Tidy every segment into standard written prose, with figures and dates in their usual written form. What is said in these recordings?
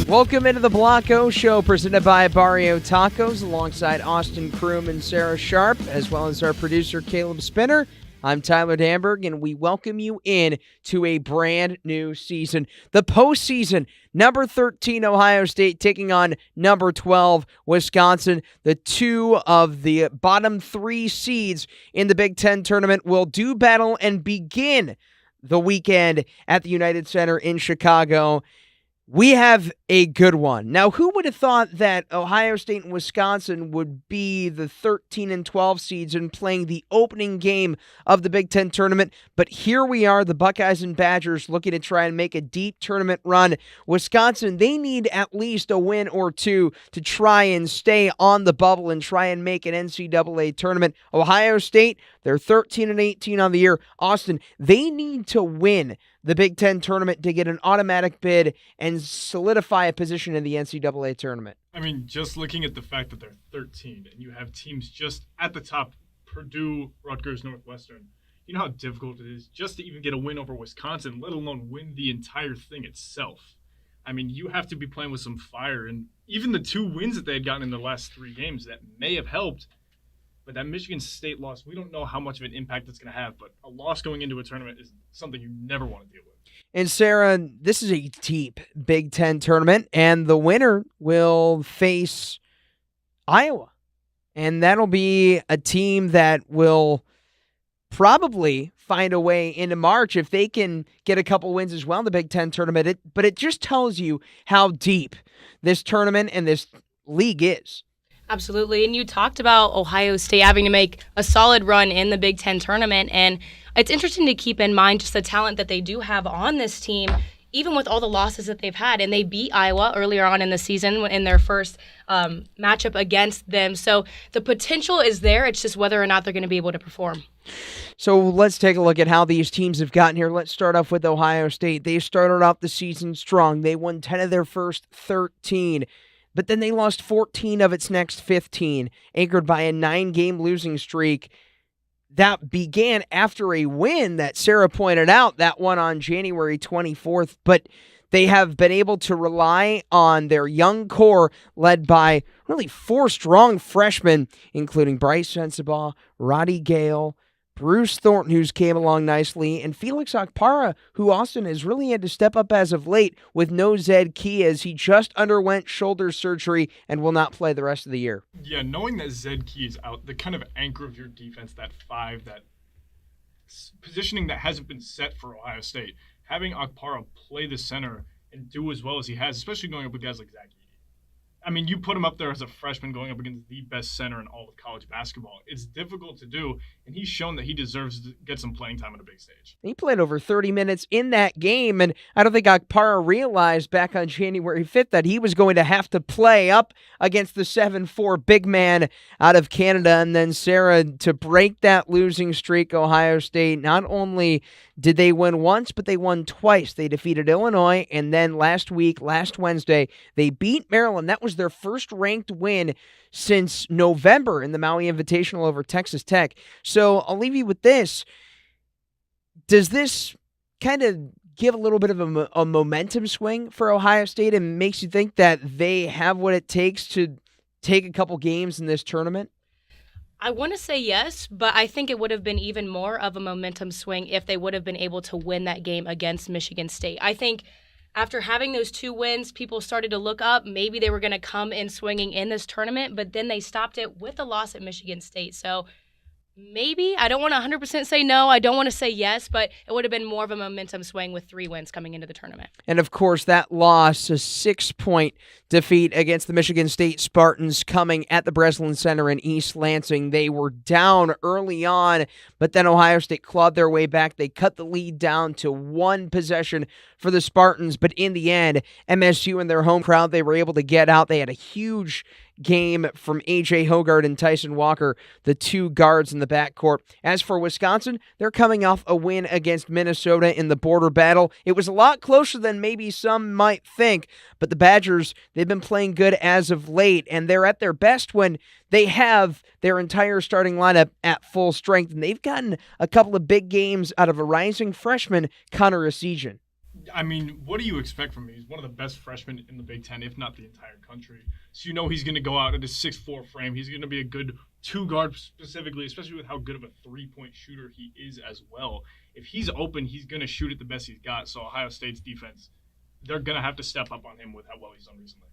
Welcome into the Blanco Show, presented by Barrio Tacos, alongside Austin Crume and Sara Sharp, as well as our producer, Caleb Spinner. I'm Tyler Danburg, and we welcome you in to a brand new season. The postseason, number 13 Ohio State taking on number 12 Wisconsin. The two of the bottom three seeds in the Big Ten tournament will do battle and begin the weekend at the United Center in Chicago. We have a good one. Now, who would have thought that Ohio State and Wisconsin would be the 13 and 12 seeds and playing the opening game of the Big Ten tournament? But here we are, the Buckeyes and Badgers looking to try and make a deep tournament run. Wisconsin, they need at least a win or two to try and stay on the bubble and try and make an NCAA tournament. Ohio State, they're 13 and 18 on the year. Austin, they need to win the Big Ten tournament to get an automatic bid and solidify a position in the NCAA tournament. I mean, just looking at the fact that they're 13 and you have teams just at the top, Purdue, Rutgers, Northwestern, you know how difficult it is just to even get a win over Wisconsin, let alone win the entire thing itself. I mean, you have to be playing with some fire, and even the two wins that they had gotten in the last three games, that may have helped. But that Michigan State loss, we don't know how much of an impact it's going to have, but a loss going into a tournament is something you never want to deal with. And Sara, this is a deep Big Ten tournament, and the winner will face Iowa. And that'll be a team that will probably find a way into March if they can get a couple wins as well in the Big Ten tournament. But it just tells you how deep this tournament and this league is. Absolutely. And you talked about Ohio State having to make a solid run in the Big Ten tournament. And it's interesting to keep in mind just the talent that they do have on this team, even with all the losses that they've had. And they beat Iowa earlier on in the season in their first matchup against them. So the potential is there. It's just whether or not they're going to be able to perform. So let's take a look at how these teams have gotten here. Let's start off with Ohio State. They started off the season strong. They won 10 of their first 13. But then they lost 14 of its next 15, anchored by a 9-game losing streak that began after a win that Sara pointed out, that one on January 24th. But they have been able to rely on their young core led by really 4 strong freshmen, including Bryce Sensabaugh, Roddy Gale, Bruce Thornton, who's came along nicely, and Felix Okpara, who Austin has really had to step up as of late with no Zed Key, as he just underwent shoulder surgery and will not play the rest of the year. Yeah, knowing that Zed Key is out, the kind of anchor of your defense, that 5, that positioning that hasn't been set for Ohio State, having Okpara play the center and do as well as he has, especially going up with guys like Zach Edey. I mean, you put him up there as a freshman going up against the best center in all of college basketball. It's difficult to do, and he's shown that he deserves to get some playing time on a big stage. He played over 30 minutes in that game, and I don't think Okpara realized back on January 5th that he was going to have to play up against the 7'4" big man out of Canada. And then Sara, to break that losing streak, Ohio State, not only did they win once, but they won twice. They defeated Illinois, and then last Wednesday, they beat Maryland. That was their first ranked win since November in the Maui Invitational over Texas Tech. So I'll leave you with this. Does this kind of give a little bit of a momentum swing for Ohio State and makes you think that they have what it takes to take a couple games in this tournament? I want to say yes, but I think it would have been even more of a momentum swing if they would have been able to win that game against Michigan State. I think after having those 2 wins, people started to look up. Maybe they were going to come in swinging in this tournament, but then they stopped it with a loss at Michigan State. So maybe, I don't want to 100% say no, I don't want to say yes, but it would have been more of a momentum swing with 3 wins coming into the tournament. And of course, that loss, a 6-point defeat against the Michigan State Spartans coming at the Breslin Center in East Lansing. They were down early on, but then Ohio State clawed their way back. They cut the lead down to 1 possession for the Spartans, but in the end, MSU and their home crowd, they were able to get out. They had a huge game from A.J. Hoggard and Tyson Walker, the two guards in the backcourt. As for Wisconsin, they're coming off a win against Minnesota in the border battle. It was a lot closer than maybe some might think, but the Badgers, they've been playing good as of late, and they're at their best when they have their entire starting lineup at full strength, and they've gotten a couple of big games out of a rising freshman, Connor Esigian. I mean, what do you expect from him? He's one of the best freshmen in the Big Ten, if not the entire country. So you know he's going to go out at a 6'4" frame. He's going to be a good two-guard specifically, especially with how good of a three-point shooter he is as well. If he's open, he's going to shoot it the best he's got. So Ohio State's defense, they're going to have to step up on him with how well he's done recently.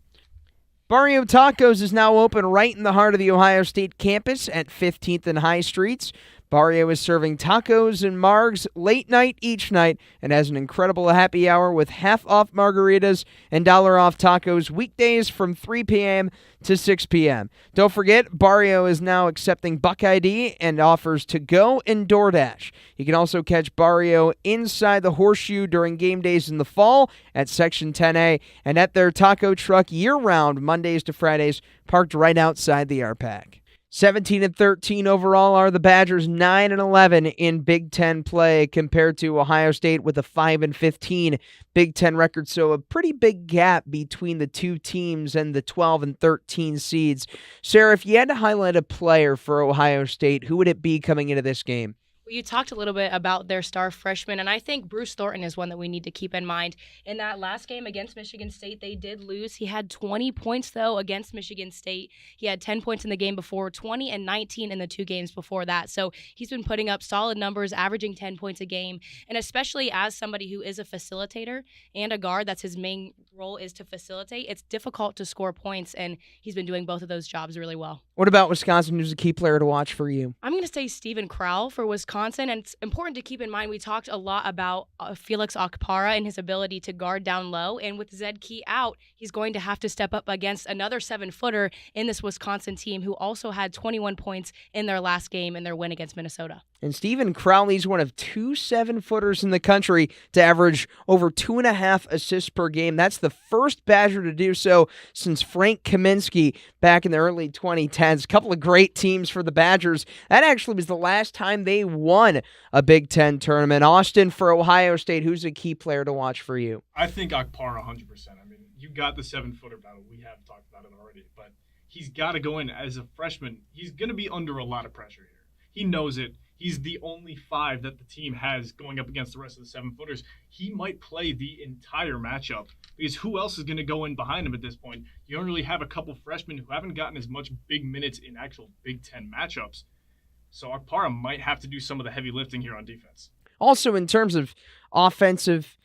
Barrio Tacos is now open right in the heart of the Ohio State campus at 15th and High Streets. Barrio is serving tacos and margs late night each night and has an incredible happy hour with half-off margaritas and $1 off tacos weekdays from 3 p.m. to 6 p.m. Don't forget, Barrio is now accepting Buck ID and offers to-go and DoorDash. You can also catch Barrio inside the Horseshoe during game days in the fall at Section 10A and at their taco truck year-round, Mondays to Fridays, parked right outside the RPAC. 17-13 overall are the Badgers, 9-11 in Big Ten play compared to Ohio State with a 5-15 Big Ten record. So a pretty big gap between the two teams and the 12 and 13 seeds. Sarah, if you had to highlight a player for Ohio State, who would it be coming into this game? You talked a little bit about their star freshman, and I think Bruce Thornton is one that we need to keep in mind. In that last game against Michigan State, they did lose. He had 20 points, though, against Michigan State. He had 10 points in the game before, 20 and 19 in the two games before that. So he's been putting up solid numbers, averaging 10 points a game, and especially as somebody who is a facilitator and a guard, that's his main role is to facilitate. It's difficult to score points, and he's been doing both of those jobs really well. What about Wisconsin? Who's a key player to watch for you? I'm going to say Steven Crowell for Wisconsin. And it's important to keep in mind, we talked a lot about Felix Okpara and his ability to guard down low. And with Zed Key out, he's going to have to step up against another 7-footer in this Wisconsin team who also had 21 points in their last game in their win against Minnesota. And Stephen Crowley's one of 2 7-footers in the country to average over 2.5 assists per game. That's the first Badger to do so since Frank Kaminsky back in the early 2010s. A couple of great teams for the Badgers. That actually was the last time they won a Big Ten tournament. Austin, for Ohio State, who's a key player to watch for you? I think Okpara 100%. I mean, you got the 7-footer battle. We have talked about it already. But he's got to go in as a freshman. He's going to be under a lot of pressure here. He knows it. He's the only 5 that the team has going up against the rest of the 7-footers. He might play the entire matchup because who else is going to go in behind him at this point? You don't really have a couple freshmen who haven't gotten as much big minutes in actual Big Ten matchups. So Okpara might have to do some of the heavy lifting here on defense. Also, in terms of offensive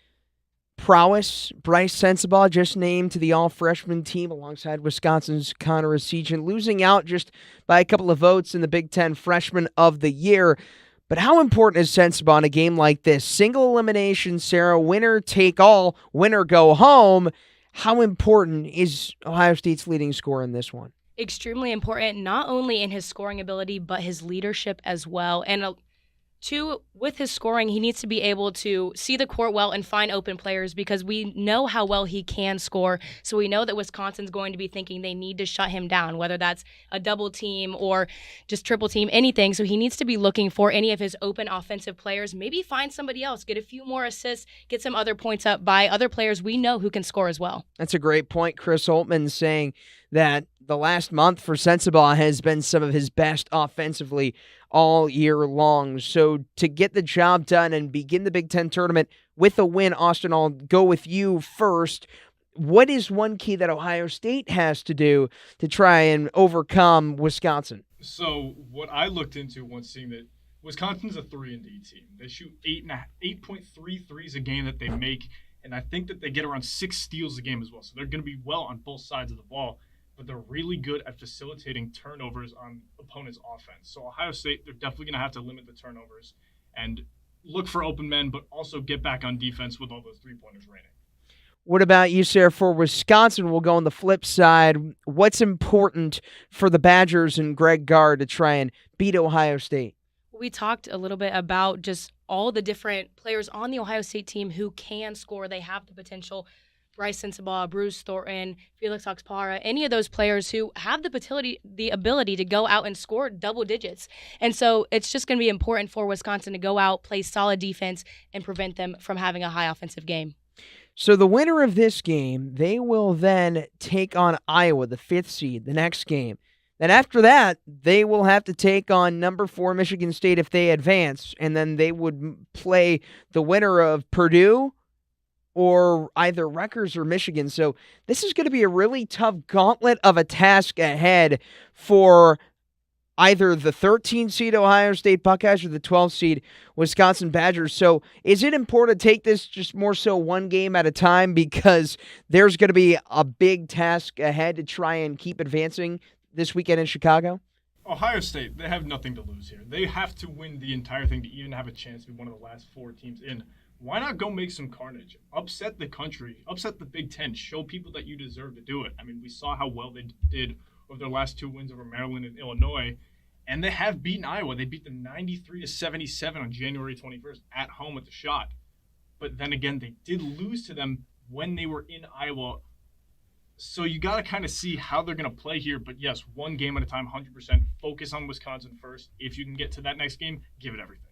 prowess, Bryce Sensabaugh just named to the all-freshman team alongside Wisconsin's Connor Esigian, losing out just by a couple of votes in the Big Ten Freshman of the Year. But how important is Sensabaugh in a game like this? Single elimination, Sarah, winner take all, winner go home. How important is Ohio State's leading scorer in this one? Extremely important, not only in his scoring ability, but his leadership as well. And two, with his scoring, he needs to be able to see the court well and find open players because we know how well he can score. So we know that Wisconsin's going to be thinking they need to shut him down, whether that's a double team or just triple team, anything. So he needs to be looking for any of his open offensive players, maybe find somebody else, get a few more assists, get some other points up by other players we know who can score as well. That's a great point. Chris Holtmann saying that the last month for Sensabaugh has been some of his best offensively all year long. So to get the job done and begin the Big Ten tournament with a win, Austin, I'll go with you first. What is one key that Ohio State has to do to try and overcome Wisconsin? So what I looked into once seeing that Wisconsin's a 3-and-D team. They shoot 8.3 threes a game that they make, and I think that they get around 6 steals a game as well. So they're going to be well on both sides of the ball. But they're really good at facilitating turnovers on opponents' offense. So Ohio State, they're definitely going to have to limit the turnovers and look for open men, but also get back on defense with all those three-pointers raining. What about you, Sarah? For Wisconsin, we'll go on the flip side. What's important for the Badgers and Greg Gard to try and beat Ohio State? We talked a little bit about just all the different players on the Ohio State team who can score. They have the potential. Bryce Sensabaugh, Bruce Thornton, Felix Oxpara, any of those players who have the ability to go out and score double digits. And so it's just going to be important for Wisconsin to go out, play solid defense, and prevent them from having a high offensive game. So the winner of this game, they will then take on Iowa, the 5th seed, the next game. Then after that, they will have to take on number 4 Michigan State if they advance, and then they would play the winner of Purdue or either Rutgers or Michigan. So this is going to be a really tough gauntlet of a task ahead for either the 13 seed Ohio State Buckeyes or the 12 seed Wisconsin Badgers. So is it important to take this just more so one game at a time, because there's going to be a big task ahead to try and keep advancing this weekend in Chicago? Ohio State, they have nothing to lose here. They have to win the entire thing to even have a chance to be one of the last 4 teams in. Why not go make some carnage? Upset the country, upset the Big Ten, show people that you deserve to do it. I mean, we saw how well they did over their last 2 wins over Maryland and Illinois, and they have beaten Iowa. They beat them 93-77 on January 21st at home at the Shot. But then again, they did lose to them when they were in Iowa. So you got to kind of see how they're going to play here. But yes, one game at a time, 100%. Focus on Wisconsin first. If you can get to that next game, give it everything.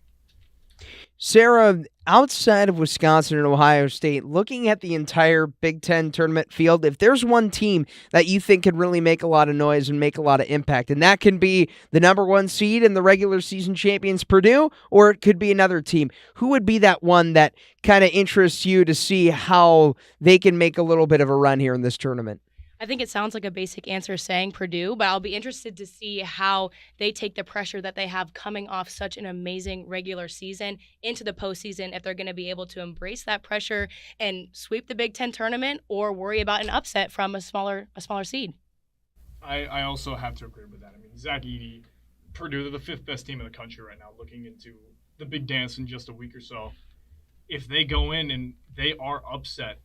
Sara, outside of Wisconsin and Ohio State, looking at the entire Big Ten tournament field, if there's one team that you think could really make a lot of noise and make a lot of impact, and that can be the number 1 seed and the regular season champions Purdue, or it could be another team, who would be that one that kind of interests you to see how they can make a little bit of a run here in this tournament? I think it sounds like a basic answer saying Purdue, but I'll be interested to see how they take the pressure that they have coming off such an amazing regular season into the postseason, if they're going to be able to embrace that pressure and sweep the Big Ten tournament or worry about an upset from a smaller seed. I also have to agree with that. I mean, Zach Edey, Purdue, they're the 5th best team in the country right now, looking into the big dance in just a week or so. If they go in and they are upset,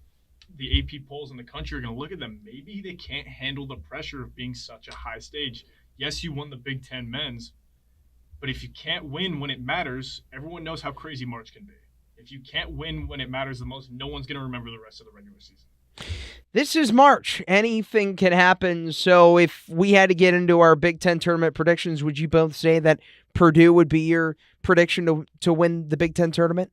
the AP polls in the country are going to look at them. Maybe they can't handle the pressure of being such a high stage. Yes, you won the Big Ten men's, but if you can't win when it matters, everyone knows how crazy March can be. If you can't win when it matters the most, no one's going to remember the rest of the regular season. This is March. Anything can happen. So if we had to get into our Big Ten tournament predictions, would you both say that Purdue would be your prediction to win the Big Ten tournament?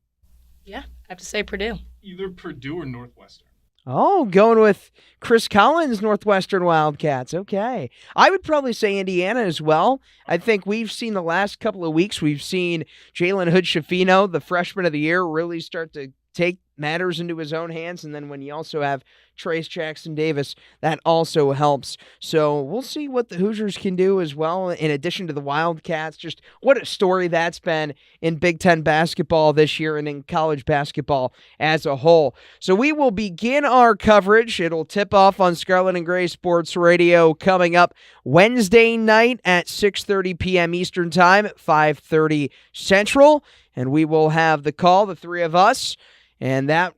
Yeah, I have to say Purdue. Either Purdue or Northwestern. Oh, going with Chris Collins, Northwestern Wildcats. Okay. I would probably say Indiana as well. I think we've seen the last couple of weeks, we've seen Jalen Hood-Schifino, the freshman of the year, really start to take matters into his own hands. And then when you also have Trace Jackson Davis, that also helps. So we'll see what the Hoosiers can do as well, in addition to the Wildcats. Just what a story that's been in Big Ten basketball this year and in college basketball as a whole. So we will begin our coverage. It'll tip off on Scarlet and Gray Sports Radio coming up Wednesday night at 6:30 p.m. Eastern Time, 5:30 Central. And we will have the call, the 3 of us, and that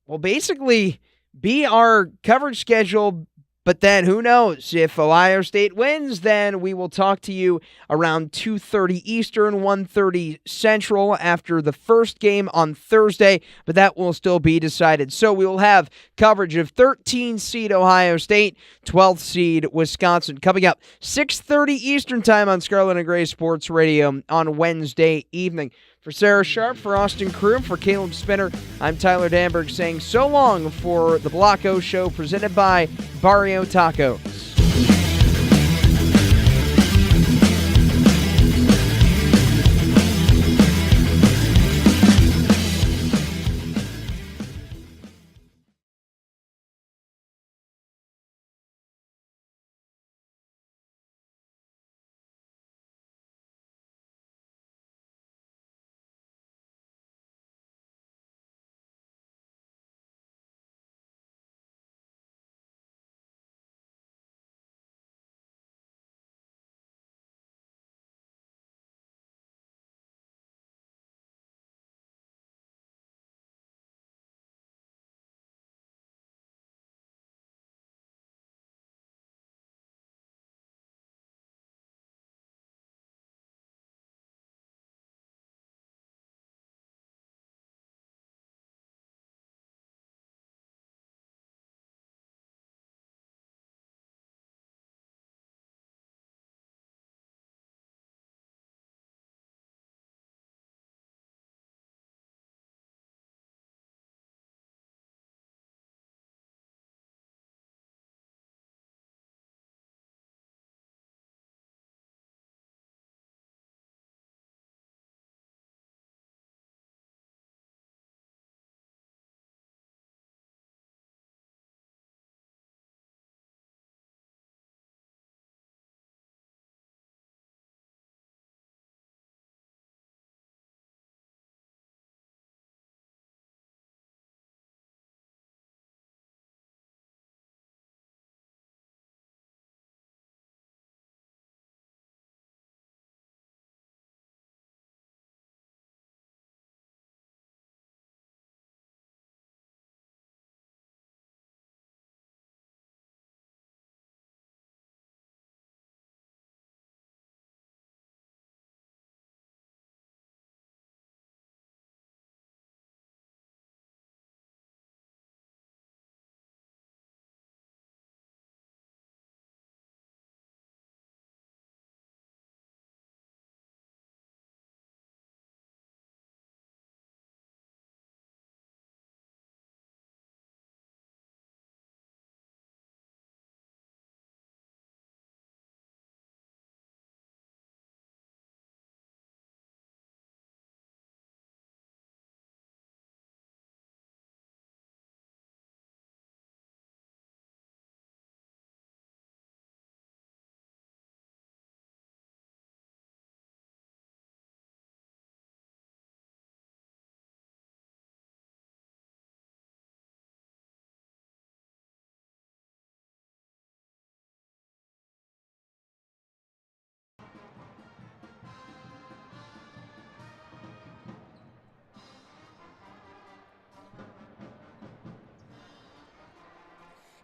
will basically be our coverage schedule. But then who knows? If Ohio State wins, then we will talk to you around 2:30 Eastern, 1:30 Central after the first game on Thursday. But that will still be decided. So we will have coverage of 13 seed Ohio State, 12th seed Wisconsin coming up 6:30 Eastern Time on Scarlet and Gray Sports Radio on Wednesday evening. For Sara Sharp, for Austin Crume, for Caleb Spinner, I'm Tyler Danburg saying so long for the Block O Show presented by Barrio Tacos.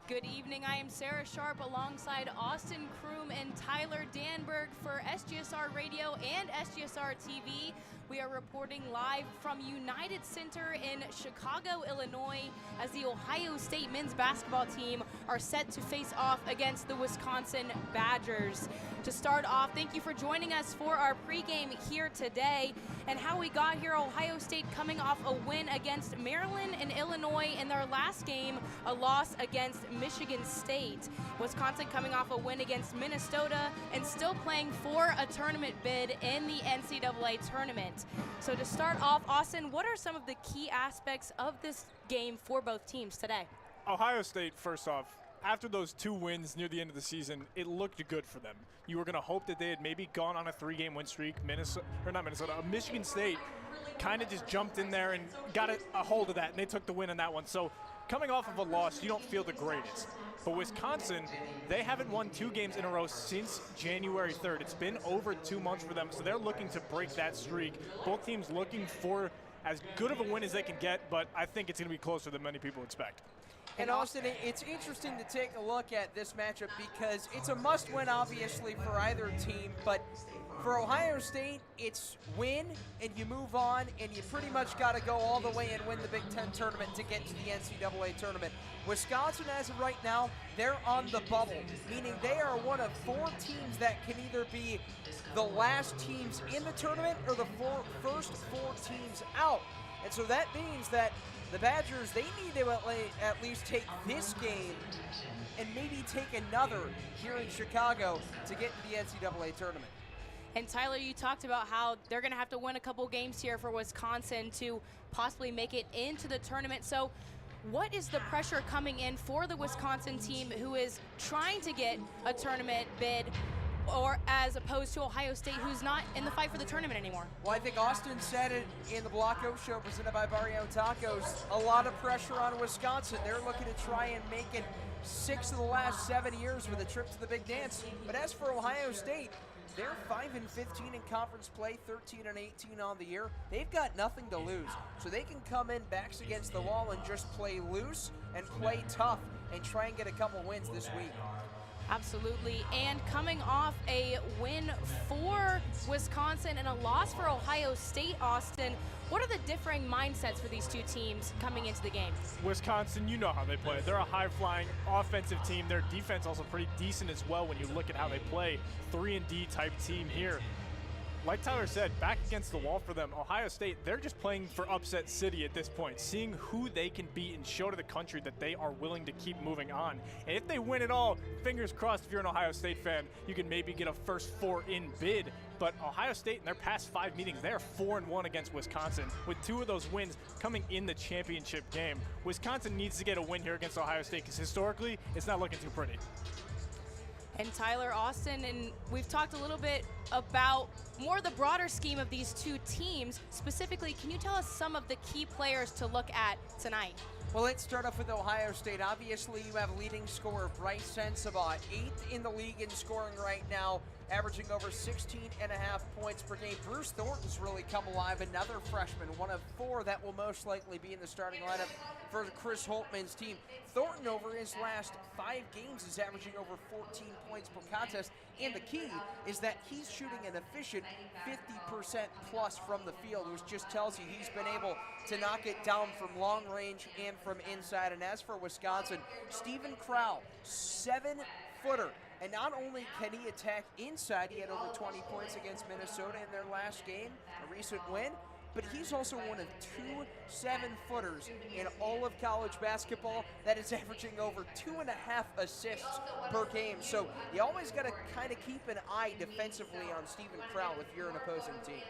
Good evening. I am Sara Sharp alongside Austin Crume and Tyler Danburg for SGSR Radio and SGSR TV. We are reporting live from United Center in Chicago, Illinois, as the Ohio State men's basketball team are set to face off against the Wisconsin Badgers. To start off, thank you for joining us for our pregame here today. And how we got here, Ohio State coming off a win against Maryland and Illinois in their last game, a loss against Michigan State. Wisconsin coming off a win against Minnesota and still playing for a tournament bid in the NCAA tournament. So to start off, Austin, what are some of the key aspects of this game for both teams today? Ohio State, first off, after those 2 wins near the end of the season, it looked good for them. You were going to hope that they had maybe gone on a 3-game win streak. Michigan State kind of just jumped in there and got a hold of that, and they took the win on that one. So coming off of a loss, you don't feel the greatest. But Wisconsin, they haven't won 2 games in a row since January 3rd. It's been over 2 months for them, so they're looking to break that streak. Both teams looking for as good of a win as they can get, but I think it's going to be closer than many people expect. And Austin, it's interesting to take a look at this matchup because it's a must-win, obviously, for either team. But for Ohio State, it's win and you move on, and you pretty much got to go all the way and win the Big Ten tournament to get to the NCAA tournament. Wisconsin, as of right now, they're on the bubble, meaning they are one of 4 teams that can either be the last teams in the tournament or the first 4 teams out. And so that means that the Badgers, they need to at least take this game and maybe take another here in Chicago to get to the NCAA tournament. And Tyler, you talked about how they're going to have to win a couple games here for Wisconsin to possibly make it into the tournament. So what is the pressure coming in for the Wisconsin team who is trying to get a tournament bid, or as opposed to Ohio State, who's not in the fight for the tournament anymore? Well, I think Austin said it in the Blanco Show presented by Barrio Tacos. A lot of pressure on Wisconsin. They're looking to try and make it 6 of the last 7 years with a trip to the Big Dance. But as for Ohio State, they're 5-15 in conference play, 13-18 on the year. They've got nothing to lose, so they can come in backs against the wall and just play loose and play tough and try and get a couple wins this week. Absolutely. And coming off a win for Wisconsin and a loss for Ohio State, Austin, what are the differing mindsets for these 2 teams coming into the game? Wisconsin, you know how they play. They're a high-flying offensive team. Their defense also pretty decent as well when you look at how they play. 3-and-D type team here. Like Tyler said, back against the wall for them. Ohio State, they're just playing for upset city at this point, seeing who they can beat and show to the country that they are willing to keep moving on. And if they win it all, fingers crossed, if you're an Ohio State fan, you can maybe get a first 4 in bid. But Ohio State, in their past 5 meetings, they are 4-1 against Wisconsin, with 2 of those wins coming in the championship game. Wisconsin needs to get a win here against Ohio State because historically, it's not looking too pretty. And Tyler, Austin, and we've talked a little bit about more the broader scheme of these 2 teams. Specifically, can you tell us some of the key players to look at tonight? Well, let's start off with Ohio State. Obviously, you have leading scorer Bryce Sensabaugh, 8th in the league in scoring right now, averaging over 16.5 points per game. Bruce Thornton's really come alive, another freshman, one of 4 that will most likely be in the starting lineup for Chris Holtmann's team. Thornton, over his last 5 games, is averaging over 14 points per contest, and the key is that he's shooting an efficient 50% plus from the field, which just tells you he's been able to knock it down from long range and from inside. And as for Wisconsin, Stephen Crowell, 7-footer. And not only can he attack inside, he had over 20 points against Minnesota in their last game, a recent win, but he's also one of 2 7-footers in all of college basketball that is averaging over 2.5 assists per game. So you always got to kind of keep an eye defensively on Stephen Crowell if you're an opposing team.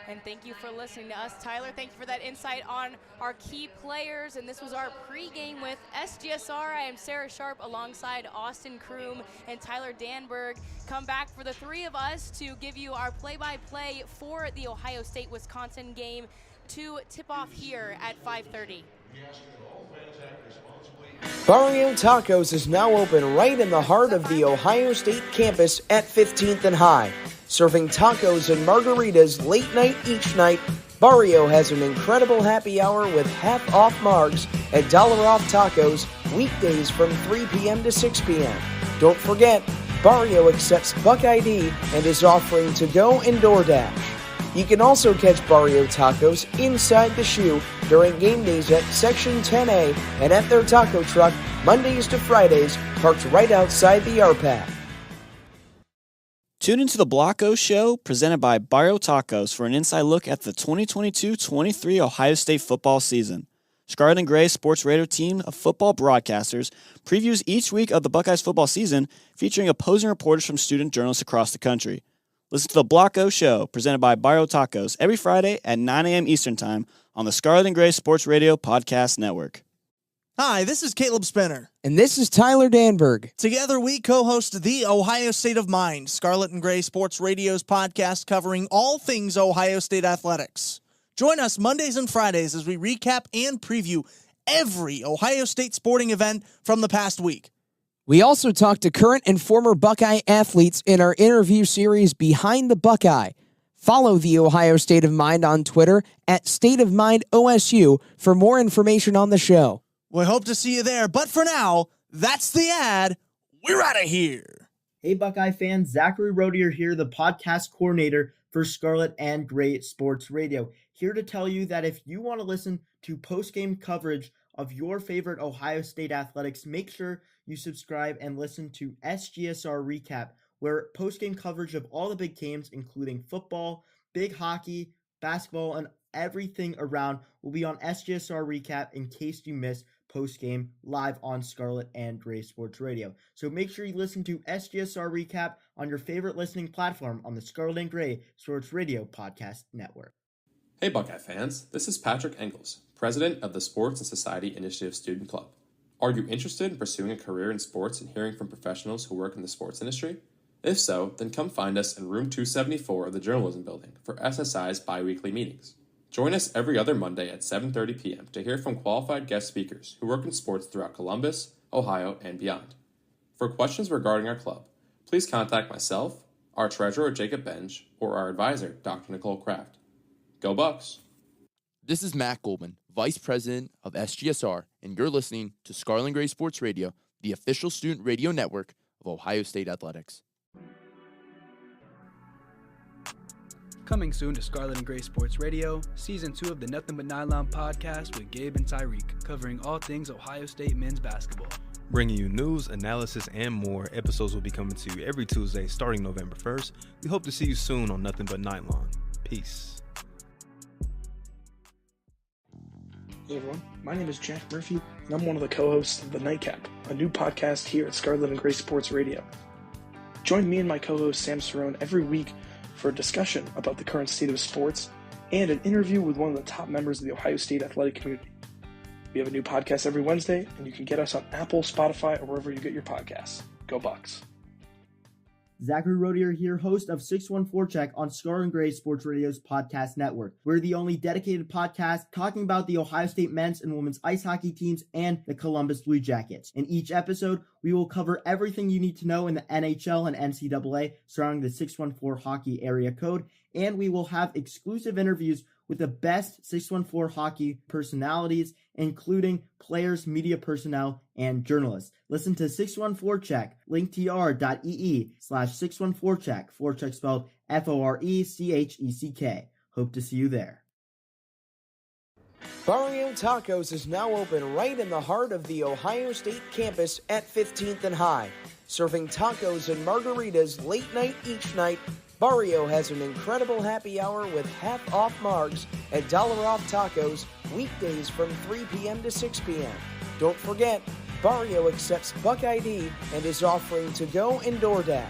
And thank you for listening to us, Tyler. Thank you for that insight on our key players. And this was our pregame with SGSR. I am Sara Sharp alongside Austin Crume and Tyler Danburg. Come back for the 3 of us to give you our play-by-play for the Ohio State-Wisconsin game to tip off here at 5:30. Barrio Tacos is now open right in the heart of the Ohio State campus at 15th and High. Serving tacos and margaritas late night each night, Barrio has an incredible happy hour with half off margs and dollar off tacos weekdays from 3 p.m. to 6 p.m. Don't forget, Barrio accepts Buck ID and is offering to-go and DoorDash. You can also catch Barrio tacos inside the shoe during game days at Section 10A and at their taco truck Mondays to Fridays, parked right outside the RPAC. Tune into the Block O Show, presented by Barrio Tacos, for an inside look at the 2022-23 Ohio State football season. Scarlet and Gray Sports Radio team of football broadcasters previews each week of the Buckeyes football season, featuring opposing reporters from student journalists across the country. Listen to the Block O Show, presented by Barrio Tacos, every Friday at 9 a.m. Eastern Time on the Scarlet and Gray Sports Radio Podcast Network. Hi, this is Caleb Spinner. And this is Tyler Danburg. Together, we co-host the Ohio State of Mind, Scarlet and Gray Sports Radio's podcast covering all things Ohio State athletics. Join us Mondays and Fridays as we recap and preview every Ohio State sporting event from the past week. We also talk to current and former Buckeye athletes in our interview series Behind the Buckeye. Follow the Ohio State of Mind on Twitter at State of Mind OSU for more information on the show. We hope to see you there, but for now, that's the ad. We're out of here. Hey, Buckeye fans, Zachary Rodier here, the podcast coordinator for Scarlet and Gray Sports Radio. Here to tell you that if you want to listen to post-game coverage of your favorite Ohio State athletics, make sure you subscribe and listen to SGSR Recap, where post-game coverage of all the big games, including football, big hockey, basketball, and everything around, will be on SGSR Recap in case you miss post-game live on Scarlet and Gray Sports Radio. So make sure you listen to SGSR Recap on your favorite listening platform on the Scarlet and Gray Sports Radio Podcast Network. Hey Buckeye fans, this is Patrick Engels, president of the Sports and Society Initiative Student Club. Are you interested in pursuing a career in sports and hearing from professionals who work in the sports industry? If so, then come find us in room 274 of the Journalism Building for SSI's bi-weekly meetings. Join us every other Monday at 7:30 p.m. to hear from qualified guest speakers who work in sports throughout Columbus, Ohio, and beyond. For questions regarding our club, please contact myself, our treasurer Jacob Benj, or our advisor Dr. Nicole Kraft. Go Bucks! This is Matt Goldman, Vice President of SGSR, and you're listening to Scarlet and Gray Sports Radio, the official student radio network of Ohio State Athletics. Coming soon to Scarlet and Gray Sports Radio, Season 2 of the Nothing But Nylon podcast with Gabe and Tyreek, covering all things Ohio State men's basketball. Bringing you news, analysis, and more. Episodes will be coming to you every Tuesday starting November 1st. We hope to see you soon on Nothing But Nylon. Peace. Hey everyone, my name is Jack Murphy, and I'm one of the co-hosts of The Nightcap, a new podcast here at Scarlet and Gray Sports Radio. Join me and my co-host Sam Cerrone every week for a discussion about the current state of sports and an interview with one of the top members of the Ohio State athletic community. We have a new podcast every Wednesday, and you can get us on Apple, Spotify, or wherever you get your podcasts. Go Bucks! Zachary Rodier here, host of 614 Check on Scarlet and Gray Sports Radio's Podcast Network. We're the only dedicated podcast talking about the Ohio State men's and women's ice hockey teams and the Columbus Blue Jackets. In each episode, we will cover everything you need to know in the NHL and NCAA surrounding the 614 hockey area code, and we will have exclusive interviews with the best 614 hockey personalities, including players, media personnel, and journalists. Listen to 614 Check, linktr.ee/614check, 4check spelled FORECHECK. Hope to see you there. Barrio Tacos is now open right in the heart of the Ohio State campus at 15th and High. Serving tacos and margaritas late night each night, Barrio has an incredible happy hour with half off margs and dollar off tacos weekdays from 3 p.m. to 6 p.m. Don't forget, Barrio accepts Buck ID and is offering to-go and DoorDash.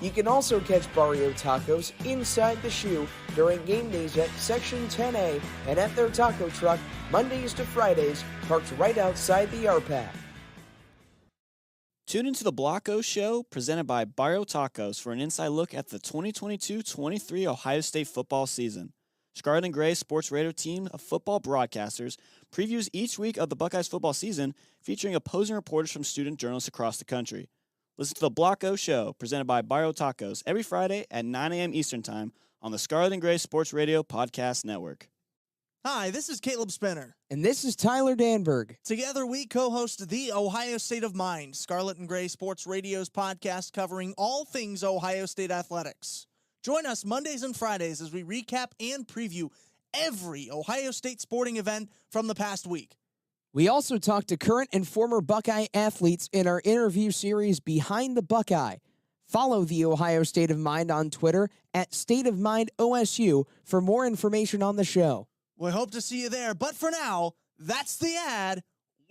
You can also catch Barrio tacos inside the shoe during game days at Section 10A and at their taco truck Mondays to Fridays, parked right outside the RPAC. Tune into the Block O Show, presented by Barrio Tacos, for an inside look at the 2022-23 Ohio State football season. Scarlet and Gray Sports Radio team of football broadcasters previews each week of the Buckeyes football season, featuring opposing reporters from student journalists across the country. Listen to the Block O Show, presented by Barrio Tacos, every Friday at 9 a.m. Eastern Time on the Scarlet and Gray Sports Radio Podcast Network. Hi, this is Caleb Spinner. And this is Tyler Danburg. Together, we co-host the Ohio State of Mind, Scarlet and Gray Sports Radio's podcast covering all things Ohio State athletics. Join us Mondays and Fridays as we recap and preview every Ohio State sporting event from the past week. We also talk to current and former Buckeye athletes in our interview series Behind the Buckeye. Follow the Ohio State of Mind on Twitter at State of Mind OSU for more information on the show. We hope to see you there, but for now, that's the ad.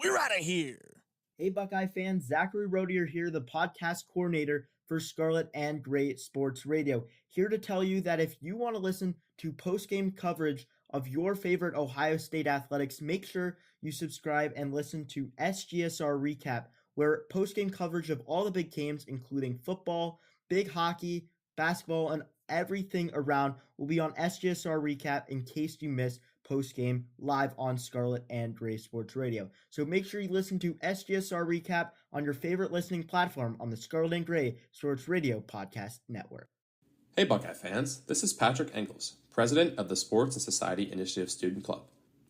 We're out of here. Hey, Buckeye fans, Zachary Rodier here, the podcast coordinator for Scarlet and Gray Sports Radio. Here to tell you that if you want to listen to post-game coverage of your favorite Ohio State athletics, make sure you subscribe and listen to SGSR Recap, where post-game coverage of all the big games, including football, big hockey, basketball, and everything around will be on SGSR Recap in case you miss post-game live on Scarlet and Gray Sports Radio. So make sure you listen to SGSR Recap on your favorite listening platform on the Scarlet and Gray Sports Radio Podcast Network. Hey Buckeye fans, this is Patrick Engels, president of the Sports and Society Initiative Student Club.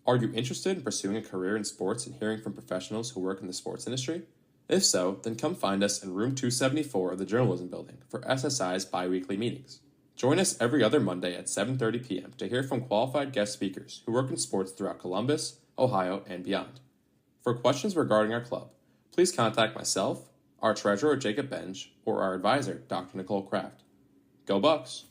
Are you interested in pursuing a career in sports and hearing from professionals who work in the sports industry? If so, then come find us in room 274 of the Journalism Building for SSI's bi-weekly meetings. Join us every other Monday at 7:30 p.m. to hear from qualified guest speakers who work in sports throughout Columbus, Ohio, and beyond. For questions regarding our club, please contact myself, our treasurer Jacob Benj, or our advisor Dr. Nicole Kraft. Go Bucks!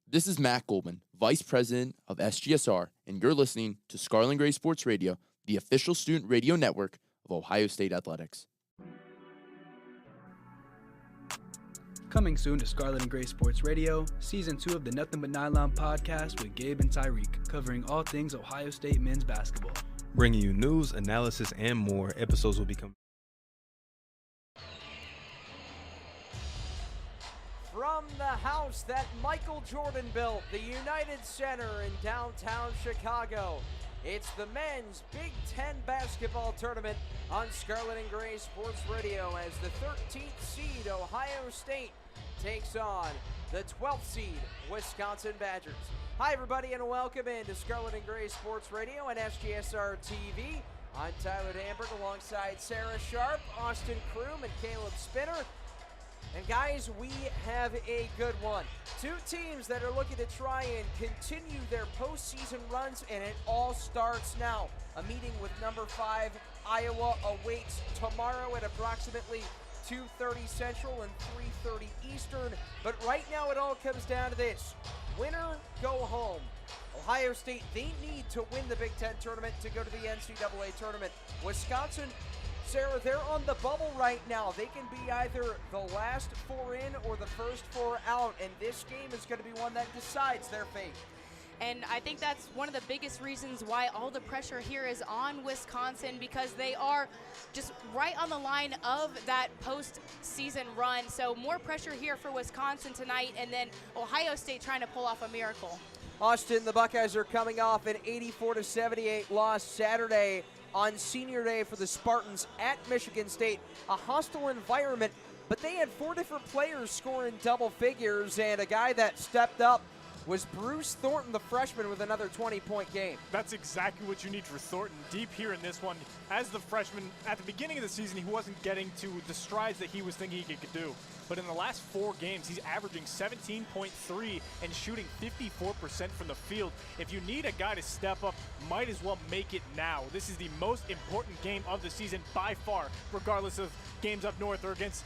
This is Matt Goldman, Vice President of SGSR, and you're listening to Scarlet and Gray Sports Radio, the official student radio network of Ohio State Athletics. Coming soon to Scarlet and Gray Sports Radio, Season 2 of the Nothing But Nylon podcast with Gabe and Tyreek, covering all things Ohio State men's basketball. Bringing you news, analysis, and more. Episodes will become... From the house that Michael Jordan built, the United Center in downtown Chicago, it's the men's Big Ten basketball tournament on Scarlet and Gray Sports Radio as the 13th seed Ohio State takes on the 12th seed Wisconsin Badgers. Hi everybody and welcome in to Scarlet and Gray Sports Radio and SGSR TV. I'm Tyler Danburg alongside Sara Sharp, Austin Crume, and Caleb Spinner. And guys, we have a good one. Two teams that are looking to try and continue their postseason runs, and it all starts now. A meeting with number 5 Iowa awaits tomorrow at approximately 2:30 Central and 3:30 Eastern. But right now it all comes down to this. Winner, go home. Ohio State, they need to win the Big Ten tournament to go to the NCAA tournament. Wisconsin, Sarah, they're on the bubble right now. They can be either the last 4 in or the first 4 out, and this game is going to be one that decides their fate. And I think that's one of the biggest reasons why all the pressure here is on Wisconsin, because they are just right on the line of that postseason run. So more pressure here for Wisconsin tonight, and then Ohio State trying to pull off a miracle. Austin, the Buckeyes are coming off an 84-78 loss Saturday on Senior Day for the Spartans at Michigan State. A hostile environment, but they had 4 different players scoring double figures, and a guy that stepped up was Bruce Thornton, the freshman, with another 20-point game. That's exactly what you need for Thornton. Deep here in this one, as the freshman, at the beginning of the season, he wasn't getting to the strides that he was thinking he could do. But in the last 4 games, he's averaging 17.3 and shooting 54% from the field. If you need a guy to step up, might as well make it now. This is the most important game of the season by far, regardless of games up north or against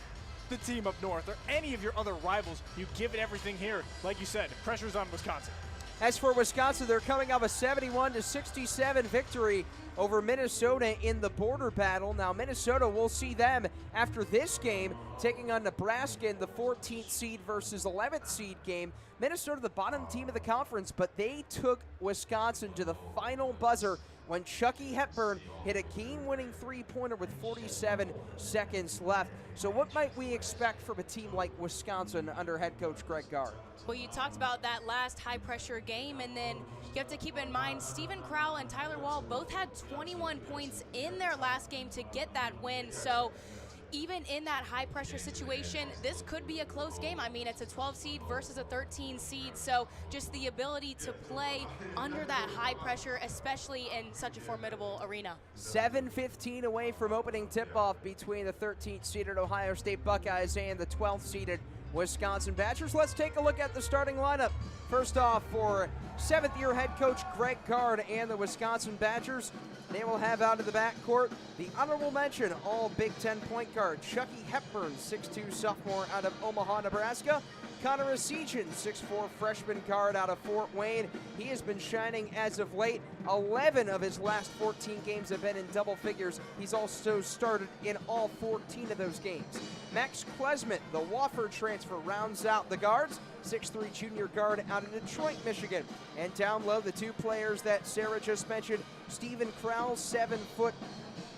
the team up north or any of your other rivals. You give it everything here. Like you said, pressure's on Wisconsin. As for Wisconsin, they're coming off a 71-67 victory over Minnesota in the border battle. Now, Minnesota, we'll see them after this game taking on Nebraska in the 14th seed versus 11th seed game. Minnesota, the bottom team of the conference, but they took Wisconsin to the final buzzer when Chucky Hepburn hit a game-winning three-pointer with 47 seconds left. So what might we expect from a team like Wisconsin under head coach Greg Gard? Well, you talked about that last high-pressure game, and then you have to keep in mind Stephen Crowell and Tyler Wall both had 21 points in their last game to get that win. So even in that high-pressure situation, this could be a close game. I mean, it's a 12 seed versus a 13 seed, so just the ability to play under that high pressure, especially in such a formidable arena. 7:15 away from opening tip-off between the 13th-seeded Ohio State Buckeyes and the 12th-seeded Wisconsin Badgers. Let's take a look at the starting lineup. First off, for 7th-year head coach Greg Gard and the Wisconsin Badgers, they will have out of the backcourt the honorable mention all Big Ten point guard Chucky Hepburn, 6'2 sophomore out of Omaha, Nebraska. Connor Essegian, 6'4 freshman guard out of Fort Wayne. He has been shining as of late. 11 of his last 14 games have been in double figures. He's also started in all 14 of those games. Max Klesmit, the Wofford transfer, rounds out the guards. 6'3 junior guard out of Detroit, Michigan. And down low, the two players that Sarah just mentioned, Stephen Crowell, 7-foot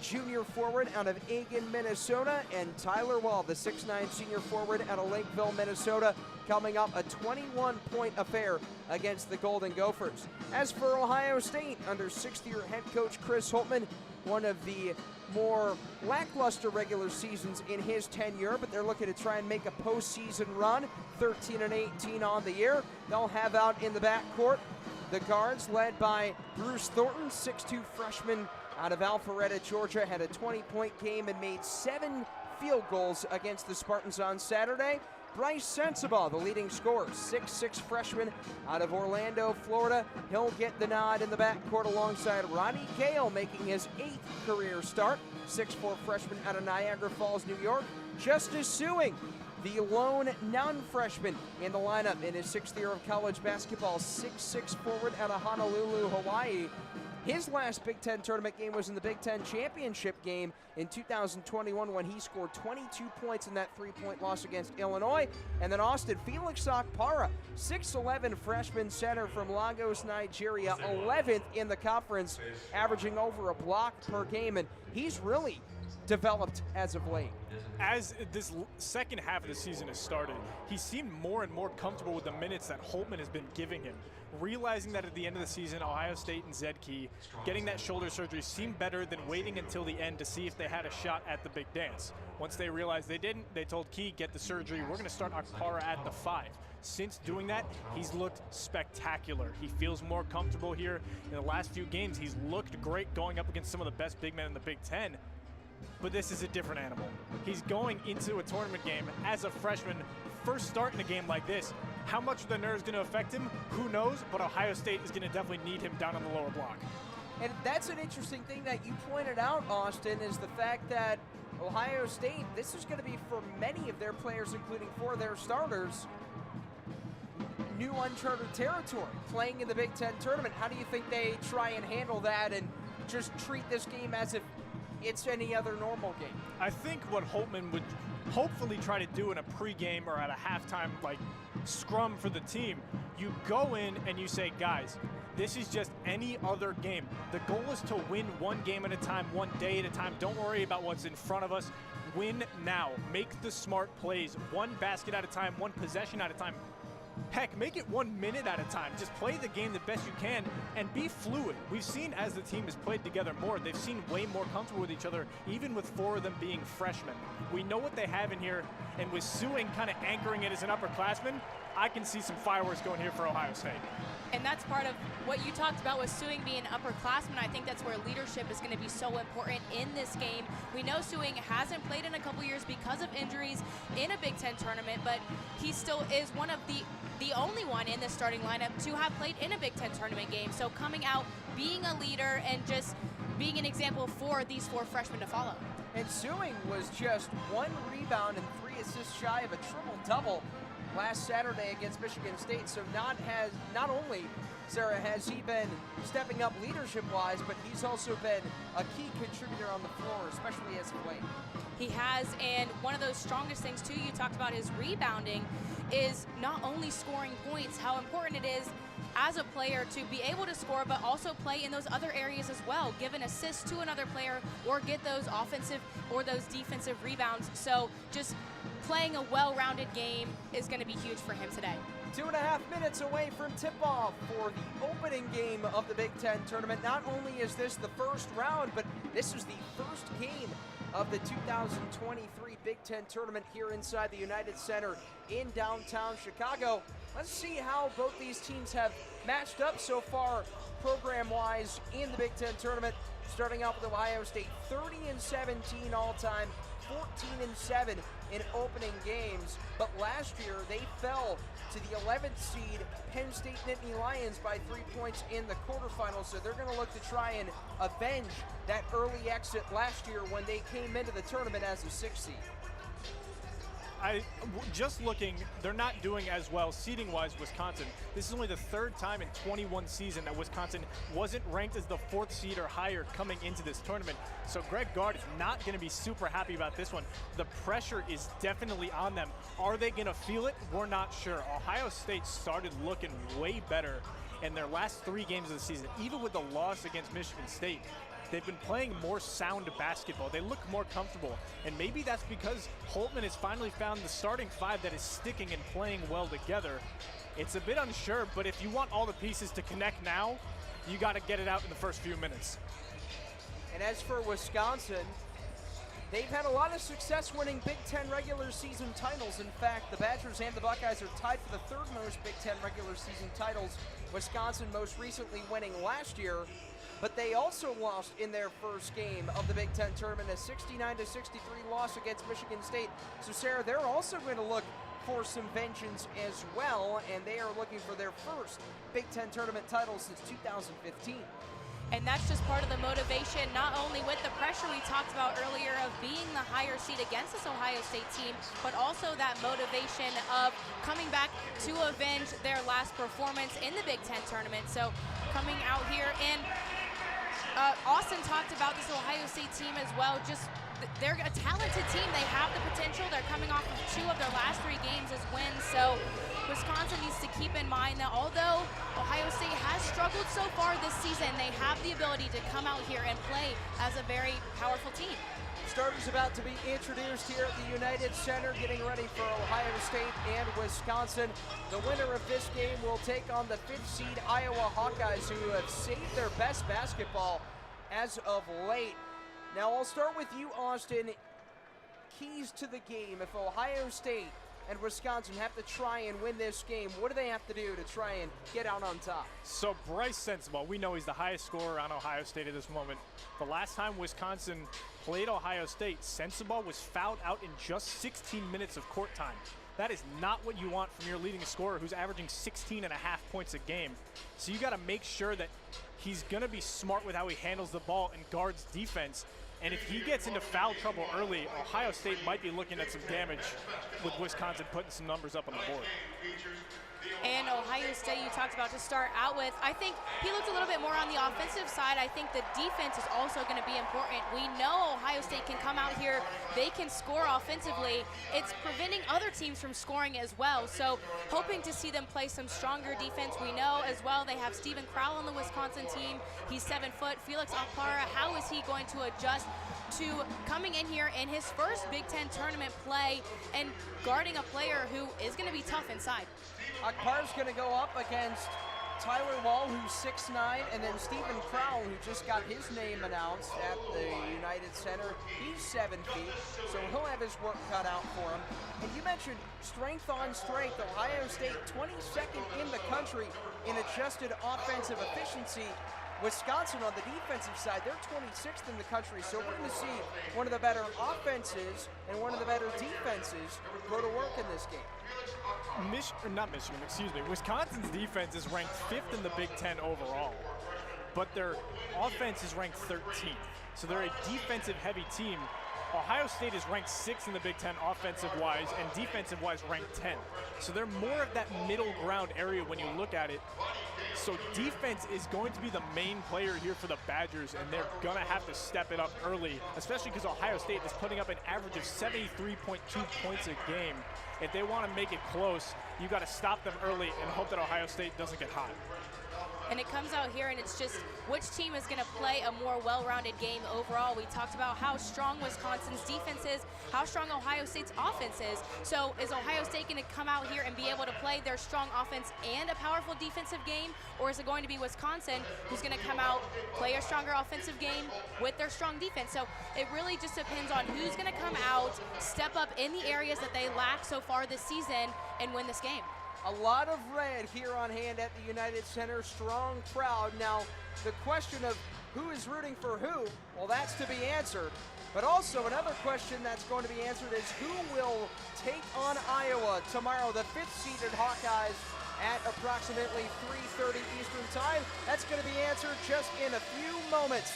junior forward out of Aiken, Minnesota, and Tyler Wall, the 6'9 senior forward out of Lakeville, Minnesota, coming up a 21-point affair against the Golden Gophers. As for Ohio State, under 6th-year head coach Chris Holtmann, one of the more lackluster regular seasons in his tenure, but they're looking to try and make a postseason run, 13-18 on the year. They'll have out in the backcourt the guards led by Bruce Thornton, 6'2 freshman out of Alpharetta, Georgia, had a 20-point game and made 7 field goals against the Spartans on Saturday. Bryce Sensabaugh, the leading scorer, 6'6 freshman out of Orlando, Florida. He'll get the nod in the backcourt alongside Ronnie Gale, making his 8th career start, 6'4 freshman out of Niagara Falls, New York. Justice Sewing, the lone non-freshman in the lineup in his 6th year of college basketball, 6'6 forward out of Honolulu, Hawaii. His last Big Ten tournament game was in the Big Ten championship game in 2021 when he scored 22 points in that 3-point loss against Illinois. And then Austin Felix Okpara, 6'11 freshman center from Lagos, Nigeria, 11th in the conference, averaging over a block per game. And he's really developed as of late. As this second half of the season has started, he seemed more and more comfortable with the minutes that Holtmann has been giving him. Realizing that at the end of the season, Ohio State and Zed Key getting that shoulder surgery seemed better than waiting until the end to see if they had a shot at the big dance. Once they realized they didn't, they told Key, get the surgery. We're going to start Okpara at the 5. Since doing that, he's looked spectacular. He feels more comfortable here. In the last few games, he's looked great going up against some of the best big men in the Big Ten. But this is a different animal. He's going into a tournament game as a freshman, first start in a game like this. How much of the nerves going to affect him? Who knows? But Ohio State is going to definitely need him down on the lower block. And that's an interesting thing that you pointed out, Austin, is the fact that Ohio State, this is going to be for many of their players, including 4 of their starters, new uncharted territory, playing in the Big Ten tournament. How do you think they try and handle that and just treat this game as if it's any other normal game? I think what Holtmann would hopefully try to do in a pregame or at a halftime scrum for the team, you go in and you say, guys, this is just any other game. The goal is to win one game at a time, one day at a time. Don't worry about what's in front of us. Win now. Make the smart plays. One basket at a time, one possession at a time. Heck, make it 1 minute at a time. Just play the game the best you can and be fluid. We've seen as the team has played together more, they've seen way more comfortable with each other, even with 4 of them being freshmen. We know what they have in here, and with Sewing kind of anchoring it as an upperclassman, I can see some fireworks going here for Ohio State. And that's part of what you talked about with Sewing being upperclassman. I think that's where leadership is going to be so important in this game. We know Sewing hasn't played in a couple years because of injuries in a Big Ten tournament, but he still is one of the only one in this starting lineup to have played in a Big Ten tournament game. So coming out, being a leader, and just being an example for these 4 freshmen to follow. And Sewing was just 1 rebound and 3 assists shy of a triple-double last Saturday against Michigan State. So not only, Sarah, has he been stepping up leadership-wise, but he's also been a key contributor on the floor, especially as of late. He has, and one of those strongest things, too, you talked about his rebounding, is not only scoring points, how important it is as a player to be able to score, but also play in those other areas as well, give an assist to another player or get those offensive or those defensive rebounds. So just playing a well-rounded game is going to be huge for him today. 2.5 minutes away from tip-off for the opening game of the Big Ten tournament. Not only is this the first round, but this is the first game of the 2023 Big Ten Tournament here inside the United Center in downtown Chicago. Let's see how both these teams have matched up so far program-wise in the Big Ten Tournament. Starting out with Ohio State, 30-17 all-time, 14-7 in opening games. But last year, they fell to the 11th seed Penn State Nittany Lions by 3 points in the quarterfinals. So they're going to look to try and avenge that early exit last year when they came into the tournament as a 6th seed. Just looking, they're not doing as well seeding-wise, Wisconsin. This is only the 3rd time in 21 season that Wisconsin wasn't ranked as the 4th seed or higher coming into this tournament. So Greg Gard is not going to be super happy about this one. The pressure is definitely on them. Are they going to feel it? We're not sure. Ohio State started looking way better in their last 3 games of the season, even with the loss against Michigan State. They've been playing more sound basketball. They look more comfortable. And maybe that's because Holtmann has finally found the starting 5 that is sticking and playing well together. It's a bit unsure, but if you want all the pieces to connect now, you got to get it out in the first few minutes. And as for Wisconsin, they've had a lot of success winning Big Ten regular season titles. In fact, the Badgers and the Buckeyes are tied for the 3rd most Big Ten regular season titles. Wisconsin most recently winning last year. But they also lost in their first game of the Big Ten Tournament, a 69-63 loss against Michigan State. So, Sarah, they're also going to look for some vengeance as well, and they are looking for their first Big Ten Tournament title since 2015. And that's just part of the motivation, not only with the pressure we talked about earlier of being the higher seed against this Ohio State team, but also that motivation of coming back to avenge their last performance in the Big Ten Tournament. So coming out here, and Austin talked about this Ohio State team as well. Just they're a talented team. They have the potential. They're coming off of 2 of their last 3 games as wins. So Wisconsin needs to keep in mind that although Ohio State has struggled so far this season, they have the ability to come out here and play as a very powerful team. Starters about to be introduced here at the United Center, getting ready for Ohio State and Wisconsin. The winner of this game will take on the 5th seed Iowa Hawkeyes, who have saved their best basketball as of late. Now I'll start with you, Austin. Keys to the game. If Ohio State and Wisconsin have to try and win this game, what do they have to do to try and get out on top? So Bryce Sensabaugh, we know he's the highest scorer on Ohio State at this moment. The last time Wisconsin played Ohio State, Sensabaugh was fouled out in just 16 minutes of court time. That is not what you want from your leading scorer who's averaging 16.5 points a game. So you got to make sure that he's going to be smart with how he handles the ball and guards defense. And if he gets into foul trouble early, Ohio State might be looking at some damage with Wisconsin putting some numbers up on the board. And Ohio State, you talked about to start out with, I think he looked a little bit more on the offensive side. I think the defense is also going to be important. We know Ohio State can come out here, they can score offensively. It's preventing other teams from scoring as well. So hoping to see them play some stronger defense. We know as well they have Steven Crowell on the Wisconsin team. He's 7 foot. Felix Okpara, how is he going to adjust to coming in here in his first Big Ten tournament play and guarding a player who is going to be tough inside? Akbar's going to go up against Tyler Wall, who's 6'9", and then Steven Crowell, who just got his name announced at the United Center. He's 7 feet, so he'll have his work cut out for him. And you mentioned strength on strength. Ohio State 22nd in the country in adjusted offensive efficiency. Wisconsin on the defensive side, they're 26th in the country, so we're going to see one of the better offenses and one of the better defenses go to work in this game. Wisconsin's defense is ranked 5th in the Big Ten overall, but their offense is ranked 13th. So they're a defensive-heavy team. Ohio State is ranked 6th in the Big Ten offensive-wise and defensive-wise ranked 10th. So they're more of that middle ground area when you look at it. So defense is going to be the main player here for the Badgers, and they're going to have to step it up early, especially because Ohio State is putting up an average of 73.2 points a game. If they want to make it close, you got to stop them early and hope that Ohio State doesn't get hot. And it comes out here, and it's just which team is going to play a more well-rounded game overall. We talked about how strong Wisconsin's defense is, how strong Ohio State's offense is. So is Ohio State going to come out here and be able to play their strong offense and a powerful defensive game? Or is it going to be Wisconsin who's going to come out, play a stronger offensive game with their strong defense? So it really just depends on who's going to come out, step up in the areas that they lack so far this season, and win this game. A lot of red here on hand at the United Center. Strong crowd. Now, the question of who is rooting for who, well, that's to be answered. But also another question that's going to be answered is who will take on Iowa tomorrow, the 5th-seeded Hawkeyes, at approximately 3:30 Eastern Time. That's going to be answered just in a few moments.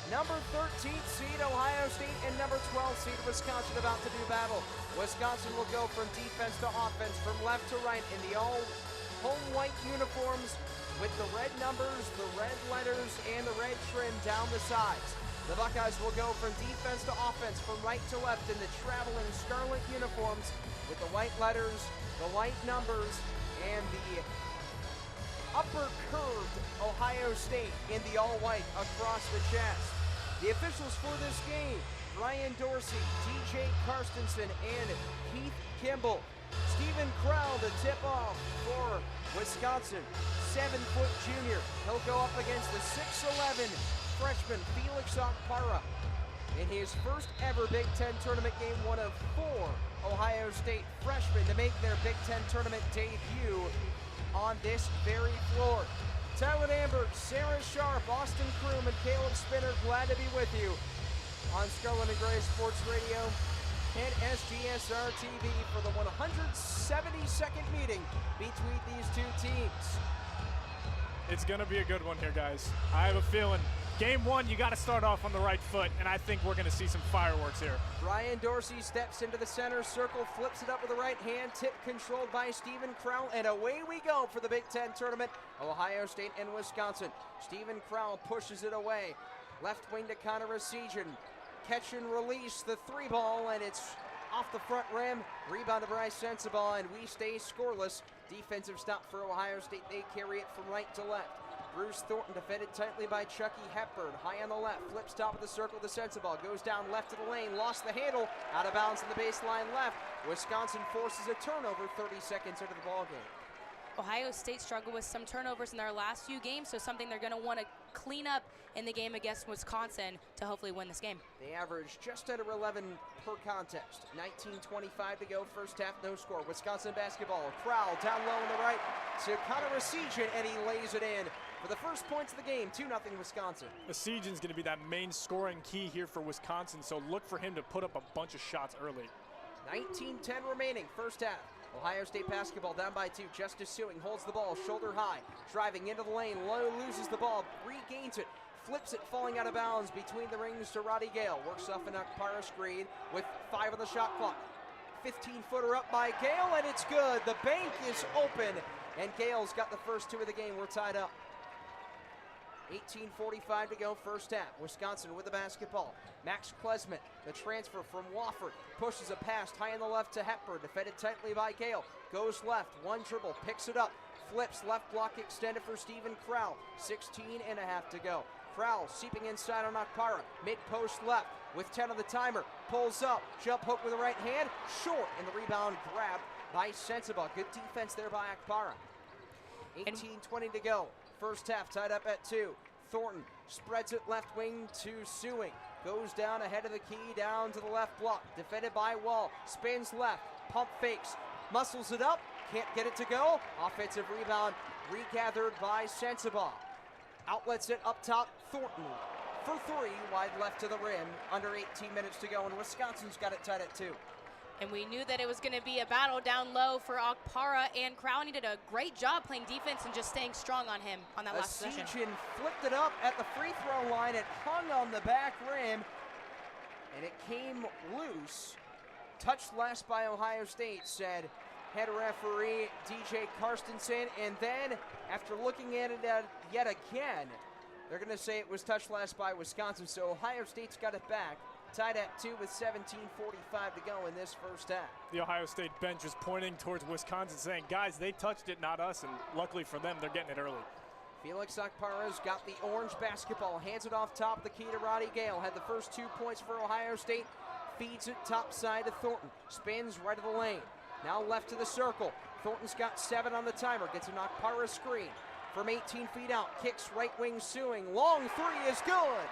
Number 13th seed Ohio State and number 12th seed Wisconsin about to do battle. Wisconsin will go from defense to offense, from left to right in the all home white uniforms with the red numbers, the red letters, and the red trim down the sides. The Buckeyes will go from defense to offense, from right to left in the traveling scarlet uniforms with the white letters, the white numbers, and the upper curved Ohio State in the all-white across the chest. The officials for this game, Brian Dorsey, DJ Karstensen, and Keith Kimball. Stephen Crowell to tip off for Wisconsin, 7-foot junior. He'll go up against the 6'11 freshman Felix Okpara in his first ever Big Ten tournament game, one of 4 Ohio State freshmen to make their Big Ten tournament debut on this very floor. Tyler Danburg, Sara Sharp, Austin Crume, and Caleb Spinner, glad to be with you on Scarlet and Gray Sports Radio and SGSR TV for the 172nd meeting between these two teams. It's going to be a good one here, guys. I have a feeling game one, you got to start off on the right foot, and I think we're going to see some fireworks here. Brian Dorsey steps into the center circle, flips it up with the right hand, tip controlled by Stephen Crowell, and away we go for the Big Ten tournament, Ohio State and Wisconsin. Stephen Crowell pushes it away. Left wing to Connor Resijan. Catch and release the 3-ball, and it's off the front rim. Rebound to Bryce Sensabaugh, and we stay scoreless. Defensive stop for Ohio State. They carry it from right to left. Bruce Thornton defended tightly by Chucky Hepburn. High on the left, flips top of the circle to Sensabaugh. Goes down left to the lane, lost the handle. Out of bounds in the baseline left. Wisconsin forces a turnover 30 seconds into the ballgame. Ohio State struggled with some turnovers in their last few games, so something they're going to want to clean up in the game against Wisconsin to hopefully win this game. They average just under 11 per contest. 19:25 to go, first half, no score. Wisconsin basketball. Crowell down low on the right to Connor Resijan, and he lays it in for the first points of the game. 2-0 Wisconsin. Resijan's going to be that main scoring key here for Wisconsin, so look for him to put up a bunch of shots early. 19:10 remaining, first half. Ohio State basketball down by 2. Justice Suing holds the ball, shoulder high, driving into the lane, low, loses the ball, regains it, flips it, falling out of bounds between the rings to Roddy Gale. Works off an Okpara screen with 5 on the shot clock. 15-footer up by Gale, and it's good. The bank is open, and Gale's got the first 2 of the game. We're tied up. 18:45 to go, first half. Wisconsin with the basketball. Max Klesmet, the transfer from Wofford, pushes a pass high on the left to Hepburn, defended tightly by Gale. Goes left, one dribble, picks it up, flips, left block extended for Stephen Crowell. 16.5 to go. Crowell seeping inside on Okpara, mid-post left with 10 on the timer. Pulls up, jump hook with the right hand, short, and the rebound grabbed by Sensabaugh. Good defense there by Okpara. 18:20 to go. First half tied up at 2. Thornton spreads it left wing to Suing. Goes down ahead of the key, down to the left block. Defended by Wall. Spins left. Pump fakes. Muscles it up. Can't get it to go. Offensive rebound regathered by Sensabaugh. Outlets it up top. Thornton for 3. Wide left to the rim. Under 18 minutes to go, and Wisconsin's got it tied at 2. And we knew that it was going to be a battle down low for Okpara, and Crowell did a great job playing defense and just staying strong on him on that last possession. Resijan flipped it up at the free throw line. It hung on the back rim, and it came loose. Touched last by Ohio State, said head referee DJ Karstensen. And then, after looking at it yet again, they're going to say it was touched last by Wisconsin. So Ohio State's got it back. Tied at 2 with 17:45 to go in this first half. The Ohio State bench is pointing towards Wisconsin saying, guys, they touched it, not us, and luckily for them, they're getting it early. Felix Okpara's got the orange basketball, hands it off top the key to Roddy Gale. Had the first 2 points for Ohio State, feeds it top side to Thornton, spins right of the lane. Now left to the circle. Thornton's got 7 on the timer, gets an Okpara screen. From 18 feet out, kicks right wing Sewing. Long three is good.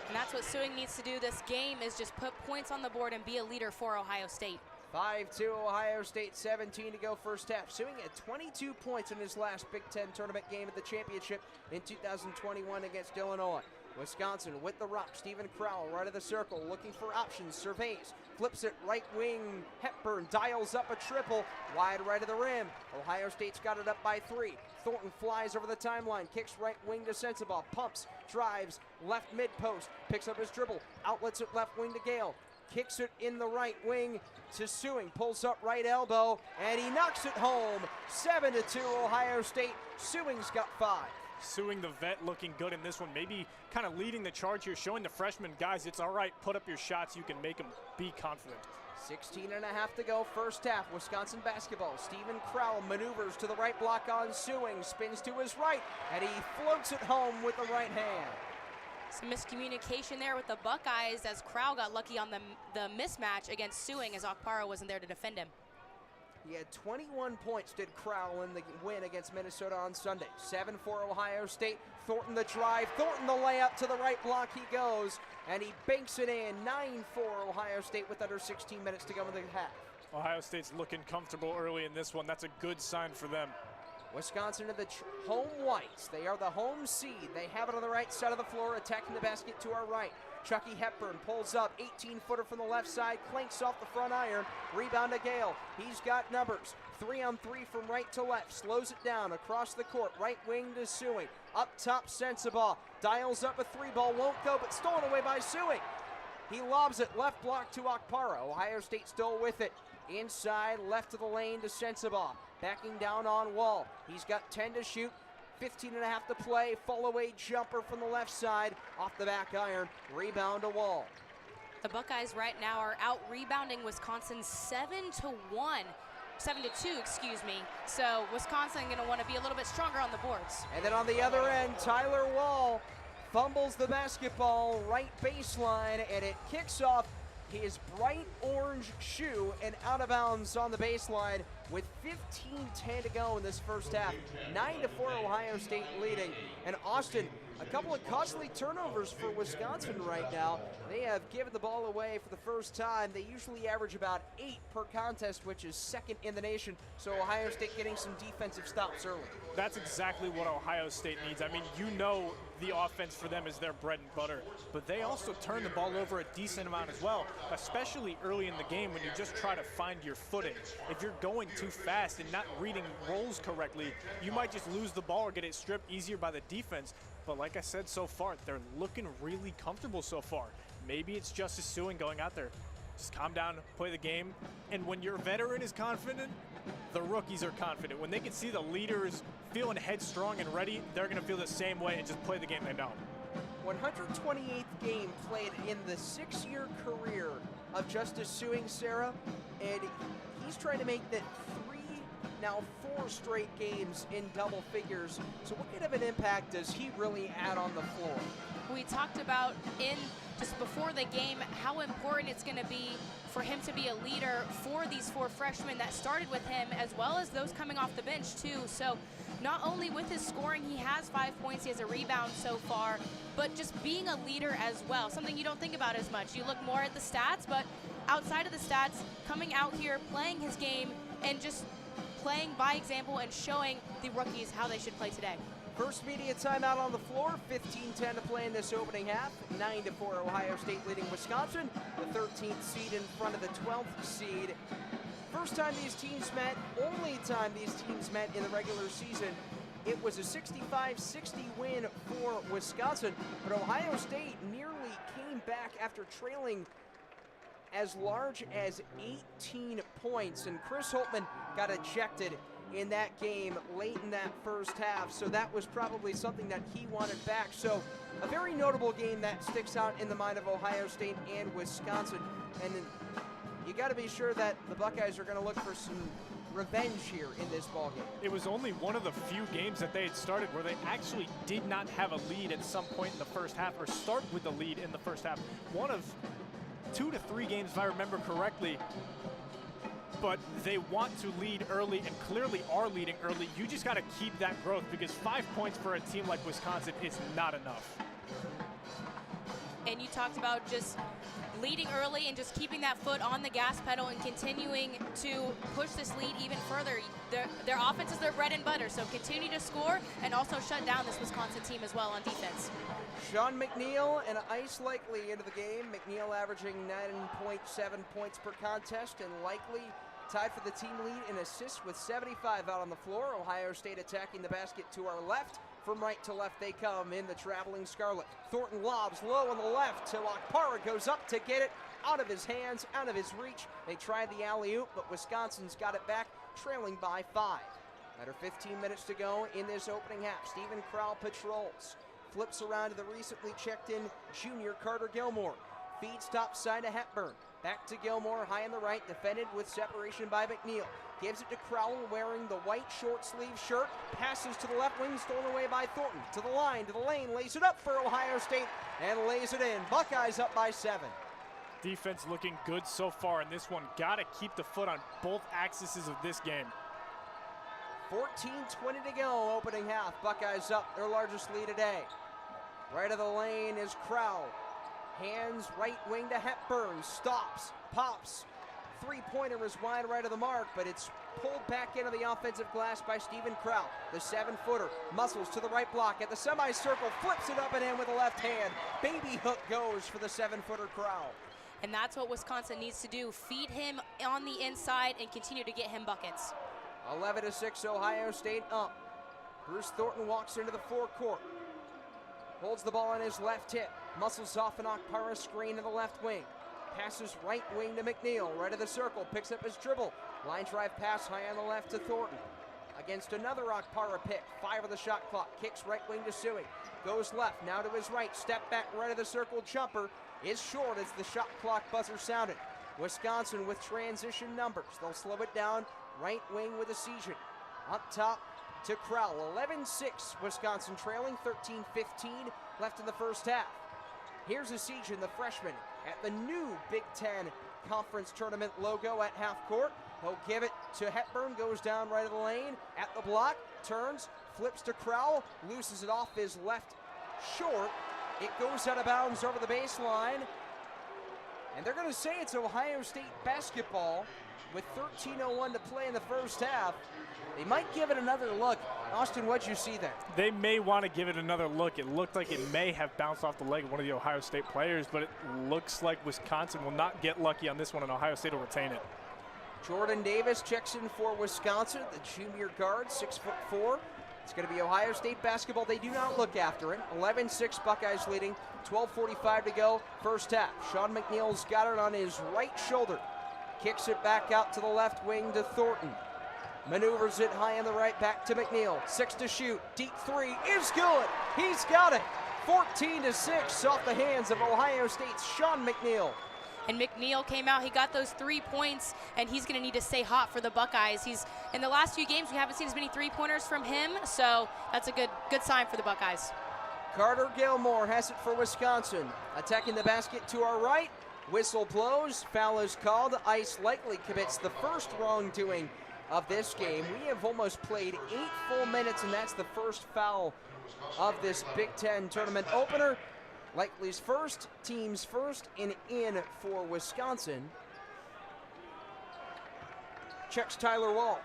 And that's what Sewing needs to do this game, is just put points on the board and be a leader for Ohio State. 5-2 Ohio State, 17 to go first half. Sewing had 22 points in his last Big Ten tournament game at the championship in 2021 against Illinois. Wisconsin with the rock. Stephen Crowell right of the circle, looking for options, surveys, flips it right wing. Hepburn dials up a triple, wide right of the rim. Ohio State's got it up by 3. Thornton flies over the timeline, kicks right wing to Sensabaugh, pumps, drives, left mid post, picks up his dribble, outlets it left wing to Gale. Kicks it in the right wing to Sewing, pulls up right elbow, and he knocks it home. 7-2 Ohio State. Sewing's got 5. Sewing, the vet, looking good in this one. Maybe kind of leading the charge here, showing the freshmen, guys, it's all right. Put up your shots. You can make them. Be confident. 16 and a half to go first half. Wisconsin basketball. Stephen Crowell maneuvers to the right block on Sewing, spins to his right, and he floats it home with the right hand. Some miscommunication there with the Buckeyes, as Crowell got lucky on the mismatch against Sewing, as Okpara wasn't there to defend him. He had 21 points, did Crowell, in the win against Minnesota on Sunday. 7 for Ohio State. Thornton the drive. Thornton the layup. To the right block he goes, and he banks it in. 9 for Ohio State with under 16 minutes to go in the half. Ohio State's looking comfortable early in this one. That's a good sign for them. Wisconsin are the home whites. They are the home seed. They have it on the right side of the floor, attacking the basket to our right. Chucky Hepburn pulls up, 18-footer from the left side, clanks off the front iron, rebound to Gale. He's got numbers, 3-on-3 from right to left, slows it down across the court, right wing to Sewing. Up top, Sensabaugh, dials up a 3-ball, won't go, but stolen away by Sewing. He lobs it, left block to Okpara. Ohio State still with it. Inside, left of the lane to Sensabaugh. Backing down on Wall. He's got 10 to shoot, 15 and a half to play. Fall-away jumper from the left side, off the back iron. Rebound to Wall. The Buckeyes right now are out rebounding Wisconsin 7-2, excuse me. So Wisconsin going to want to be a little bit stronger on the boards. And then on the other end, Tyler Wall fumbles the basketball right baseline, and it kicks off his bright orange shoe and out of bounds on the baseline with 15:10 to go in this first half. 9-4 Ohio State leading. And Austin, a couple of costly turnovers for Wisconsin right now. They have given the ball away for the first time. They usually average about 8 per contest, which is second in the nation. So Ohio State getting some defensive stops early. That's exactly what Ohio State needs. I mean, you know the offense for them is their bread and butter, but they also turn the ball over a decent amount as well, especially early in the game when you just try to find your footing. If you're going too fast and not reading roles correctly, you might just lose the ball or get it stripped easier by the defense. But like I said, so far, they're looking really comfortable so far. Maybe it's Justice Sewing going out there. Just calm down, play the game. And when your veteran is confident, the rookies are confident. When they can see the leaders feeling headstrong and ready, they're going to feel the same way and just play the game they know. 128th game played in the 6-year career of Justice Sewing, Sarah, and he's trying to make that 4 straight games in double figures. So what kind of an impact does he really add on the floor? We talked about just before the game how important it's going to be for him to be a leader for these 4 freshmen that started with him, as well as those coming off the bench too. So not only with his scoring, he has 5 points, he has a rebound so far, but just being a leader as well, something you don't think about as much. You look more at the stats, but outside of the stats, coming out here, playing his game, and just playing by example and showing the rookies how they should play today. First media timeout on the floor, 15:10 to play in this opening half. 9-4 Ohio State leading Wisconsin, the 13th seed in front of the 12th seed. First time these teams met, only time these teams met in the regular season. It was a 65-60 win for Wisconsin, but Ohio State nearly came back after trailing as large as 18 points, and Chris Holtmann got ejected in that game late in that first half, so that was probably something that he wanted back. So a very notable game that sticks out in the mind of Ohio State and Wisconsin. And you got to be sure that the Buckeyes are going to look for some revenge here in this ballgame. It was only one of the few games that they had started where they actually did not have a lead at some point in the first half, or start with the lead in the first half. One of 2 to 3 games, if I remember correctly. But they want to lead early and clearly are leading early. You just got to keep that growth, because 5 points for a team like Wisconsin is not enough. And you talked about just leading early and just keeping that foot on the gas pedal and continuing to push this lead even further. Their offense is their bread and butter, so continue to score and also shut down this Wisconsin team as well on defense. Sean McNeil and Ice Likely into the game. McNeil averaging 9.7 points per contest, and Likely tied for the team lead in assists with 75 out on the floor. Ohio State attacking the basket to our left. From right to left they come in the traveling Scarlet. Thornton lobs low on the left to Akpara, goes up to get it out of his hands, out of his reach. They tried the alley-oop, but Wisconsin's got it back, trailing by 5. Under 15 minutes to go in this opening half. Stephen Crowell patrols. Flips around to the recently checked-in junior Carter Gilmore. Feeds top side to Hepburn. Back to Gilmore, high on the right, defended with separation by McNeil. Gives it to Crowell, wearing the white short-sleeve shirt. Passes to the left wing, stolen away by Thornton. To the line, to the lane, lays it up for Ohio State, and lays it in. Buckeyes up by 7. Defense looking good so far in this one. Got to keep the foot on both axes of this game. 14:20 to go, opening half. Buckeyes up, their largest lead today. Right of the lane is Crowell. Hands right wing to Hepburn. Stops, pops. Three-pointer is wide right of the mark, but it's pulled back into the offensive glass by Stephen Crowell. The 7-footer muscles to the right block at the semicircle, flips it up and in with a left hand. Baby hook goes for the 7-footer Crowell. And that's what Wisconsin needs to do. Feed him on the inside and continue to get him buckets. 11-6, Ohio State up. Bruce Thornton walks into the forecourt. Holds the ball on his left hip. Muscles off an Akpara screen to the left wing. Passes right wing to McNeil, right of the circle. Picks up his dribble. Line drive pass high on the left to Thornton. Against another Akpara pick. 5 of the shot clock. Kicks right wing to Suey. Goes left, now to his right. Step back right of the circle. Jumper is short as the shot clock buzzer sounded. Wisconsin with transition numbers. They'll slow it down. Right wing with Essegian. Up top to Crowell. 11-6, Wisconsin trailing. 13-15 left in the first half. Here's Essegian, the freshman, at the new Big Ten Conference Tournament logo at half court. He'll give it to Hepburn, goes down right of the lane, at the block, turns, flips to Crowell, loses it off his left short. It goes out of bounds over the baseline. And they're going to say it's Ohio State basketball with 13:01 to play in the first half. They might give it another look. Austin, what'd you see there? They may want to give it another look. It looked like it may have bounced off the leg of one of the Ohio State players, but it looks like Wisconsin will not get lucky on this one, and Ohio State will retain it. Jordan Davis checks in for Wisconsin, the junior guard, 6'4". It's going to be Ohio State basketball. They do not look after it. 11-6, Buckeyes leading. 12:45 to go, first half. Sean McNeil's got it on his right shoulder. Kicks it back out to the left wing to Thornton. Maneuvers it high on the right, back to McNeil. 6 to shoot. Deep 3 is good. He's got it. 14-6 off the hands of Ohio State's Sean McNeil. And McNeil came out, he got those 3 points, and he's going to need to stay hot for the Buckeyes. He's in the last few games, we haven't seen as many 3-pointers from him, so that's a good sign for the Buckeyes. Carter Gilmore has it for Wisconsin. Attacking the basket to our right. Whistle blows, foul is called. Ice Likely commits the first wrongdoing of this game. We have almost played 8 full minutes, and that's the first foul of this Big Ten tournament opener. Likely's first, team's first, and in for Wisconsin. Checks Tyler Wall.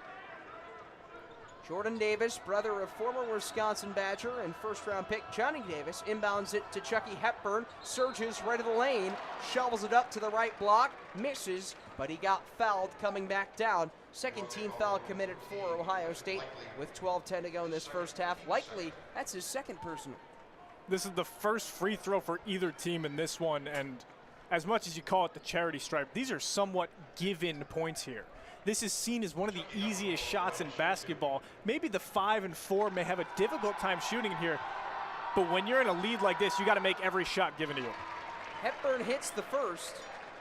Jordan Davis, brother of former Wisconsin Badger and first-round pick Johnny Davis, inbounds it to Chucky Hepburn, surges right of the lane, shovels it up to the right block, misses, but he got fouled coming back down. Second team foul committed for Ohio State with 12:10 to go in this first half. Likely, that's his second personal. This is the first free throw for either team in this one, and as much as you call it the charity stripe, these are somewhat given points here. This is seen as one of the easiest shots in basketball. Maybe the 5 and 4 may have a difficult time shooting here, but when you're in a lead like this, you got to make every shot given to you. Hepburn hits the first.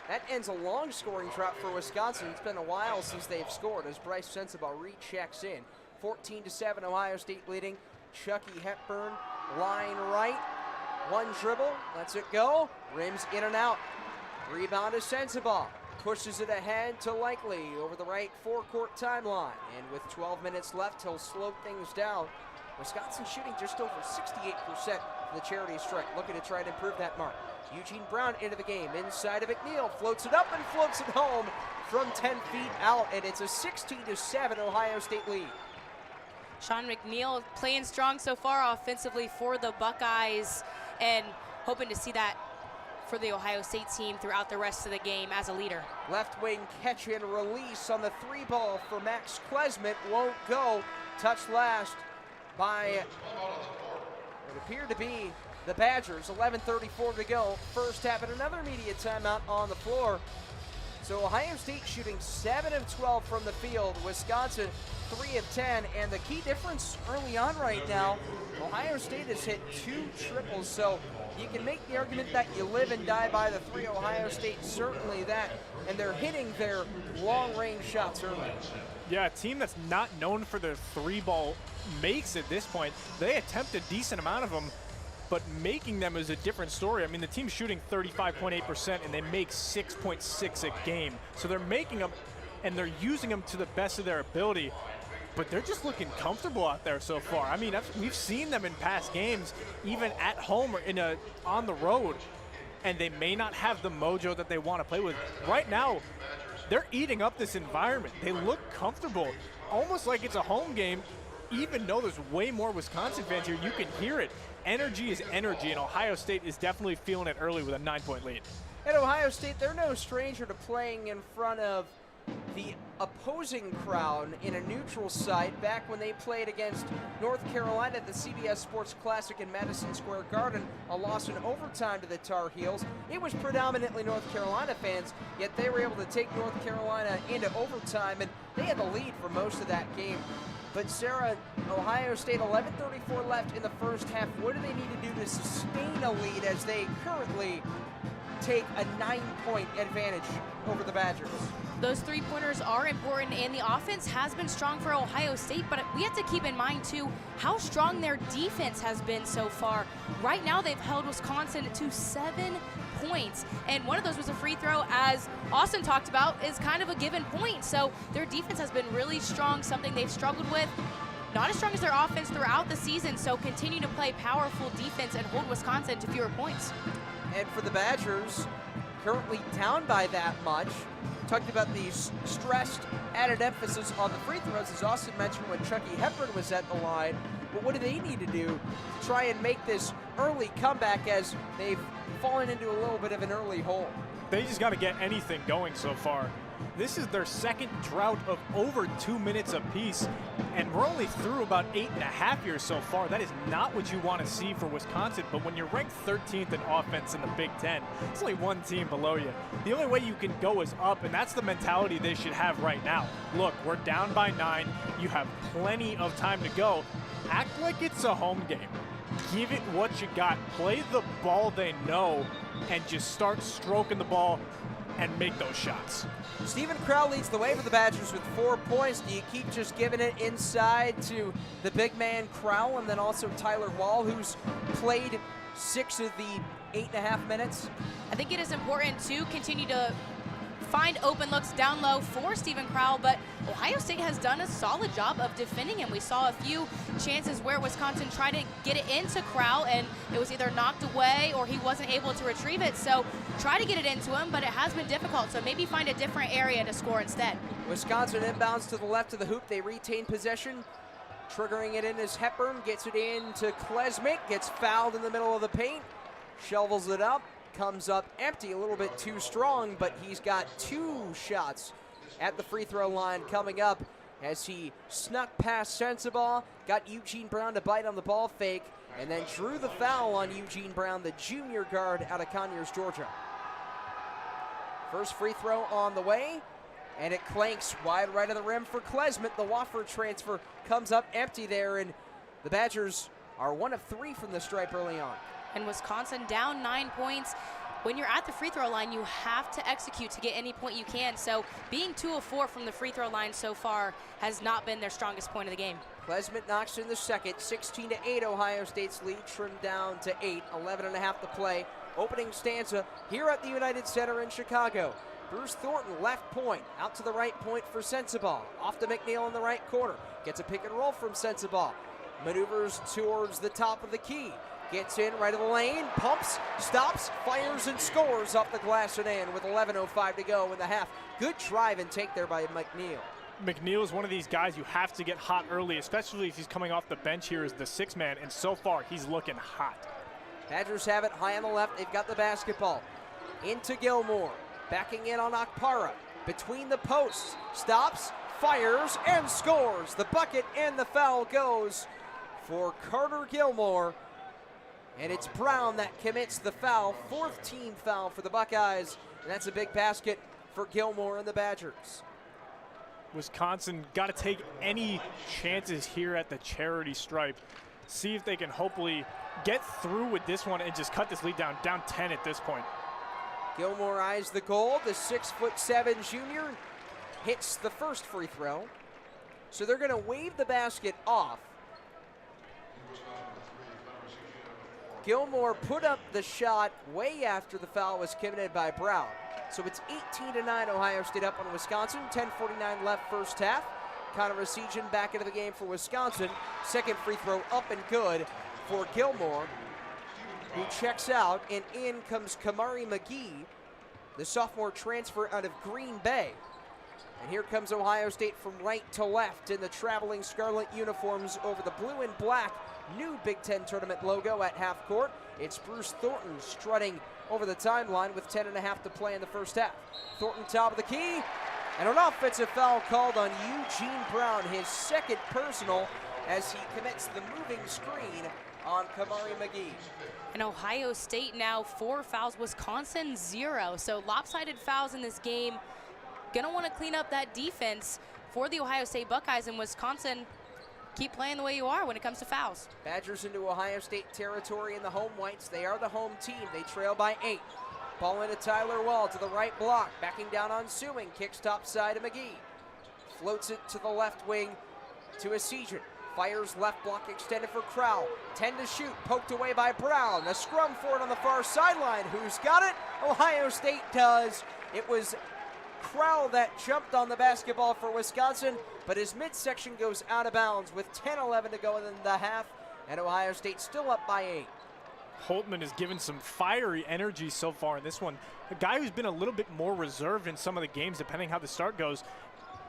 that ends a long scoring drought for Wisconsin. It's been a while since they've scored as Bryce Sensabaugh rechecks in. 14-7, Ohio State leading. Chucky Hepburn, line right. One dribble, lets it go. Rims in and out. Rebound is Sensabaugh. Pushes it ahead to Likely over the right forecourt timeline. And with 12 minutes left, he'll slow things down. Wisconsin shooting just over 68% for the charity strike. Looking to try to improve that mark. Eugene Brown into the game. Inside of McNeil. Floats it up and floats it home from 10 feet out. And it's a 16-7 Ohio State lead. Sean McNeil playing strong so far offensively for the Buckeyes, and hoping to see that for the Ohio State team throughout the rest of the game as a leader. Left wing catch and release on the 3 ball for Max Klesmit. Won't go. Touch last by what appeared to be the Badgers. 11:34 to go. First half, and another media timeout on the floor. So Ohio State shooting 7 of 12 from the field. Wisconsin 3 of 10. And the key difference early on right now, Ohio State has hit 2 triples. So you can make the argument that you live and die by the 3. Ohio State certainly that. And they're hitting their long-range shots early. Yeah, a team that's not known for their 3-ball makes at this point. They attempt a decent amount of them, but making them is a different story. I mean, the team's shooting 35.8% and they make 6.6 a game. So they're making them and they're using them to the best of their ability, but they're just looking comfortable out there so far. I mean, we've seen them in past games, even at home or on the road, and they may not have the mojo that they want to play with. Right now, they're eating up this environment. They look comfortable, almost like it's a home game. Even though there's way more Wisconsin fans here, you can hear it. Energy is energy, and Ohio State is definitely feeling it early with a 9-point lead. At Ohio State, they're no stranger to playing in front of the opposing crowd in a neutral site. Back when they played against North Carolina at the CBS Sports Classic in Madison Square Garden, a loss in overtime to the Tar Heels. It was predominantly North Carolina fans, yet they were able to take North Carolina into overtime, and they had the lead for most of that game. But Sarah, Ohio State, 11:34 left in the first half. What do they need to do to sustain a lead as they currently take a 9-point advantage over the Badgers? Those 3-pointers are important, and the offense has been strong for Ohio State, but we have to keep in mind, too, how strong their defense has been so far. Right now, they've held Wisconsin to 7 points, and one of those was a free throw, as Austin talked about, is kind of a given point. So their defense has been really strong, something they've struggled with. Not as strong as their offense throughout the season, so continue to play powerful defense and hold Wisconsin to fewer points. And for the Badgers, currently down by that much. Talked about the stressed added emphasis on the free throws, as Austin mentioned when Chucky Hepburn was at the line. But what do they need to do to try and make this early comeback, as they've fallen into a little bit of an early hole? They just got to get anything going so far. This is their second drought of over 2 minutes apiece, and we're only through about 8.5 years so far. That is not what you want to see for Wisconsin, but when you're ranked 13th in offense in the Big Ten, it's only one team below you. The only way you can go is up, and that's the mentality they should have right now. Look, we're down by 9. You have plenty of time to go. Act like it's a home game. Give it what you got. Play the ball they know, and just start stroking the ball and make those shots. Stephen Crowell leads the way for the Badgers with 4 points. Do you keep just giving it inside to the big man Crowell, and then also Tyler Wall, who's played 6 of the 8.5 minutes? I think it is important to continue to find open looks down low for Stephen Crowell, but Ohio State has done a solid job of defending him. We saw a few chances where Wisconsin tried to get it into Crowell, and it was either knocked away or he wasn't able to retrieve it. So try to get it into him, but it has been difficult. So maybe find a different area to score instead. Wisconsin inbounds to the left of the hoop. They retain possession. Triggering it in as Hepburn gets it in to Klesmit, gets fouled in the middle of the paint, shovels it up. Comes up empty, a little bit too strong, but he's got 2 shots at the free throw line coming up as he snuck past Sensabaugh, got Eugene Brown to bite on the ball fake, and then drew the foul on Eugene Brown, the junior guard out of Conyers, Georgia. First free throw on the way, and it clanks wide right of the rim for Klesmit. The Wofford transfer comes up empty there, and the Badgers are 1 of 3 from the stripe early on. And Wisconsin down 9 points. when you're at the free throw line, you have to execute to get any point you can. So being 2 of 4 from the free throw line so far has not been their strongest point of the game. Klesmit knocks in the second. 16-8 Ohio State's lead trimmed down to 8. 11.5 to play. Opening stanza here at the United Center in Chicago. Bruce Thornton, left point, out to the right point for Sensabaugh. Off to McNeil in the right corner. Gets a pick and roll from Sensabaugh. Maneuvers towards the top of the key. Gets in right of the lane, pumps, stops, fires, and scores off the glass and in with 11:05 to go in the half. Good drive and take there by McNeil. McNeil is one of these guys you have to get hot early, especially if he's coming off the bench here as the 6th man, and so far he's looking hot. Badgers have it high on the left. They've got the basketball. Into Gilmore. Backing in on Okpara. Between the posts. Stops, fires, and scores. The bucket and the foul goes for Carter Gilmore. And it's Brown that commits the foul. 4th team foul for the Buckeyes. And that's a big basket for Gilmore and the Badgers. Wisconsin got to take any chances here at the charity stripe. See if they can hopefully get through with this one and just cut this lead down 10 at this point. Gilmore eyes the goal. The 6'7" junior hits the first free throw. So they're going to wave the basket off. Gilmore put up the shot way after the foul was committed by Brown. So it's 18-9 Ohio State up on Wisconsin. 10:49 left first half. Connor Rasijan back into the game for Wisconsin. Second free throw up and good for Gilmore, who checks out, and in comes Kamari McGee, the sophomore transfer out of Green Bay. And here comes Ohio State from right to left in the traveling Scarlet uniforms over the blue and black new Big Ten tournament logo at half court. It's Bruce Thornton strutting over the timeline with 10.5 to play in the first half. Thornton top of the key, and an offensive foul called on Eugene Brown, his second personal, as he commits the moving screen on Kamari McGee. And Ohio State now 4 fouls, Wisconsin 0. So lopsided fouls in this game. Gonna want to clean up that defense for the Ohio State Buckeyes, and Wisconsin keep playing the way you are when it comes to fouls. Badgers into Ohio State territory in the home whites. They are the home team. They trail by 8. Ball into Tyler Wall to the right block. Backing down on Sewing. Kicks top side to McGee. Floats it to the left wing to Asijan. Fires left block extended for Crowell. 10 to shoot. Poked away by Brown. A scrum for it on the far sideline. Who's got it? Ohio State does. It was Crowell that jumped on the basketball for Wisconsin, but his midsection goes out of bounds with 10:11 to go in the half, and Ohio State still up by 8. Holtmann has given some fiery energy so far in this one. A guy who's been a little bit more reserved in some of the games, depending how the start goes.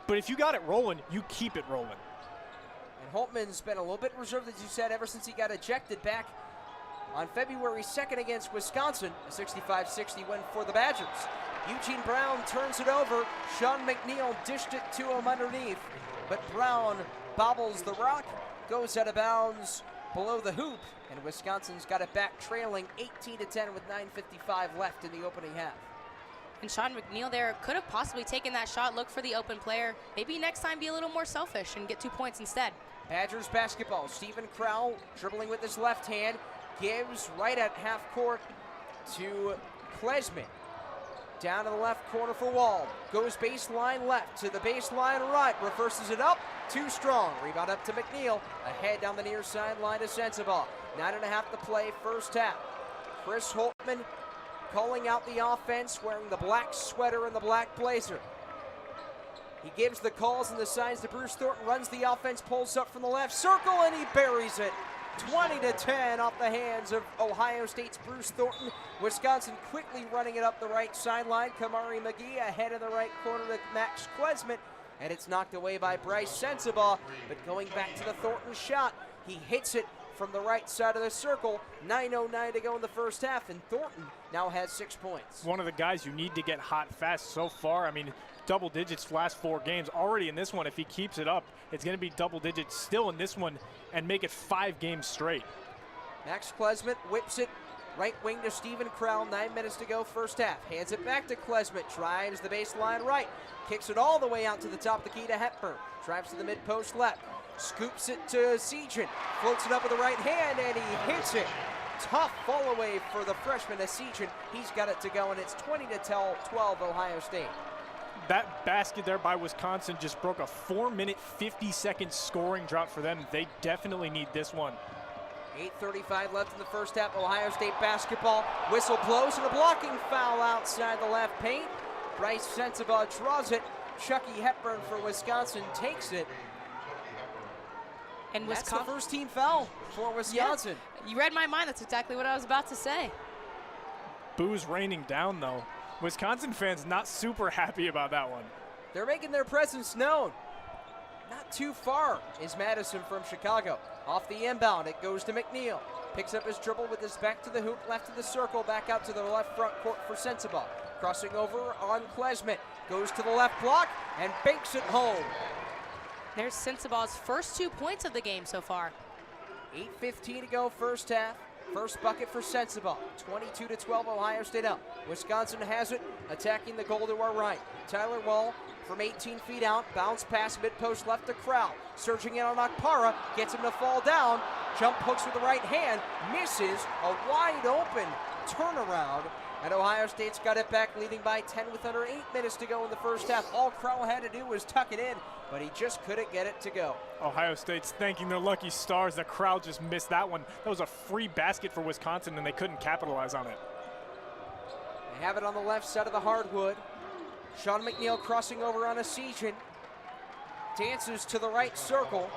But if you got it rolling, you keep it rolling. And Holtmann's been a little bit reserved, as you said, ever since he got ejected back on February 2nd against Wisconsin. A 65-60 win for the Badgers. Eugene Brown turns it over. Sean McNeil dished it to him underneath, but Brown bobbles the rock, goes out of bounds below the hoop, and Wisconsin's got it back trailing 18-10 with 9:55 left in the opening half. And Sean McNeil there could have possibly taken that shot, look for the open player. Maybe next time be a little more selfish and get 2 points instead. Badgers basketball. Stephen Crowell dribbling with his left hand, gives right at half court to Klesmit. Down to the left corner for Wall. Goes baseline left to the baseline right. Reverses it up. Too strong. Rebound up to McNeil. Ahead down the near sideline to Sensabaugh. 9.5 to play first half. Chris Holtmann calling out the offense, wearing the black sweater and the black blazer. He gives the calls and the signs to Bruce Thornton. Runs the offense, pulls up from the left circle, and he buries it. 20-10 off the hands of Ohio State's Bruce Thornton. Wisconsin quickly running it up the right sideline. Kamari McGee ahead of the right corner to Max Klesmit, and it's knocked away by Bryce Sensabaugh. But going back to the Thornton shot, he hits it from the right side of the circle. 9:09 to go in the first half, and Thornton now has 6 points. One of the guys you need to get hot fast so far. I mean, double digits last 4 games. Already in this one, if he keeps it up, it's going to be double digits still in this one and make it 5 games straight. Max Klesmit whips it right wing to Stephen Crowell. 9 minutes to go first half. Hands it back to Klesmit. Drives the baseline right. Kicks it all the way out to the top of the key to Hepburn. Drives to the mid-post left. Scoops it to Asijan. Floats it up with the right hand, and he hits it Tough fall away for the freshman Asijan. He's got it to go, and it's 20-12 Ohio State. That basket there by Wisconsin just broke a 4-minute, 50-second scoring drought for them. They definitely need this one. 8:35 left in the first half. Ohio State basketball. Whistle blows and a blocking foul outside the left paint. Bryce Sensabaugh draws it. Chucky Hepburn for Wisconsin takes it. And that's the first team foul for Wisconsin. Yeah, you read my mind. That's exactly what I was about to say. Boo's raining down, though. Wisconsin fans not super happy about that one. They're making their presence known. Not too far is Madison from Chicago. Off the inbound, it goes to McNeil. Picks up his dribble with his back to the hoop, left of the circle, back out to the left front court for Sensabaugh. Crossing over on Klesmit. Goes to the left block and banks it home. There's Sensabaugh's first 2 points of the game so far. 8:15 to go first half. First bucket for Sensabaugh. 22-12 Ohio State up. Wisconsin has it, attacking the goal to our right. Tyler Wall from 18 feet out. Bounce pass mid-post left to Crowell. Surging in on Akpara. Gets him to fall down. Jump hooks with the right hand. Misses a wide open turnaround. And Ohio State's got it back, leading by 10 with under 8 minutes to go in the first half. All Crowell had to do was tuck it in, but he just couldn't get it to go. Ohio State's thanking their lucky stars. The crowd just missed that one. That was a free basket for Wisconsin, and they couldn't capitalize on it. They have it on the left side of the hardwood. Sean McNeil crossing over on Asijan. Dances to the right circle.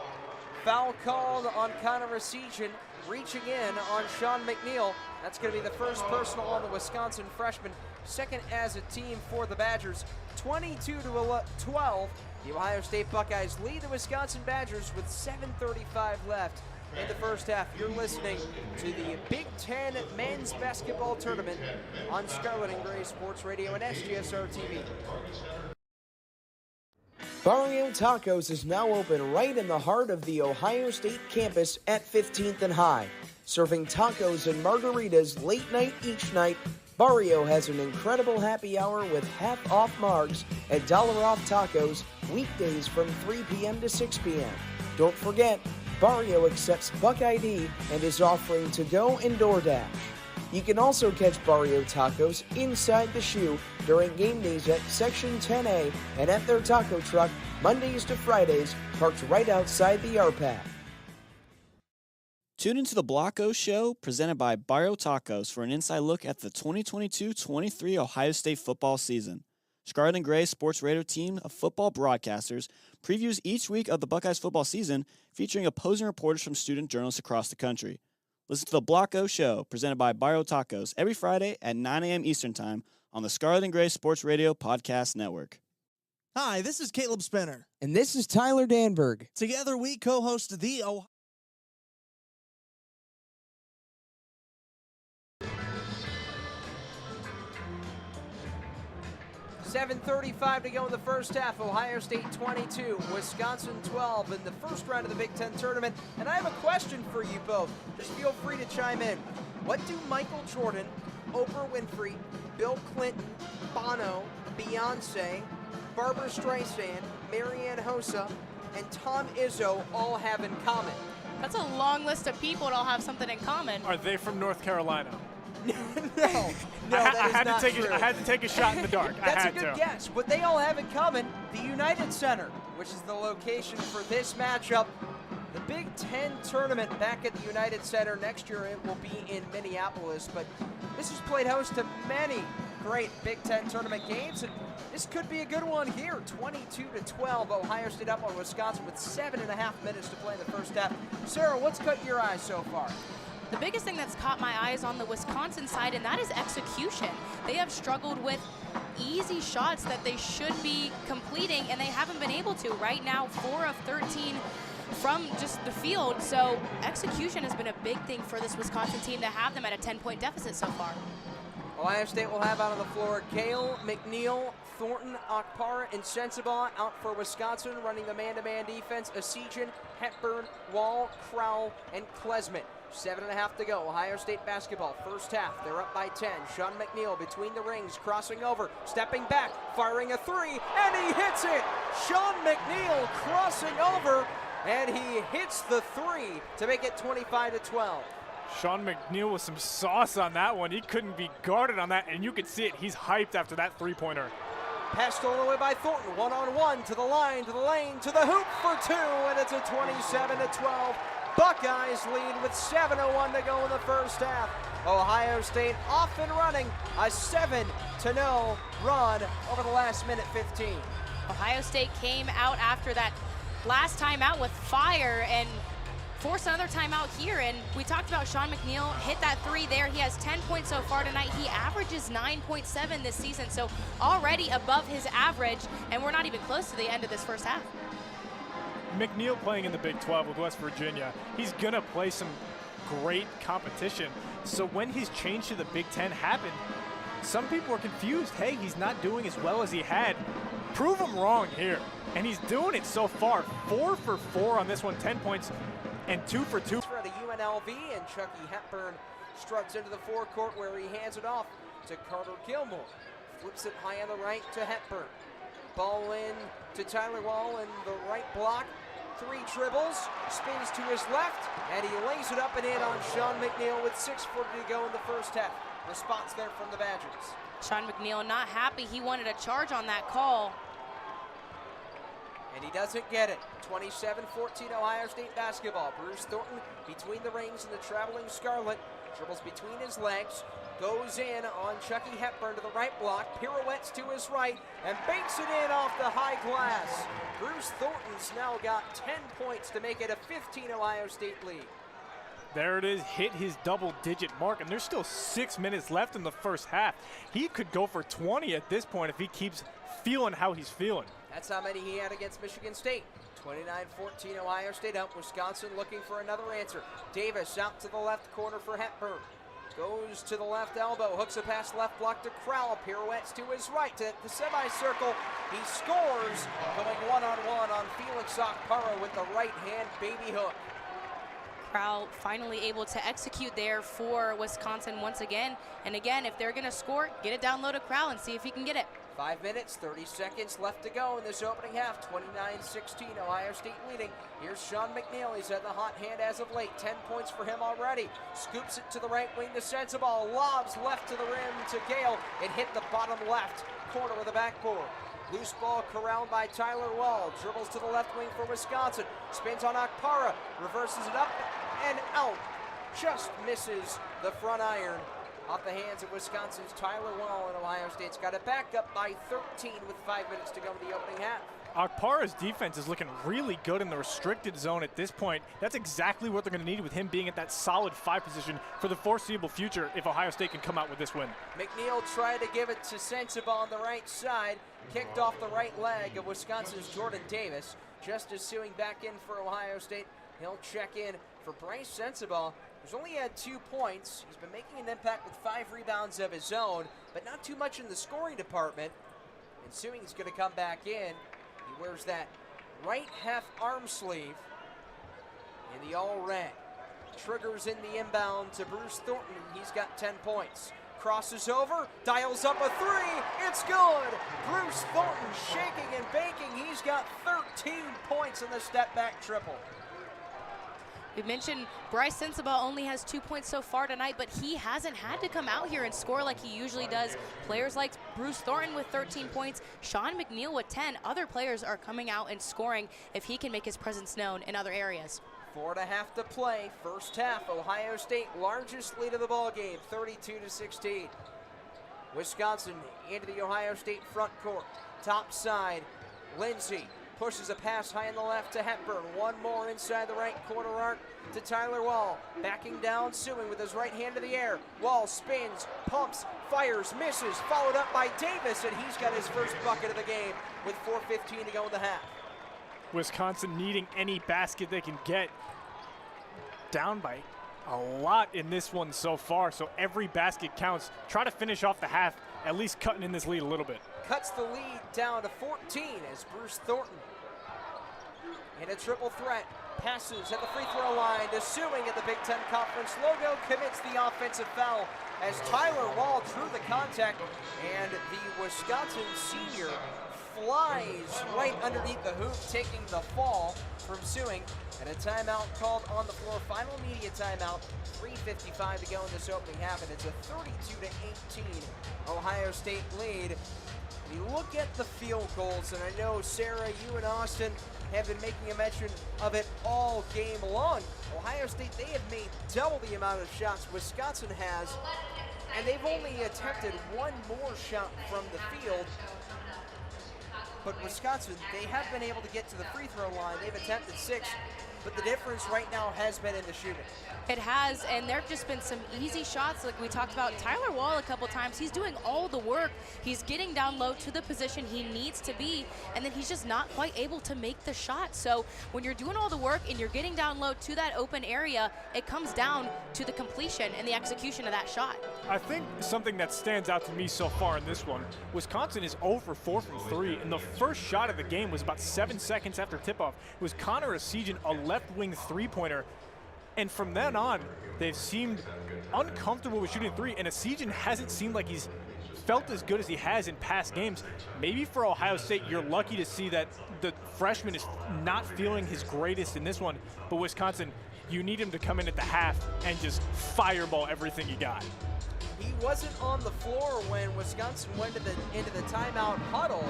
Foul called on Connor Asijan. Reaching in on Sean McNeil. That's going to be the first personal on the Wisconsin freshman. Second as a team for the Badgers. 22-12. The Ohio State Buckeyes lead the Wisconsin Badgers with 7:35 left in the first half. You're listening to the Big Ten Men's Basketball Tournament on Scarlet and Gray Sports Radio and SGSR TV. Barrio Tacos is now open right in the heart of the Ohio State campus at 15th and High. Serving tacos and margaritas late night each night, Barrio has an incredible happy hour with half-off margs and $1-off tacos weekdays from 3 p.m. to 6 p.m. Don't forget, Barrio accepts Buck ID and is offering to-go and DoorDash. You can also catch Barrio Tacos inside the shoe during game days at Section 10A and at their taco truck Mondays to Fridays, parked right outside the RPAC. Tune into the Block O Show, presented by Barrio Tacos, for an inside look at the 2022-23 Ohio State football season. Scarlet and Gray Sports Radio team of football broadcasters previews each week of the Buckeyes football season, featuring opposing reporters from student journalists across the country. Listen to the Block O Show, presented by Barrio Tacos, every Friday at 9 a.m. Eastern Time on the Scarlet and Gray Sports Radio Podcast Network. Hi, this is Caleb Spinner. And this is Tyler Danburg. Together we co-host the Ohio 7:35 to go in the first half. Ohio State 22, Wisconsin 12 in the first round of the Big Ten tournament. And I have a question for you both. Just feel free to chime in. What do Michael Jordan, Oprah Winfrey, Bill Clinton, Bono, Beyonce, Barbara Streisand, Marianne Hossa, and Tom Izzo all have in common? That's a long list of people that all have something in common. Are they from North Carolina? No, that is not true. I had to take a shot in the dark. That's a good guess. What they all have in common, the United Center, which is the location for this matchup. The Big Ten tournament back at the United Center. Next year it will be in Minneapolis, but this has played host to many great Big Ten tournament games, and this could be a good one here. 22-12, Ohio State up on Wisconsin with 7.5 minutes to play in the first half. Sarah, what's caught your eye so far? The biggest thing that's caught my eye is on the Wisconsin side, and that is execution. They have struggled with easy shots that they should be completing, and they haven't been able to. Right now, 4 of 13 from just the field, so execution has been a big thing for this Wisconsin team to have them at a 10-point deficit so far. Ohio State will have out on the floor Gale, McNeil, Thornton, Akpara, and Sensabaugh. Out for Wisconsin, running the man-to-man defense, Asijan, Hepburn, Wall, Crowell, and Klesmit. 7.5 to go. Ohio State basketball. First half, they're up by 10. Sean McNeil between the rings, crossing over, stepping back, firing a three, and he hits it! Sean McNeil crossing over, and he hits the three to make it 25-12. Sean McNeil with some sauce on that one. He couldn't be guarded on that, and you could see it. He's hyped after that three-pointer. Pass stolen away by Thornton. One-on-one to the line, to the lane, to the hoop for two, and it's a 27-12. Buckeyes lead with 7:01 to go in the first half. Ohio State off and running, a 7-0 run over the last minute 15. Ohio State came out after that last timeout with fire and forced another timeout here. And we talked about Sean McNeil hit that three there. He has 10 points so far tonight. He averages 9.7 this season, so already above his average, and we're not even close to the end of this first half. McNeil playing in the Big 12 with West Virginia, he's going to play some great competition. So when his change to the Big 10 happened, some people were confused. Hey, he's not doing as well as he had. Prove him wrong here. And he's doing it so far. 4 for 4 on this one, 10 points and 2 for 2. For the UNLV, and Chucky Hepburn struts into the forecourt where he hands it off to Carter Gilmore. Flips it high on the right to Hepburn. Ball in to Tyler Wall in the right block. 3 dribbles, spins to his left, and he lays it up and in on Sean McNeil with 6:40 to go in the first half. Response there from the Badgers. Sean McNeil not happy. He wanted a charge on that call. And he doesn't get it. 27-14 Ohio State basketball. Bruce Thornton between the rings and the traveling Scarlet. Dribbles between his legs. Goes in on Chucky Hepburn to the right block. Pirouettes to his right and banks it in off the high glass. Bruce Thornton's now got 10 points to make it a 15 Ohio State lead. There it is, hit his double-digit mark, and there's still 6 minutes left in the first half. He could go for 20 at this point if he keeps feeling how he's feeling. That's how many he had against Michigan State. 29-14 Ohio State up. Wisconsin looking for another answer. Davis out to the left corner for Hepburn. Goes to the left elbow, hooks a pass left block to Crowell, pirouettes to his right to the semicircle. He scores, going one-on-one on Felix Okpara with the right hand baby hook. Crowell finally able to execute there for Wisconsin once again. And again, if they're going to score, get it down low to Crowell and see if he can get it. 5 minutes, 30 seconds left to go in this opening half. 29-16, Ohio State leading. Here's Sean McNeil. He's had the hot hand as of late. 10 points for him already. Scoops it to the right wing to Sensabaugh. Lobs left to the rim to Gale. It hit the bottom left corner of the backboard. Loose ball corralled by Tyler Wall. Dribbles to the left wing for Wisconsin. Spins on Okpara. Reverses it up and out. Just misses the front iron. Off the hands of Wisconsin's Tyler Wall, and Ohio State's got it back up by 13 with 5 minutes to go in the opening half. Okpara's defense is looking really good in the restricted zone at this point. That's exactly what they're going to need with him being at that solid 5 position for the foreseeable future if Ohio State can come out with this win. McNeil tried to give it to Sensabaugh on the right side. Kicked off the right leg of Wisconsin's Jordan Davis. Justice suing back in for Ohio State. He'll check in for Bryce Sensabaugh, who's only had 2 points. He's been making an impact with 5 rebounds of his own, but not too much in the scoring department. And Suing is going to come back in. He wears that right half arm sleeve in the all red. Triggers in the inbound to Bruce Thornton. He's got 10 points. Crosses over, dials up a 3. It's good. Bruce Thornton shaking and baking. He's got 13 points in the step back triple. We mentioned Bryce Sensabaugh only has 2 points so far tonight, but he hasn't had to come out here and score like he usually does. Players like Bruce Thornton with 13 points, Sean McNeil with 10. Other players are coming out and scoring if he can make his presence known in other areas. 4.5 to play. First half, Ohio State largest lead of the ball game, 32-16. Wisconsin into the Ohio State front court. Top side, Lindsey pushes a pass high on the left to Hepburn. One more inside the right corner arc to Tyler Wall. Backing down, Suing with his right hand to the air. Wall spins, pumps, fires, misses, followed up by Davis, and he's got his first bucket of the game with 4:15 to go in the half. Wisconsin needing any basket they can get. Down by a lot in this one so far, so every basket counts. Try to finish off the half, at least cutting in this lead a little bit. Cuts the lead down to 14 as Bruce Thornton in a triple threat passes at the free throw line to Suing at the Big Ten Conference logo, commits the offensive foul as Tyler Wall drew the contact, and the Wisconsin senior flies right underneath the hoop, taking the fall from Sewing. And a timeout called on the floor. Final media timeout. 3:55 to go in this opening half, and it's a 32-18 Ohio State lead. And you look at the field goals, and I know, Sarah, you and Austin have been making a mention of it all game long. Ohio State, they have made double the amount of shots Wisconsin has, and they've only attempted one more shot from the field. But Wisconsin, they have been able to get to the free throw line. They've attempted 6, but the difference right now has been in the shooting. It has, and there have just been some easy shots like we talked about. Tyler Wall a couple times, he's doing all the work. He's getting down low to the position he needs to be, and then he's just not quite able to make the shot. So when you're doing all the work and you're getting down low to that open area, it comes down to the completion and the execution of that shot. I think something that stands out to me so far in this one, Wisconsin is 0 for 4 from 3, and the first shot of the game was about 7 seconds after tip-off. It was Connor Esigian, a left-wing three-pointer. And from then on, they've seemed uncomfortable with shooting 3, and Esigian hasn't seemed like he's felt as good as he has in past games. Maybe for Ohio State, you're lucky to see that the freshman is not feeling his greatest in this one, but Wisconsin, you need him to come in at the half and just fireball everything you got. He wasn't on the floor when Wisconsin went into the timeout huddle,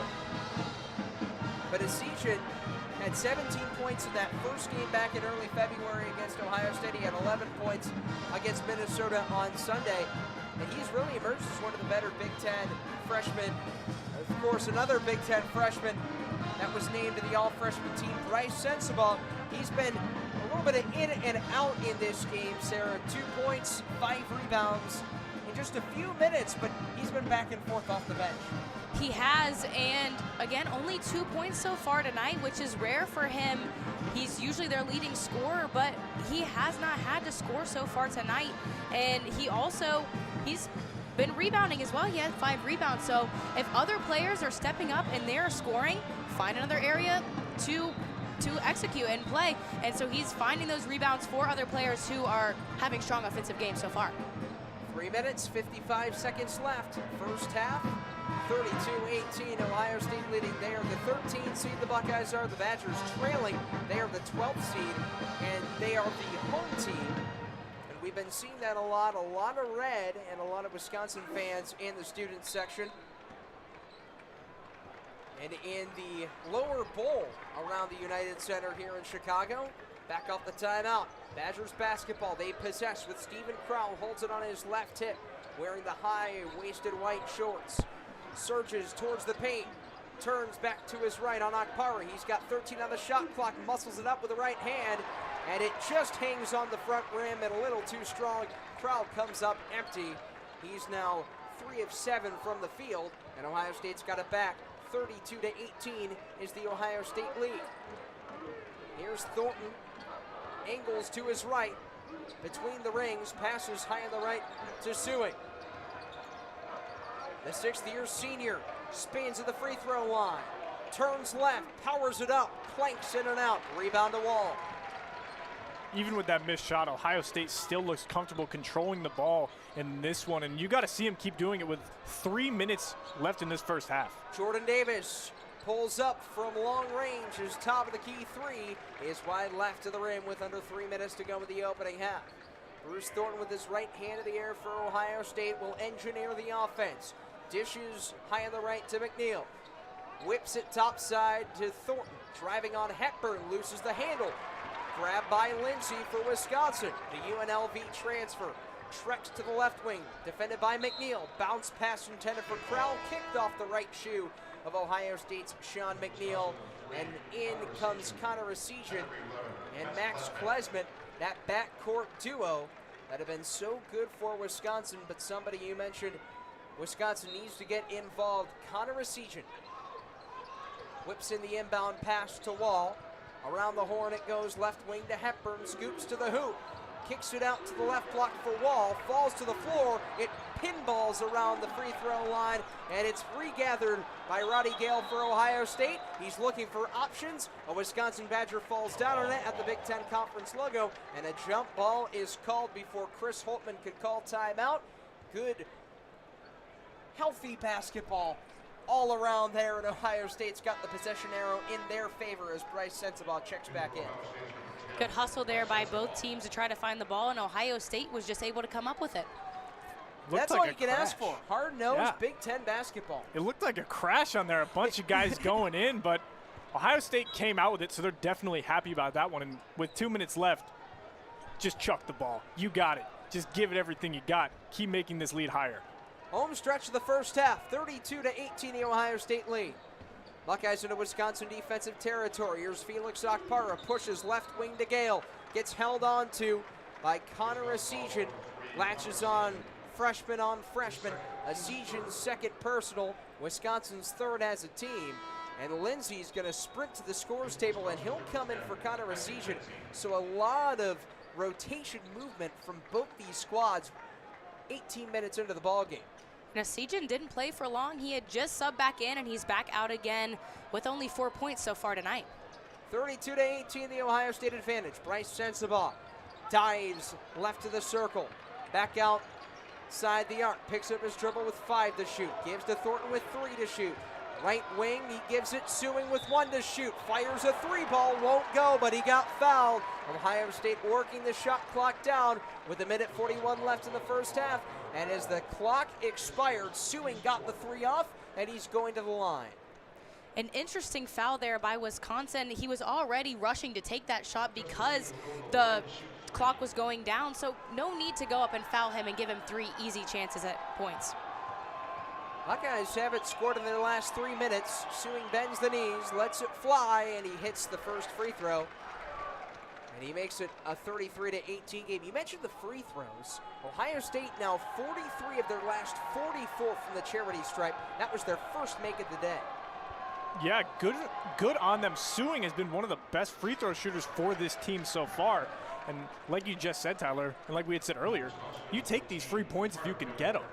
but Esigian had 17 points in that first game back in early February against Ohio State. He had 11 points against Minnesota on Sunday. And he's really emerged as one of the better Big Ten freshmen. Of course, another Big Ten freshman that was named to the all-freshman team, Bryce Sensabaugh. He's been a little bit of in and out in this game, Sarah. 2 points, 5 rebounds in just a few minutes, but he's been back and forth off the bench. He has, and again, only 2 points so far tonight, which is rare for him. He's usually their leading scorer, but he has not had to score so far tonight. And he's been rebounding as well. He had 5 rebounds. So if other players are stepping up and they're scoring, find another area to execute and play. And so he's finding those rebounds for other players who are having strong offensive games so far. 3 minutes, 55 seconds left. First half, 32-18, Ohio State leading. They are the 13th seed, the Buckeyes are. The Badgers trailing. They are the 12th seed, and they are the home team. And we've been seeing that a lot of red and a lot of Wisconsin fans in the student section. And in the lower bowl around the United Center here in Chicago, back off the timeout. Badgers basketball, they possess with Steven Crowell, holds it on his left hip, wearing the high-waisted white shorts. Surges towards the paint, turns back to his right on Akpara. He's got 13 on the shot clock, muscles it up with the right hand, and it just hangs on the front rim and a little too strong. Crowell comes up empty. He's now 3 of 7 from the field, and Ohio State's got it back. 32-18 is the Ohio State lead. Here's Thornton. Angles to his right, between the rings, passes high on the right to Sewing. The 6th-year senior spins at the free throw line, turns left, powers it up, planks in and out, rebound to Wall. Even with that missed shot, Ohio State still looks comfortable controlling the ball in this one, and you got to see him keep doing it with 3 minutes left in this first half. Jordan Davis pulls up from long range. His top of the key 3 is wide left to the rim with under 3 minutes to go in the opening half. Bruce Thornton with his right hand in the air for Ohio State will engineer the offense. Dishes high on the right to McNeil. Whips it topside to Thornton. Driving on Hepburn, loses the handle. Grabbed by Lindsey for Wisconsin. The UNLV transfer. Treks to the left wing, defended by McNeil. Bounce pass intended for Crowell, kicked off the right shoe of Ohio State's Sean McNeil. And in comes Connor Esigian and Max Klesman, that backcourt duo that have been so good for Wisconsin. But somebody you mentioned, Wisconsin needs to get involved. Connor Esigian whips in the inbound pass to Wall. Around the horn it goes, left wing to Hepburn, scoops to the hoop. Kicks it out to the left block for Wall, falls to the floor, it pinballs around the free throw line, and it's regathered by Roddy Gale for Ohio State. He's looking for options. A Wisconsin Badger falls down on it at the Big Ten Conference logo, and a jump ball is called before Chris Holtmann could call timeout. Good, healthy basketball all around there, and Ohio State's got the possession arrow in their favor as Bryce Sensabaugh checks back in. Good hustle there by both teams to try to find the ball, and Ohio State was just able to come up with it. That's all you can ask for. Hard-nosed Big Ten basketball. It looked like a crash on there, a bunch of guys going in, but Ohio State came out with it, so they're definitely happy about that one. And with 2 minutes left, just chuck the ball. You got it. Just give it everything you got. Keep making this lead higher. Home stretch of the first half, 32-18, the Ohio State lead. Buckeyes into Wisconsin defensive territory. Here's Felix Okpara, pushes left wing to Gale. Gets held on to by Connor Asijian. Latches on freshman. Asijian's second personal, Wisconsin's third as a team. And Lindsey's going to sprint to the scores table, and he'll come in for Connor Asijian. So a lot of rotation movement from both these squads 18 minutes into the ballgame. Now, Asijian didn't play for long. He had just subbed back in, and he's back out again with only 4 points so far tonight. 32-18, the Ohio State advantage. Bryce Sensabaugh dives left to the circle. Back outside the arc. Picks up his dribble with 5 to shoot. Gives to Thornton with 3 to shoot. Right wing, he gives it Sewing with 1 to shoot. Fires a 3-ball, won't go, but he got fouled. Ohio State working the shot clock down with 1:41 left in the first half. And as the clock expired, Sewing got the 3 off, and he's going to the line. An interesting foul there by Wisconsin. He was already rushing to take that shot because the clock was going down, so no need to go up and foul him and give him 3 easy chances at points. Buckeyes haven't scored in their last 3 minutes. Sewing bends the knees, lets it fly, and he hits the first free throw. And he makes it a 33-18 game. You mentioned the free throws. Ohio State now 43 of their last 44 from the charity stripe. That was their first make of the day. Yeah, good on them. Sewing has been one of the best free throw shooters for this team so far. And like you just said, Tyler, and like we had said earlier, you take these free points if you can get them.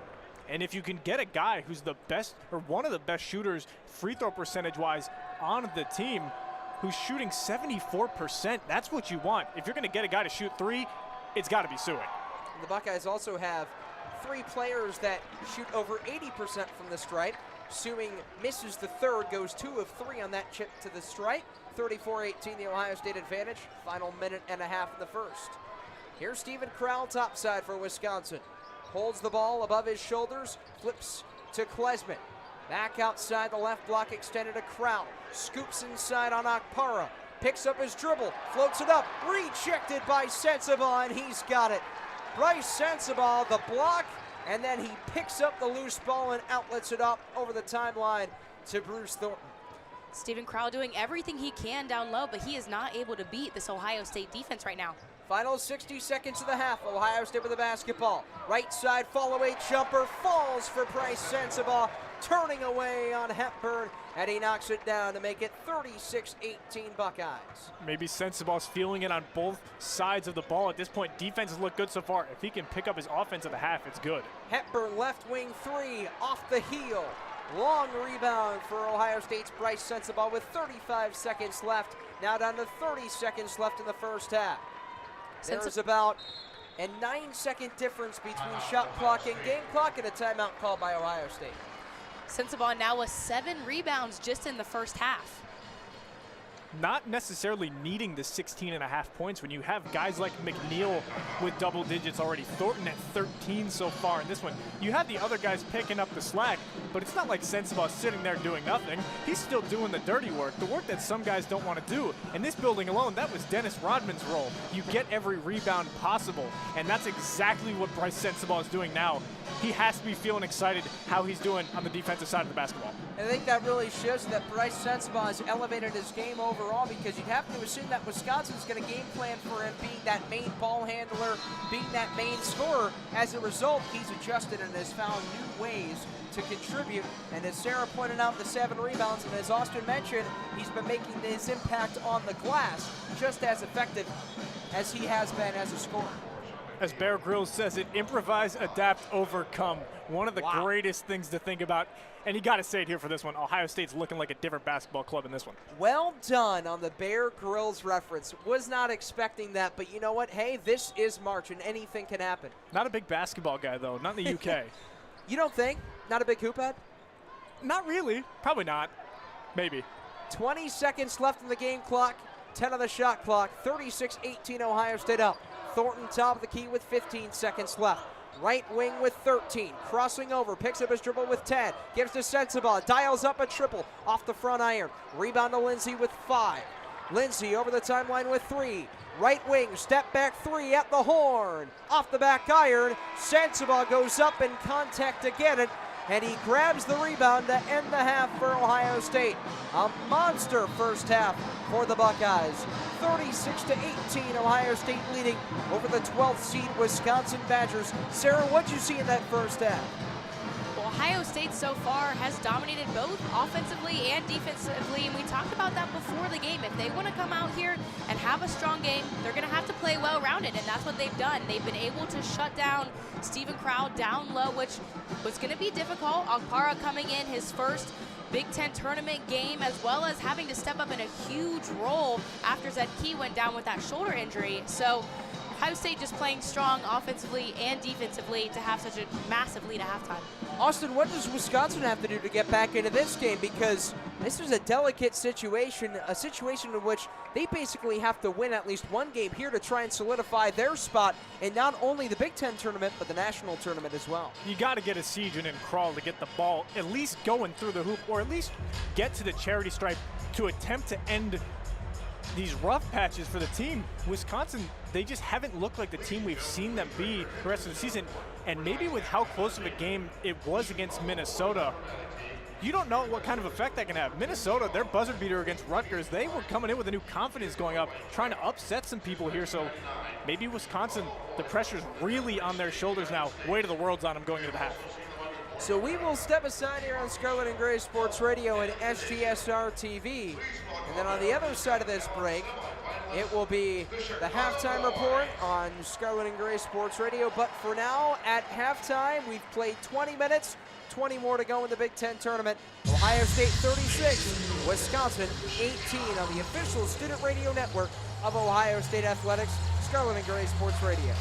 And if you can get a guy who's the best or one of the best shooters free throw percentage-wise on the team who's shooting 74%, that's what you want. If you're going to get a guy to shoot 3, it's got to be Sewing. The Buckeyes also have 3 players that shoot over 80% from the stripe. Sewing misses the third, goes 2 of 3 on that chip to the stripe. 34-18, the Ohio State advantage. Final minute and a half in the first. Here's Steven Crowell topside for Wisconsin. Holds the ball above his shoulders, flips to Klesmit. Back outside the left block, extended to Crowell. Scoops inside on Okpara. Picks up his dribble, floats it up. Rejected by Sensabaugh, and he's got it. Bryce Sensabaugh, the block, and then he picks up the loose ball and outlets it up over the timeline to Bruce Thornton. Steven Crowell doing everything he can down low, but he is not able to beat this Ohio State defense right now. Final 60 seconds of the half. Ohio State with the basketball. Right side follow-away jumper falls for Bryce Sensabaugh, turning away on Hepburn, and he knocks it down to make it 36-18 Buckeyes. Maybe Sensabaugh's feeling it on both sides of the ball at this point. Defenses look good so far. If he can pick up his offense at the half, it's good. Hepburn left wing 3 off the heel. Long rebound for Ohio State's Bryce Sensabaugh with 35 seconds left. Now down to 30 seconds left in the first half. There's about a 9-second difference between shot clock and game clock, and a timeout called by Ohio State. Sensabaugh now with 7 rebounds just in the first half. Not necessarily needing the 16.5 points when you have guys like McNeil with double digits already. Thornton at 13 so far in this one. You have the other guys picking up the slack, but it's not like Sensabaugh's sitting there doing nothing. He's still doing the dirty work, the work that some guys don't want to do. In this building alone, that was Dennis Rodman's role. You get every rebound possible, and that's exactly what Bryce Sensabaugh is doing now. He has to be feeling excited how he's doing on the defensive side of the basketball. I think that really shows that Bryce Sensabaugh has elevated his game overall, because you'd have to assume that Wisconsin's going to game plan for him being that main ball handler, being that main scorer. As a result, he's adjusted and has found new ways to contribute. And as Sarah pointed out, the 7 rebounds, and as Austin mentioned, he's been making his impact on the glass just as effective as he has been as a scorer. As Bear Grylls says it, improvise, adapt, overcome. One of the greatest things to think about. And you got to say it here for this one. Ohio State's looking like a different basketball club in this one. Well done on the Bear Grylls reference. Was not expecting that, but you know what? Hey, this is March, and anything can happen. Not a big basketball guy, though. Not in the UK. You don't think? Not a big hoop head? Not really. Probably not. Maybe. 20 seconds left in the game clock, 10 on the shot clock, 36-18 Ohio State up. Thornton top of the key with 15 seconds left. Right wing with 13, crossing over, picks up his dribble with 10, gives to Sensabaugh, dials up a triple off the front iron. Rebound to Lindsay with 5. Lindsay over the timeline with 3. Right wing, step back 3 at the horn. Off the back iron, Sensabaugh goes up in contact to get it, and he grabs the rebound to end the half for Ohio State. A monster first half for the Buckeyes. 36-18, Ohio State leading over the 12th seed Wisconsin Badgers. Sarah, what'd you see in that first half? Ohio State so far has dominated both offensively and defensively, and we talked about that before the game. If they want to come out here and have a strong game, they're going to have to play well-rounded, and that's what they've done. They've been able to shut down Stephen Crowd down low, which was going to be difficult. Okpara coming in his first Big Ten tournament game, as well as having to step up in a huge role after Zed Key went down with that shoulder injury. So Ohio State just playing strong offensively and defensively to have such a massive lead at halftime. Austin, what does Wisconsin have to do to get back into this game? Because this is a delicate situation, a situation in which they basically have to win at least one game here to try and solidify their spot in not only the Big Ten tournament, but the national tournament as well. You got to get a siege and crawl to get the ball at least going through the hoop, or at least get to the charity stripe to attempt to end these rough patches for the team. Wisconsin, they just haven't looked like the team we've seen them be the rest of the season. And maybe with how close of a game it was against Minnesota, you don't know what kind of effect that can have. Minnesota, their buzzer beater against Rutgers, they were coming in with a new confidence going up, trying to upset some people here. So maybe Wisconsin, the pressure's really on their shoulders now. Weight of the world's on them going into the half. So we will step aside here on Scarlet and Gray Sports Radio and SGSR TV. And then on the other side of this break, it will be the halftime report on Scarlet and Gray Sports Radio. But for now, at halftime, we've played 20 minutes, 20 more to go in the Big Ten tournament. Ohio State 36, Wisconsin 18 on the official student radio network of Ohio State Athletics, Scarlet and Gray Sports Radio.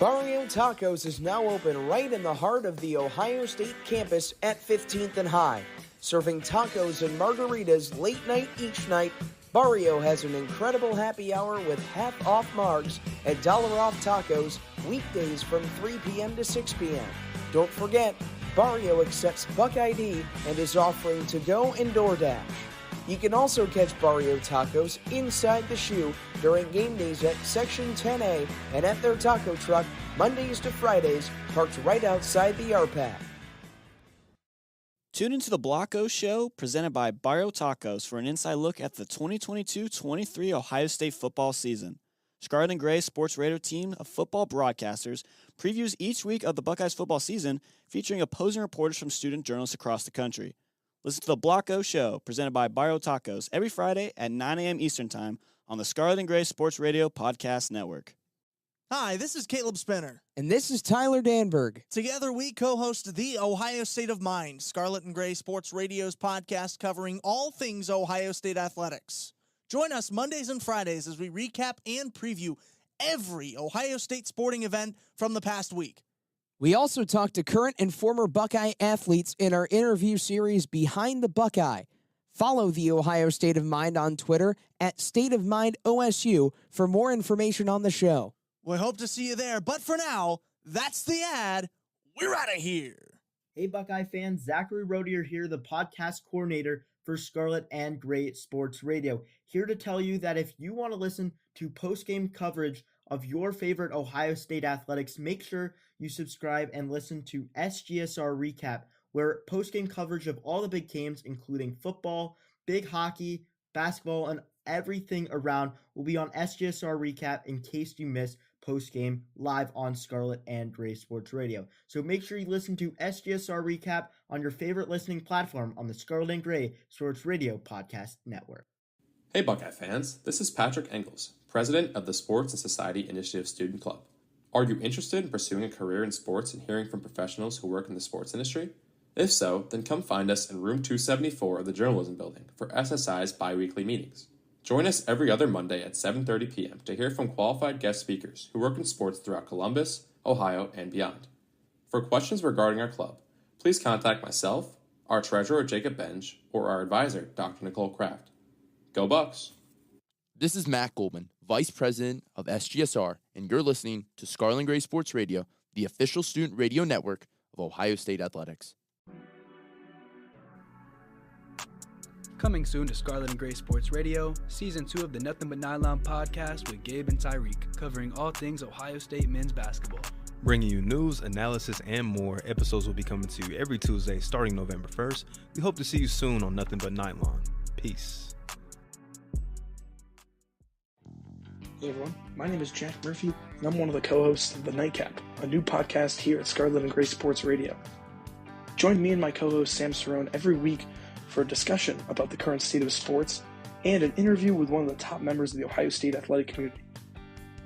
Barrio Tacos is now open right in the heart of the Ohio State campus at 15th and High. Serving tacos and margaritas late night each night, Barrio has an incredible happy hour with half-off margs and $1 off tacos weekdays from 3 p.m. to 6 p.m. Don't forget, Barrio accepts Buck ID and is offering to-go and DoorDash. You can also catch Barrio Tacos inside the shoe during game days at Section 10A and at their taco truck Mondays to Fridays, parked right outside the RPAC. Tune into the Block O Show presented by Barrio Tacos for an inside look at the 2022-23 Ohio State football season. Scarlet and Gray Sports Radio team of football broadcasters previews each week of the Buckeyes football season, featuring opposing reporters from student journalists across the country. Listen to the Block O Show presented by Barrio Tacos every Friday at 9 a.m. Eastern Time on the Scarlet and Gray Sports Radio Podcast Network. Hi, this is Caleb Spinner. And this is Tyler Danburg. Together, we co-host the Ohio State of Mind, Scarlet and Gray Sports Radio's podcast covering all things Ohio State athletics. Join us Mondays and Fridays as we recap and preview every Ohio State sporting event from the past week. We also talk to current and former Buckeye athletes in our interview series Behind the Buckeye. Follow the Ohio State of Mind on Twitter at State of Mind OSU for more information on the show. We hope to see you there, but for now, that's the ad. We're out of here. Hey, Buckeye fans, Zachary Rodier here, the podcast coordinator for Scarlet and Gray Sports Radio. Here to tell you that if you want to listen to post-game coverage of your favorite Ohio State athletics, make sure you subscribe and listen to SGSR Recap, where post-game coverage of all the big games, including football, big hockey, basketball, and everything around, will be on SGSR Recap in case you miss post-game live on Scarlet and Gray Sports Radio. So make sure you listen to SGSR Recap on your favorite listening platform on the Scarlet and Gray Sports Radio Podcast Network. Hey Buckeye fans, this is Patrick Engels, president of the Sports and Society Initiative Student Club. Are you interested in pursuing a career in sports and hearing from professionals who work in the sports industry? If so, then come find us in room 274 of the Journalism Building for SSI's bi-weekly meetings. Join us every other Monday at 7:30 p.m. to hear from qualified guest speakers who work in sports throughout Columbus, Ohio, and beyond. For questions regarding our club, please contact myself, our treasurer Jacob Benj, or our advisor Dr. Nicole Kraft. Go Bucks! This is Matt Goldman, Vice President of SGSR, and you're listening to Scarlet and Gray Sports Radio, the official student radio network of Ohio State Athletics. Coming soon to Scarlet and Gray Sports Radio, Season 2 of the Nothing But Nylon podcast with Gabe and Tyreek, covering all things Ohio State men's basketball. Bringing you news, analysis, and more. Episodes will be coming to you every Tuesday starting November 1st. We hope to see you soon on Nothing But Nylon. Peace. Hey everyone, my name is Jack Murphy, and I'm one of the co-hosts of The Nightcap, a new podcast here at Scarlet and Gray Sports Radio. Join me and my co-host Sam Cerrone every week for a discussion about the current state of sports and an interview with one of the top members of the Ohio State athletic community.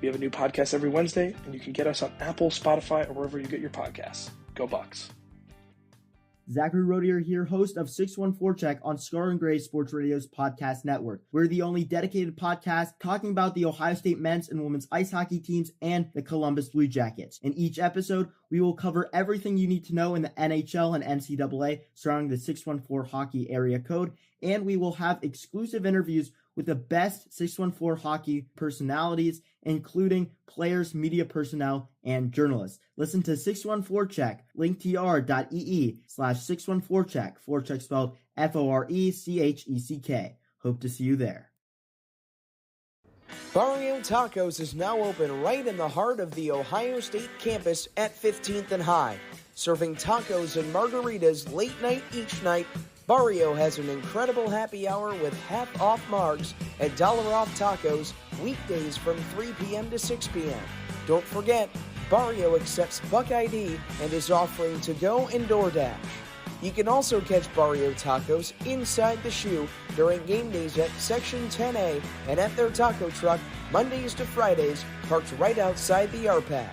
We have a new podcast every Wednesday, and you can get us on Apple, Spotify, or wherever you get your podcasts. Go Bucks! Zachary Rodier here, host of 614 Check on Scarlet and Gray Sports Radio's Podcast Network. We're the only dedicated podcast talking about the Ohio State men's and women's ice hockey teams and the Columbus Blue Jackets. In each episode, we will cover everything you need to know in the NHL and NCAA surrounding the 614 hockey area code, and we will have exclusive interviews with the best 614 hockey personalities, including players, media personnel, and journalists. Listen to 614 Check, linktr.ee/614check, 4check spelled FORECHECK. Hope to see you there. Barrio Tacos is now open right in the heart of the Ohio State campus at 15th and High. Serving tacos and margaritas late night each night, Barrio has an incredible happy hour with half-off margs and $1 off tacos weekdays from 3 p.m. to 6 p.m. Don't forget, Barrio accepts Buck ID and is offering to-go and DoorDash. You can also catch Barrio Tacos inside the shoe during game days at Section 10A and at their taco truck Mondays to Fridays, parked right outside the RPAC.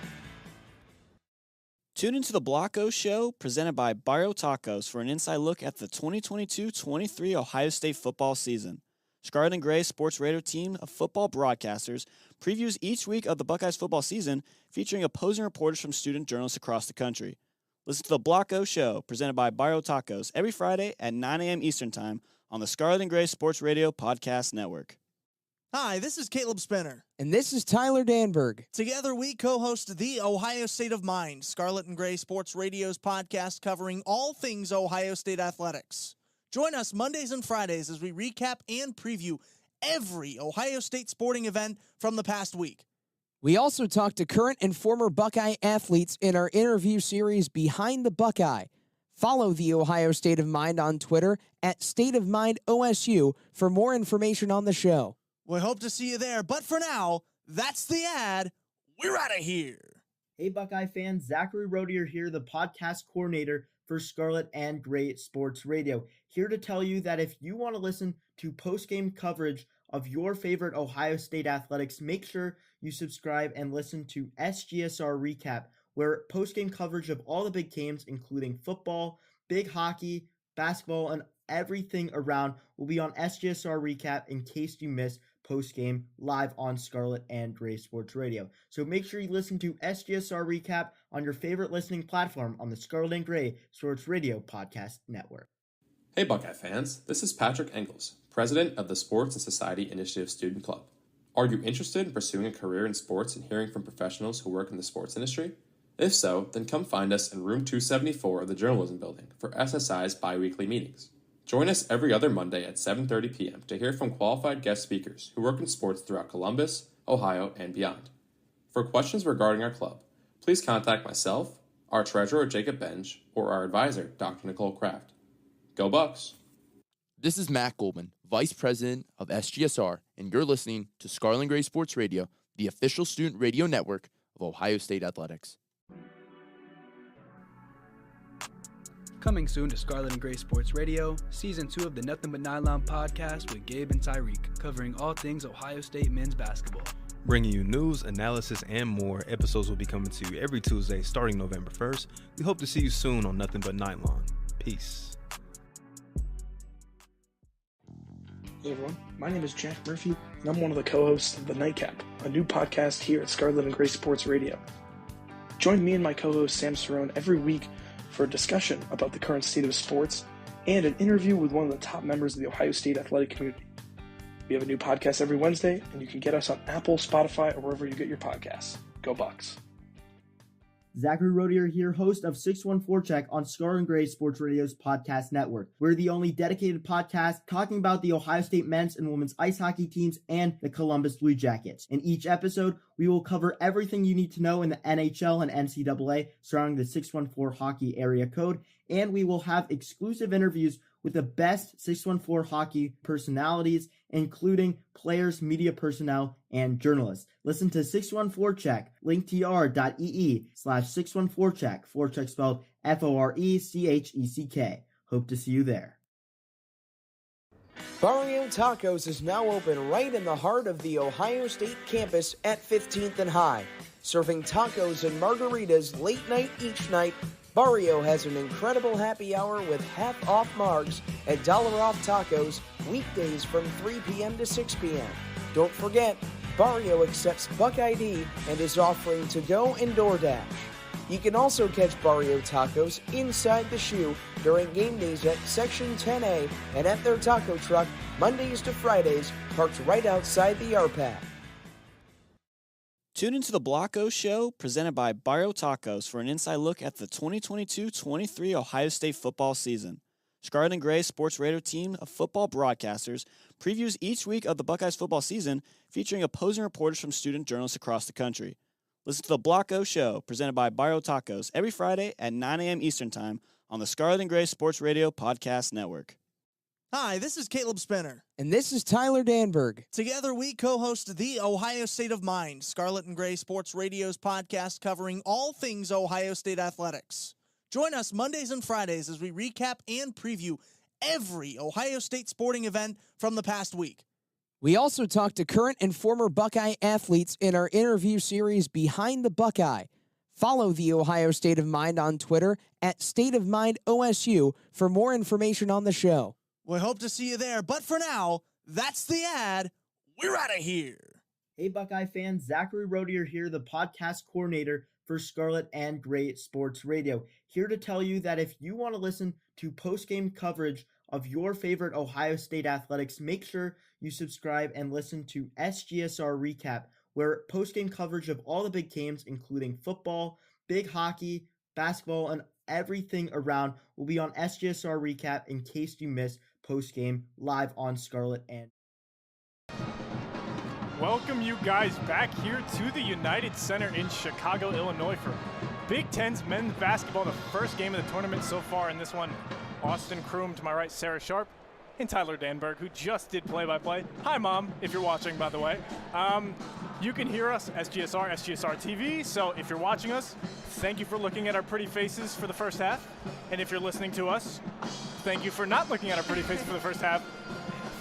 Tune into the Block O Show, presented by Barrio Tacos, for an inside look at the 2022-23 Ohio State football season. Scarlet and Gray Sports Radio team of football broadcasters previews each week of the Buckeyes football season, featuring opposing reporters from student journalists across the country. Listen to the Block O Show, presented by Barrio Tacos, every Friday at 9 a.m. Eastern Time on the Scarlet and Gray Sports Radio Podcast Network. Hi, this is Caleb Spinner. And this is Tyler Danburg. Together, we co-host the Ohio State of Mind, Scarlet and Gray Sports Radio's podcast covering all things Ohio State athletics. Join us Mondays and Fridays as we recap and preview every Ohio State sporting event from the past week. We also talk to current and former Buckeye athletes in our interview series Behind the Buckeye. Follow the Ohio State of Mind on Twitter at State of Mind OSU for more information on the show. We hope to see you there, but for now, that's the ad. We're out of here. Hey, Buckeye fans, Zachary Rodier here, the podcast coordinator for Scarlet and Gray Sports Radio, here to tell you that if you want to listen to post-game coverage of your favorite Ohio State athletics, make sure you subscribe and listen to SGSR Recap, where post-game coverage of all the big games, including football, big hockey, basketball, and everything around, will be on SGSR Recap in case you miss post-game live on Scarlet and Gray Sports Radio. So make sure you listen to SGSR Recap on your favorite listening platform on the Scarlet and Gray Sports Radio Podcast Network. Hey Buckeye fans, this is Patrick Engels, President of the Sports and Society Initiative Student Club. Are you interested in pursuing a career in sports and hearing from professionals who work in the sports industry? If so, then come find us in room 274 of the Journalism Building for SSI's bi-weekly meetings. Join us every other Monday at 7:30 p.m. to hear from qualified guest speakers who work in sports throughout Columbus, Ohio, and beyond. For questions regarding our club, please contact myself, our treasurer Jacob Benj, or our advisor Dr. Nicole Kraft. Go Bucks! This is Matt Goldman, Vice President of SGSR, and you're listening to Scarlet and Gray Sports Radio, the official student radio network of Ohio State Athletics. Coming soon to Scarlet and Gray Sports Radio, Season 2 of the Nothing But Nylon podcast with Gabe and Tyreek, covering all things Ohio State men's basketball. Bringing you news, analysis, and more. Episodes will be coming to you every Tuesday starting November 1st. We hope to see you soon on Nothing But Nylon. Peace. Hey everyone, my name is Jack Murphy, and I'm one of the co-hosts of The Nightcap, a new podcast here at Scarlet and Gray Sports Radio. Join me and my co-host Sam Cerrone every week for a discussion about the current state of sports and an interview with one of the top members of the Ohio State athletic community. We have a new podcast every Wednesday, and you can get us on Apple, Spotify, or wherever you get your podcasts. Go Bucks. Zachary Rodier here, host of 614 Check on Scarlet and Gray Sports Radio's Podcast Network. We're the only dedicated podcast talking about the Ohio State men's and women's ice hockey teams and the Columbus Blue Jackets. In each episode, we will cover everything you need to know in the NHL and NCAA surrounding the 614 hockey area code, and we will have exclusive interviews with the best 614 hockey personalities, including players, media personnel, and journalists. Listen to 614 Check, linktr.ee/614check, 4check spelled FORECHECK. Hope to see you there. Barrio Tacos is now open right in the heart of the Ohio State campus at 15th and High. Serving tacos and margaritas late night each night, Barrio has an incredible happy hour with half-off margs and $1-off tacos weekdays from 3 p.m. to 6 p.m. Don't forget, Barrio accepts Buck ID and is offering to-go and DoorDash. You can also catch Barrio Tacos inside the shoe during game days at Section 10A and at their taco truck Mondays to Fridays, parked right outside the RPAC. Tune into the Block O Show, presented by Barrio Tacos, for an inside look at the 2022-23 Ohio State football season. Scarlet and Gray Sports Radio team of football broadcasters previews each week of the Buckeyes football season, featuring opposing reporters from student journalists across the country. Listen to the Block O Show, presented by Barrio Tacos, every Friday at 9 a.m. Eastern Time on the Scarlet and Gray Sports Radio Podcast Network. Hi, this is Caleb Spinner. And this is Tyler Danburg. Together, we co-host the Ohio State of Mind, Scarlet and Gray Sports Radio's podcast covering all things Ohio State athletics. Join us Mondays and Fridays as we recap and preview every Ohio State sporting event from the past week. We also talk to current and former Buckeye athletes in our interview series Behind the Buckeye. Follow the Ohio State of Mind on Twitter at State of Mind OSU for more information on the show. We hope to see you there, but for now, that's the ad. We're out of here. Hey, Buckeye fans, Zachary Rodier here, the podcast coordinator for Scarlet and Gray Sports Radio, here to tell you that if you want to listen to post-game coverage of your favorite Ohio State athletics, make sure you subscribe and listen to SGSR Recap, where post-game coverage of all the big games, including football, big hockey, basketball, and everything around will be on SGSR Recap in case you miss post-game live on Scarlet and... Welcome you guys back here to the United Center in Chicago, Illinois for Big Ten's men's basketball, the first game of the tournament so far in this one. Austin Crume to my right, Sara Sharp, and Tyler Danburg, who just did play-by-play. Hi, Mom, if you're watching, by the way. You can hear us, SGSR, SGSR TV, so if you're watching us, thank you for looking at our pretty faces for the first half. And if you're listening to us, thank you for not looking at our pretty faces for the first half.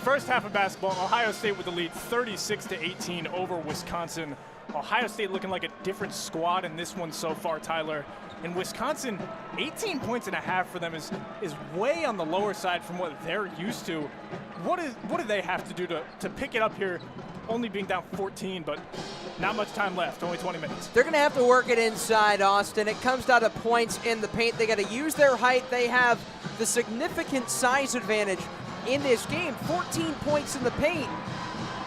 First half of basketball, Ohio State with the lead 36-18 over Wisconsin. Ohio State looking like a different squad in this one so far, Tyler. In Wisconsin, 18 points and a half for them is way on the lower side from what they're used to. What do they have to do to pick it up here, only being down 14, but not much time left, only 20 minutes? They're going to have to work it inside, Austin. It comes down to points in the paint. They got to use their height. They have the significant size advantage in this game, 14 points in the paint,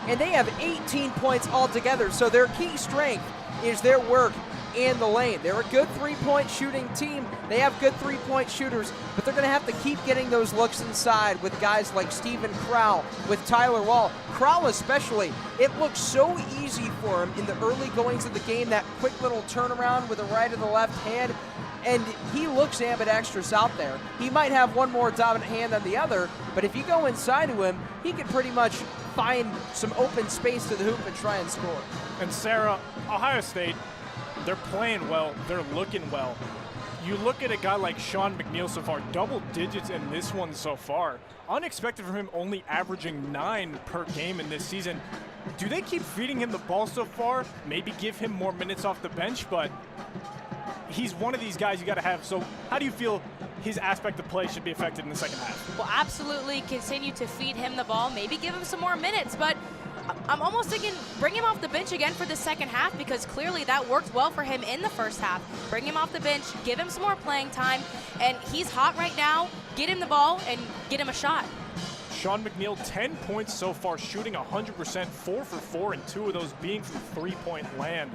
and they have 18 points altogether. So their key strength is their work in the lane. They're a good three-point shooting team. They have good three-point shooters, but they're going to have to keep getting those looks inside with guys like Steven Crowell, with Tyler Wall. Crowell especially, it looks so easy for him in the early goings of the game, that quick little turnaround with the right and the left hand, and he looks ambidextrous out there. He might have one more dominant hand than the other, but if you go inside of him, he can pretty much find some open space to the hoop and try and score. And Sarah, Ohio State, they're playing well, they're looking well. You look at a guy like Sean McNeil so far, double digits in this one so far. Unexpected from him, only averaging 9 per game in this season. Do they keep feeding him the ball so far? Maybe give him more minutes off the bench, but he's one of these guys you got to have. So how do you feel his aspect of play should be affected in the second half? Well, absolutely continue to feed him the ball, maybe give him some more minutes, but I'm almost thinking bring him off the bench again for the second half, because clearly that worked well for him in the first half. Bring him off the bench, give him some more playing time, and he's hot right now. Get him the ball and get him a shot. Sean McNeil, 10 points so far, shooting 100%, 4 for 4, and 2 of those being from three-point land.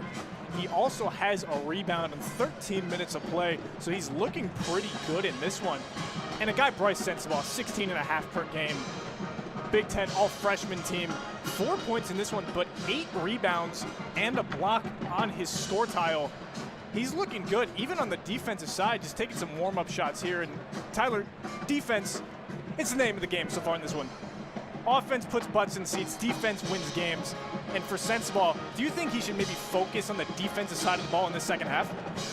He also has a rebound in 13 minutes of play, so he's looking pretty good in this one. And a guy, Bryce Sensabaugh, 16.5 per game. Big Ten all-freshman team, 4 points in this one, but 8 rebounds and a block on his score tile. He's looking good, even on the defensive side, just taking some warm-up shots here. And Tyler, defense, it's the name of the game so far in this one. Offense puts butts in seats, defense wins games. And for Sensabaugh, do you think he should maybe focus on the defensive side of the ball in the second half?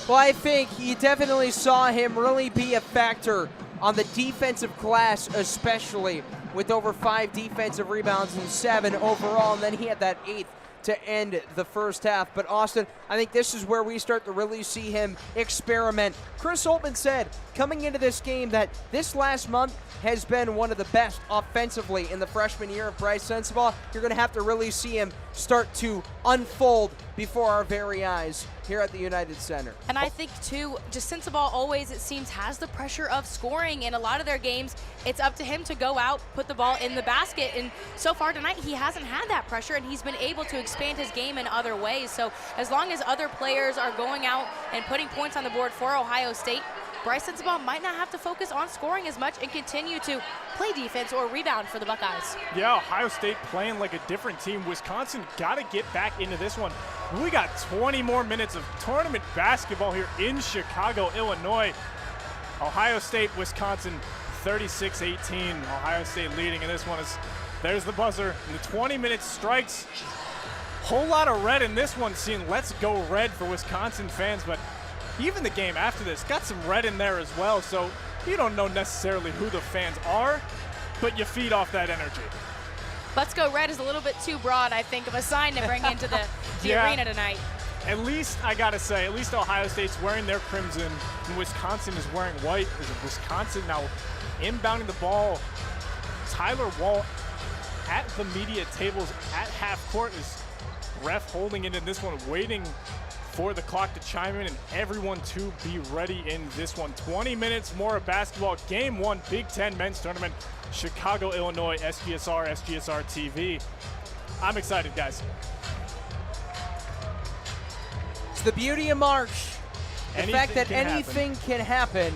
Well, I think you definitely saw him really be a factor on the defensive glass, especially with over 5 defensive rebounds and 7 overall, and then he had that 8th to end the first half. But Austin, I think this is where we start to really see him experiment. Chris Holtmann said coming into this game that this last month has been one of the best offensively in the freshman year of Bryce Sensabaugh. You're going to have to really see him start to unfold before our very eyes here at the United Center. And I think, too, just Sensabaugh always, it seems, has the pressure of scoring. In a lot of their games, it's up to him to go out, put the ball in the basket. And so far tonight, he hasn't had that pressure, and he's been able to expand his game in other ways. So as long as other players are going out and putting points on the board for Ohio State, Bryce Sensabaugh might not have to focus on scoring as much and continue to play defense or rebound for the Buckeyes. Yeah, Ohio State playing like a different team. Wisconsin got to get back into this one. We got 20 more minutes of tournament basketball here in Chicago, Illinois. Ohio State, Wisconsin, 36-18. Ohio State leading in this one. There's the buzzer, and the 20 minutes strikes. Whole lot of red in this one, seeing let's go red for Wisconsin fans, but even the game after this got some red in there as well, so you don't know necessarily who the fans are, but you feed off that energy. Let's go red is a little bit too broad, I think, of a sign to bring into the arena tonight. At least, I gotta say, at least Ohio State's wearing their crimson, and Wisconsin is wearing white. Wisconsin now inbounding the ball. Tyler Wall at the media tables at half court. Is ref holding it in this one, waiting for the clock to chime in and everyone to be ready in this one. 20 minutes more of basketball. Game 1, Big Ten men's tournament, Chicago, Illinois, SGSR TV. I'm excited, guys. It's the beauty of March. The fact that anything can happen,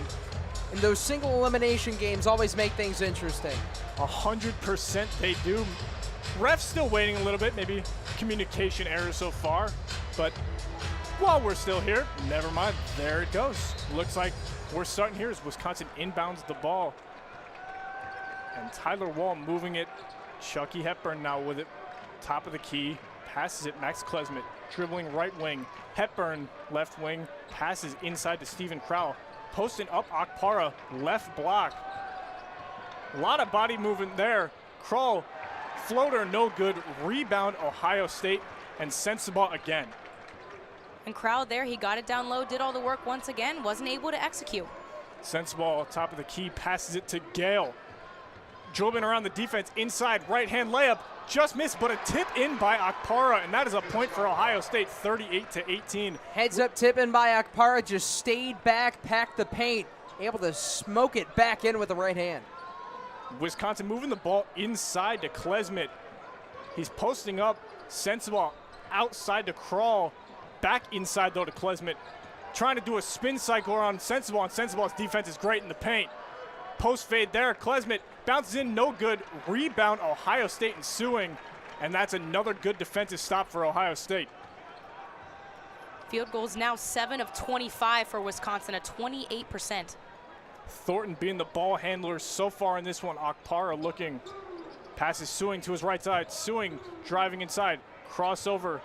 and those single elimination games always make things interesting. 100% they do. Ref's still waiting a little bit, maybe communication error so far, but while we're still here, never mind, there it goes. Looks like we're starting here as Wisconsin inbounds the ball. And Tyler Wall moving it. Chucky Hepburn now with it. Top of the key, passes it, Max Klesmit dribbling right wing. Hepburn left wing, passes inside to Stephen Crowell. Posting up Akpara, left block. A lot of body movement there. Crowell, floater no good. Rebound Ohio State, and Sensabaugh again. And Crowell there, he got it down low, did all the work once again, wasn't able to execute. Sensabaugh, top of the key, passes it to Gale. Dribbling around the defense, inside, right-hand layup, just missed, but a tip in by Akpara, and that is a point for Ohio State, 38-18. Heads up tip in by Akpara, just stayed back, packed the paint, able to smoke it back in with the right hand. Wisconsin moving the ball inside to Klesmit. He's posting up, Sensabaugh outside to Crawl. Back inside, though, to Klesmit. Trying to do a spin cycle on Sensabaugh, and Sensabaugh's defense is great in the paint. Post fade there. Klesmit bounces in, no good. Rebound, Ohio State ensuing, and that's another good defensive stop for Ohio State. Field goals now 7 of 25 for Wisconsin, at 28%. Thornton being the ball handler so far in this one. Akpara looking. Passes Sewing to his right side. Sewing driving inside. Crossover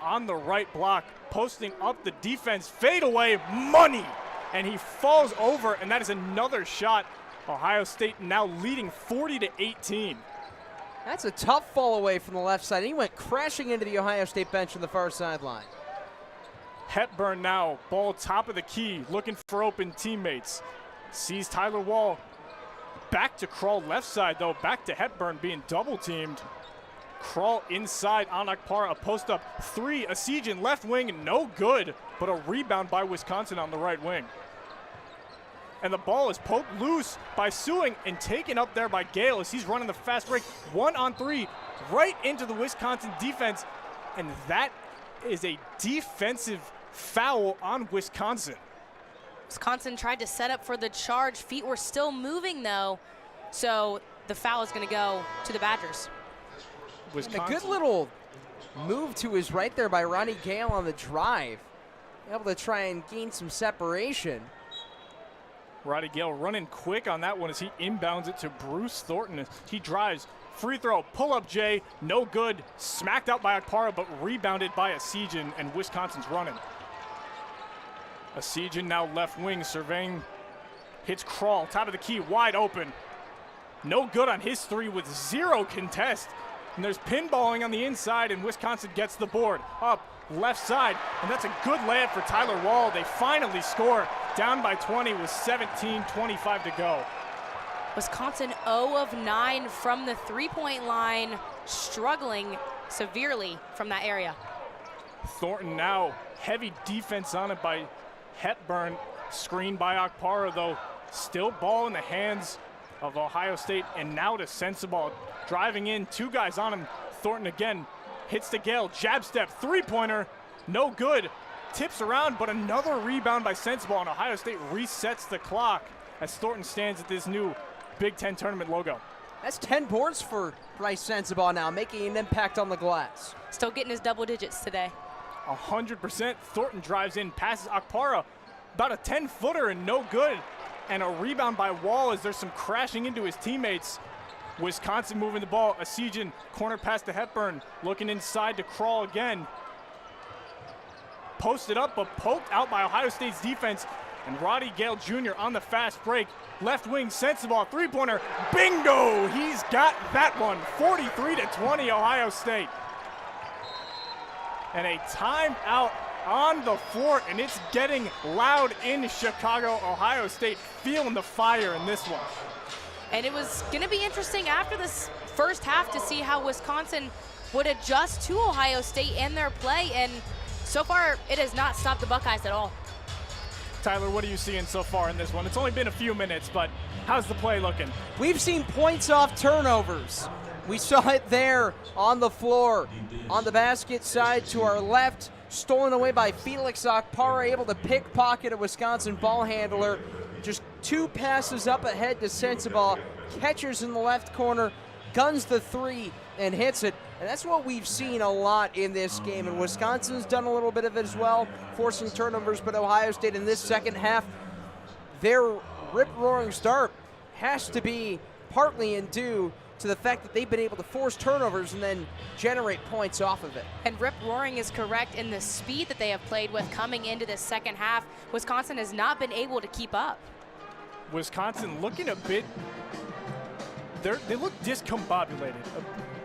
on the right block, posting up the defense, fade away, money, and he falls over, and that is another shot. Ohio State now leading 40-18. That's a tough fall away from the left side. He went crashing into the Ohio State bench on the far sideline. Hepburn now, ball top of the key, looking for open teammates. Sees Tyler Wall. Back to Crawl left side, though, back to Hepburn being double teamed. Crawl inside on Akpara, a post-up 3, a siege in left wing, no good, but a rebound by Wisconsin on the right wing. And the ball is poked loose by Sewing and taken up there by Gale as he's running the fast break. 1-on-3 right into the Wisconsin defense. And that is a defensive foul on Wisconsin. Wisconsin tried to set up for the charge. Feet were still moving, though. So the foul is going to go to the Badgers. A good little move to his right there by Ronnie Gale on the drive. Able to try and gain some separation. Roddy Gale running quick on that one as he inbounds it to Bruce Thornton. He drives, free throw, pull-up J, no good. Smacked out by Akpara, but rebounded by Asijan, and Wisconsin's running. Asijan now left wing, surveying, hits Crawl, top of the key, wide open. No good on his 3 with 0 contest. And there's pinballing on the inside, and Wisconsin gets the board. Up, left side, and that's a good layup for Tyler Wall. They finally score, down by 20 with 17:25 to go. Wisconsin 0 of 9 from the three-point line, struggling severely from that area. Thornton now, heavy defense on it by Hepburn, screened by Akpara though. Still ball in the hands of Ohio State, and now to Sensabaugh, driving in, 2 guys on him. Thornton again, hits to Gale, jab step, 3-pointer, no good. Tips around, but another rebound by Sensabaugh, and Ohio State resets the clock as Thornton stands at this new Big Ten tournament logo. That's 10 boards for Bryce Sensabaugh now, making an impact on the glass. Still getting his double digits today. 100%. Thornton drives in, passes Akpara, about a 10-footer and no good. And a rebound by Wall as there's some crashing into his teammates. Wisconsin moving the ball. Asijan, corner pass to Hepburn, looking inside to Crawl again. Posted up, but poked out by Ohio State's defense. And Roddy Gale Jr. on the fast break. Left wing, Sensabaugh, 3-pointer. Bingo! He's got that one. 43-20, Ohio State. And a timeout on the floor, and it's getting loud in Chicago. Ohio State feeling the fire in this one. And it was going to be interesting after this first half to see how Wisconsin would adjust to Ohio State and their play, and so far it has not stopped the Buckeyes at all. Tyler, what are you seeing so far in this one? It's only been a few minutes, but how's the play looking? We've seen points off turnovers. We saw it there on the floor. On the basket side to our left, stolen away by Felix Akpara, able to pickpocket a Wisconsin ball handler. Just 2 passes up ahead to Sensabaugh, catches in the left corner, guns the 3, and hits it. And that's what we've seen a lot in this game. And Wisconsin's done a little bit of it as well, forcing turnovers. But Ohio State in this second half, their rip-roaring start has to be partly in due to the fact that they've been able to force turnovers and then generate points off of it. And rip-roaring is correct in the speed that they have played with coming into this second half. Wisconsin has not been able to keep up. Wisconsin looking a bit, they look discombobulated.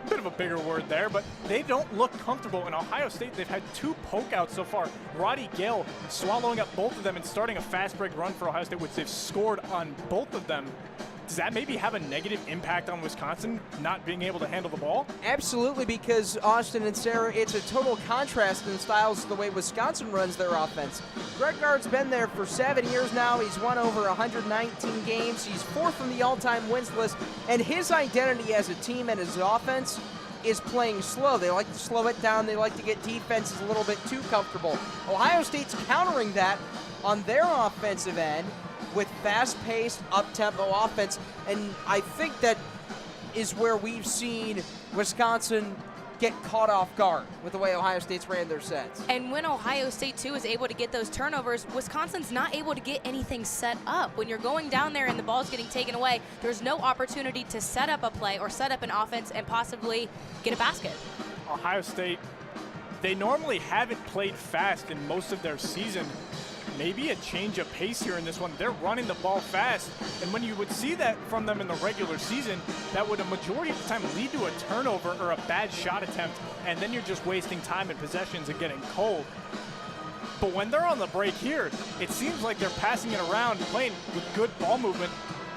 A bit of a bigger word there, but they don't look comfortable. In Ohio State, they've had 2 pokeouts so far. Roddy Gale swallowing up both of them and starting a fast break run for Ohio State, which they've scored on both of them. Does that maybe have a negative impact on Wisconsin not being able to handle the ball? Absolutely, because Austin and Sarah, it's a total contrast in styles to the way Wisconsin runs their offense. Greg Gard's been there for 7 years now. He's won over 119 games. He's 4th on the all-time wins list, and his identity as a team and his offense is playing slow. They like to slow it down. They like to get defenses a little bit too comfortable. Ohio State's countering that on their offensive end with fast-paced, up-tempo offense, and I think that is where we've seen Wisconsin get caught off guard with the way Ohio State's ran their sets. And when Ohio State, too, is able to get those turnovers, Wisconsin's not able to get anything set up. When you're going down there and the ball's getting taken away, there's no opportunity to set up a play or set up an offense and possibly get a basket. Ohio State, they normally haven't played fast in most of their season. Maybe a change of pace here in this one. They're running the ball fast, and when you would see that from them in the regular season, that would a majority of the time lead to a turnover or a bad shot attempt, and then you're just wasting time and possessions and getting cold. But when they're on the break here, it seems like they're passing it around, playing with good ball movement,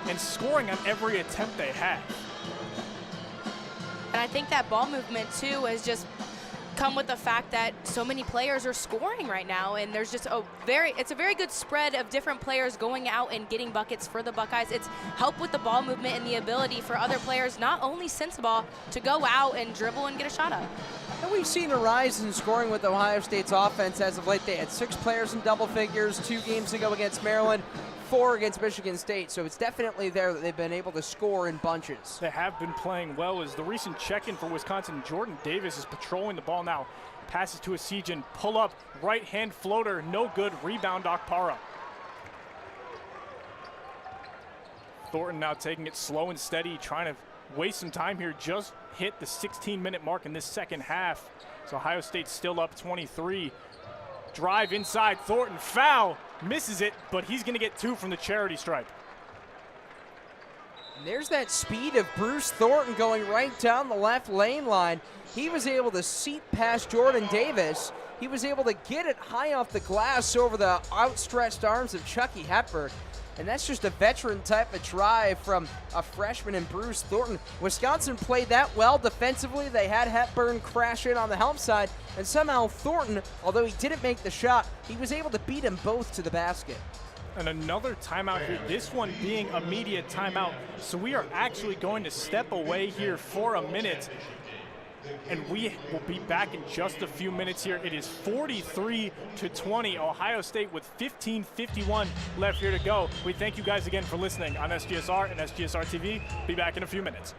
and scoring on every attempt they have. And I think that ball movement, too, has just come with the fact that so many players are scoring right now, and there's just it's a very good spread of different players going out and getting buckets for the Buckeyes. It's helped with the ball movement and the ability for other players, not only Sensabaugh, to go out and dribble and get a shot up. And we've seen a rise in scoring with Ohio State's offense as of late. They had 6 players in double figures 2 games ago against Maryland, 4 against Michigan State. So it's definitely there that they've been able to score in bunches. They have been playing well. As the recent check-in for Wisconsin, Jordan Davis is patrolling the ball now. Passes to Asijan, pull up, right-hand floater, no good, rebound Okpara. Thornton now taking it slow and steady, trying to waste some time here, just hit the 16-minute mark in this second half. So Ohio State's still up 23. Drive inside, Thornton, foul, misses it, but he's gonna get 2 from the charity stripe. And there's that speed of Bruce Thornton going right down the left lane line. He was able to seat past Jordan Davis. He was able to get it high off the glass over the outstretched arms of Chucky Hepburn. And that's just a veteran type of drive from a freshman in Bruce Thornton. Wisconsin played that well defensively. They had Hepburn crash in on the help side, and somehow Thornton, although he didn't make the shot, he was able to beat them both to the basket. And another timeout here, this one being immediate timeout. So we are actually going to step away here for a minute. And we will be back in just a few minutes here. It is 43-20. Ohio State with 15:51 left here to go. We thank you guys again for listening on SGSR and SGSR TV. Be back in a few minutes.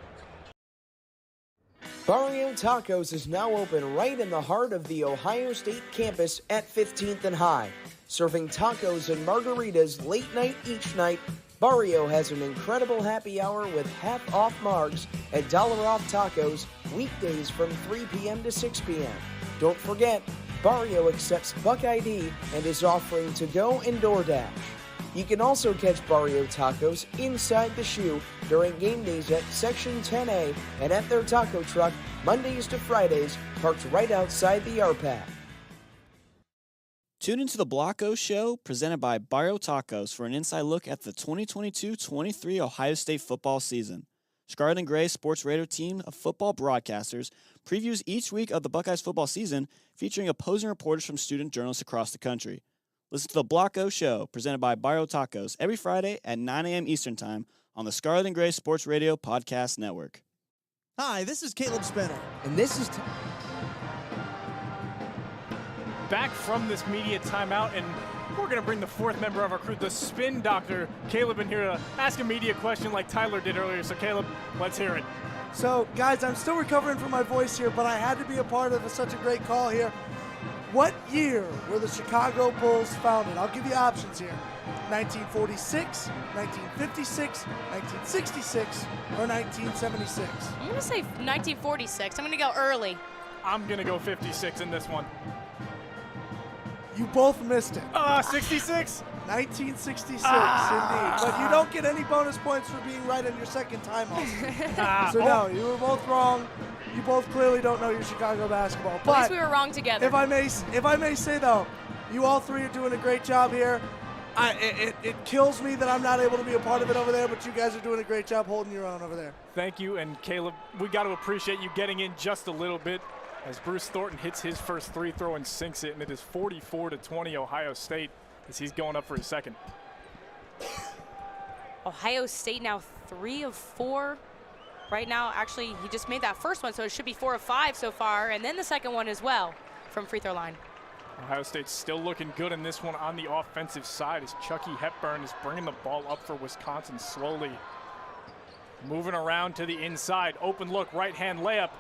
Barrio Tacos is now open right in the heart of the Ohio State campus at 15th and High. Serving tacos and margaritas late night each night, Barrio has an incredible happy hour with half-off margs and $1-off tacos weekdays from 3 p.m. to 6 p.m. Don't forget, Barrio accepts Buck ID and is offering to-go and DoorDash. You can also catch Barrio Tacos inside the shoe during game days at Section 10A and at their taco truck Mondays to Fridays, parked right outside the RPAC. Tune into the Block O Show, presented by Barrio Tacos, for an inside look at the 2022-23 Ohio State football season. Scarlet and Gray Sports Radio team of football broadcasters previews each week of the Buckeyes football season, featuring opposing reporters from student journalists across the country. Listen to the Block O Show, presented by Barrio Tacos, every Friday at 9 a.m. Eastern Time on the Scarlet and Gray Sports Radio Podcast Network. Hi, this is Caleb Spinner. And this is... Back from this media timeout, and we're going to bring the 4th member of our crew, the Spin Doctor, Caleb, in here to ask a media question like Tyler did earlier. So, Caleb, let's hear it. So, guys, I'm still recovering from my voice here, but I had to be a part of such a great call here. What year were the Chicago Bulls founded? I'll give you options here. 1946, 1956, 1966, or 1976? I'm going to say 1946. I'm going to go early. I'm going to go 56 in this one. You both missed it. 66? 1966, indeed. But you don't get any bonus points for being right on your second time also. So no, you were both wrong. You both clearly don't know your Chicago basketball. But at least we were wrong together. If I may say though, you all three are doing a great job here. It kills me that I'm not able to be a part of it over there, but you guys are doing a great job holding your own over there. Thank you, and Caleb, we got to appreciate you getting in just a little bit as Bruce Thornton hits his first free throw and sinks it, and it is 44-20 Ohio State as he's going up for his second. Ohio State now 3 of 4. Right now, actually, he just made that first one, so it should be 4 of 5 so far, and then the second one as well from free throw line. Ohio State's still looking good in this one on the offensive side as Chucky Hepburn is bringing the ball up for Wisconsin slowly. Moving around to the inside, open look, right-hand layup.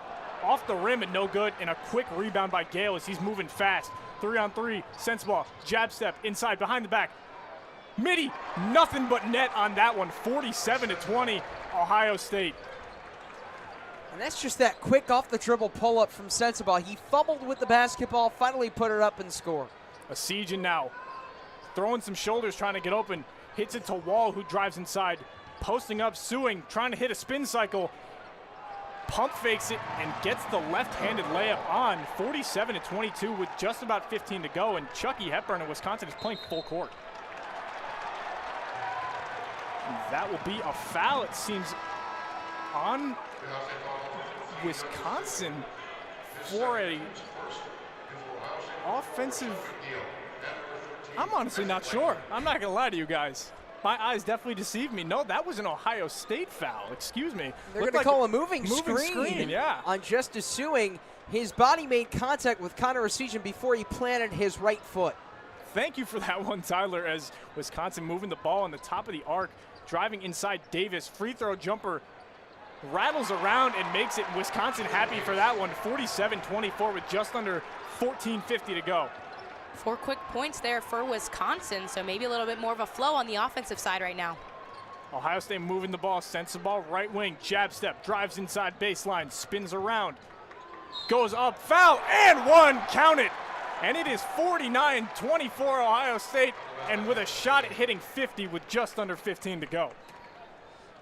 Off the rim and no good, and a quick rebound by Gale as he's moving fast. 3-on-3, Sensabaugh, jab step, inside, behind the back. Midi, nothing but net on that one. 47-20, Ohio State. And that's just that quick off-the-dribble pull-up from Sensabaugh. He fumbled with the basketball, finally put it up and scored. Asijan now, throwing some shoulders, trying to get open. Hits it to Wall, who drives inside. Posting up, Suing, trying to hit a spin cycle. Pump fakes it and gets the left-handed layup on. 47-22 with just about 15 to go, and Chucky Hepburn of Wisconsin is playing full court. And that will be a foul, it seems, on Wisconsin for a offensive. I'm honestly not sure. I'm not going to lie to you guys. My eyes definitely deceived me. No, that was an Ohio State foul. Excuse me. They're going to call a moving screen, yeah, on Justice Suing. His body made contact with Connor Essegian before he planted his right foot. Thank you for that one, Tyler, as Wisconsin moving the ball on the top of the arc, driving inside Davis. Free throw jumper rattles around and makes it Wisconsin happy for that one. 47-24 with just under 14:50 to go. 4 quick points there for Wisconsin, so maybe a little bit more of a flow on the offensive side right now. Ohio State moving the ball, sends the ball right wing, jab step, drives inside baseline, spins around, goes up, foul, and one, count it. And it is 49-24 Ohio State, and with a shot at hitting 50 with just under 15 to go.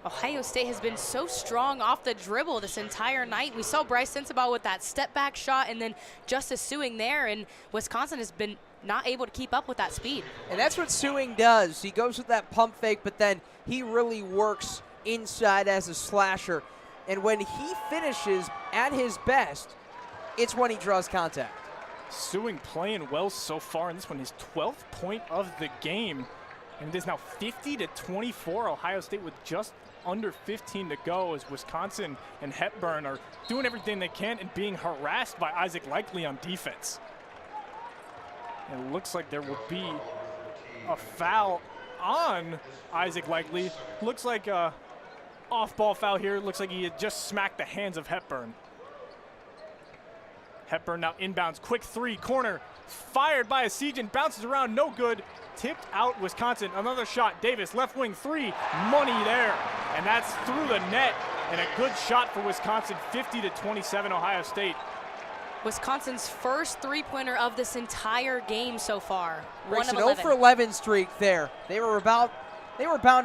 Ohio State has been so strong off the dribble this entire night. We saw Bryce Sensabaugh with that step back shot and then Justice Suing there, and Wisconsin has been not able to keep up with that speed. And that's what Suing does. He goes with that pump fake, but then he really works inside as a slasher. And when he finishes at his best, it's when he draws contact. Suing playing well so far in this one, his 12th point of the game. And it is now 50-24 Ohio State with just under 15 to go, as Wisconsin and Hepburn are doing everything they can and being harassed by Isaac Likely on defense. And it looks like there will be a foul on Isaac Likely. Looks like a off-ball foul here. Looks like he had just smacked the hands of Hepburn. Hepburn now inbounds, quick three, corner, fired by Essegian, bounces around, no good, tipped out Wisconsin. Another shot, Davis, left wing three, money there, and that's through the net, and a good shot for Wisconsin, 50-27 Ohio State. Wisconsin's first three-pointer of this entire game so far. Breaks an 0 for 11 streak there. They were bound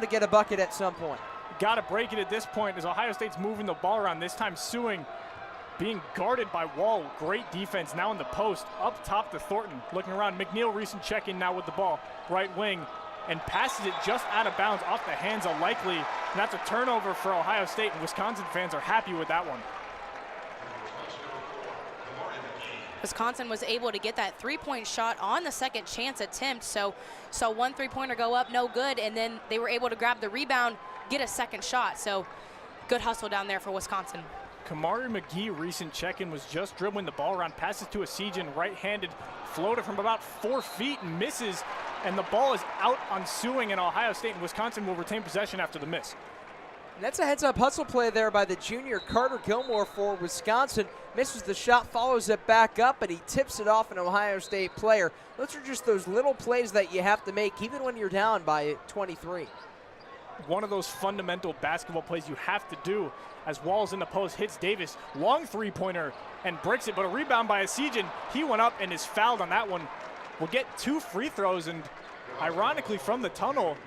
to get a bucket at some point. Got to break it at this point as Ohio State's moving the ball around, this time Suing being guarded by Wall. Great defense now in the post. Up top to Thornton. Looking around. McNeil recent check-in now with the ball. Right wing. And passes it just out of bounds off the hands of Likely. And that's a turnover for Ohio State. And Wisconsin fans are happy with that one. Wisconsin was able to get that three-point shot on the second chance attempt. So saw one three-pointer go up, no good. And then they were able to grab the rebound, get a second shot. So good hustle down there for Wisconsin. Kamari McGee, recent check-in, was just dribbling the ball around, passes to Essegian, right-handed floater from about 4 feet and misses, and the ball is out on Suing, and Ohio State and Wisconsin will retain possession after the miss. And that's a heads-up hustle play there by the junior Carter Gilmore for Wisconsin. Misses the shot, follows it back up, and he tips it off an Ohio State player. Those are just those little plays that you have to make, even when you're down by 23. One of those fundamental basketball plays you have to do, as Walls in the post hits Davis, long three-pointer, and breaks it, but a rebound by Essegian. He went up and is fouled on that one. Will get 2 free throws, and ironically from the tunnel,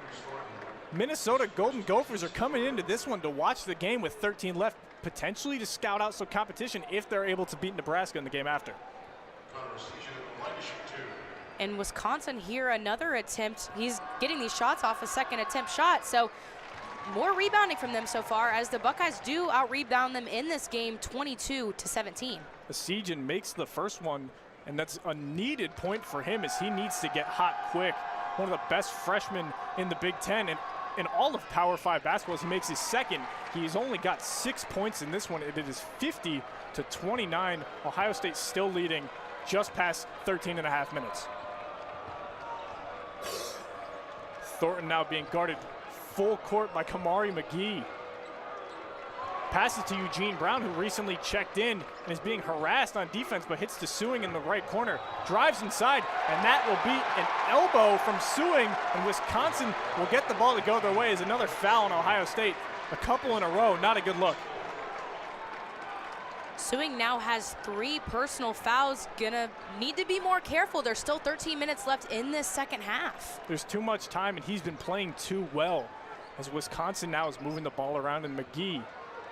Minnesota Golden Gophers are coming into this one to watch the game with 13 left, potentially to scout out some competition if they're able to beat Nebraska in the game after. And Wisconsin here, another attempt. He's getting these shots off a second attempt shot, so more rebounding from them so far, as the Buckeyes do out-rebound them in this game 22-17. Essegian makes the first one, and that's a needed point for him as he needs to get hot quick. One of the best freshmen in the Big Ten, and in all of Power 5 basketball, as he makes his second. He's only got 6 points in this one. It is 50-29. Ohio State still leading just past 13 and a half minutes. Thornton now being guarded full court by Kamari McGee. Passes to Eugene Brown, who recently checked in and is being harassed on defense, but hits to Suing in the right corner. Drives inside, and that will be an elbow from Suing, and Wisconsin will get the ball to go their way as another foul on Ohio State. A couple in a row, not a good look. Suing now has 3 personal fouls. Gonna need to be more careful. There's still 13 minutes left in this second half. There's too much time, and he's been playing too well, as Wisconsin now is moving the ball around, and McGee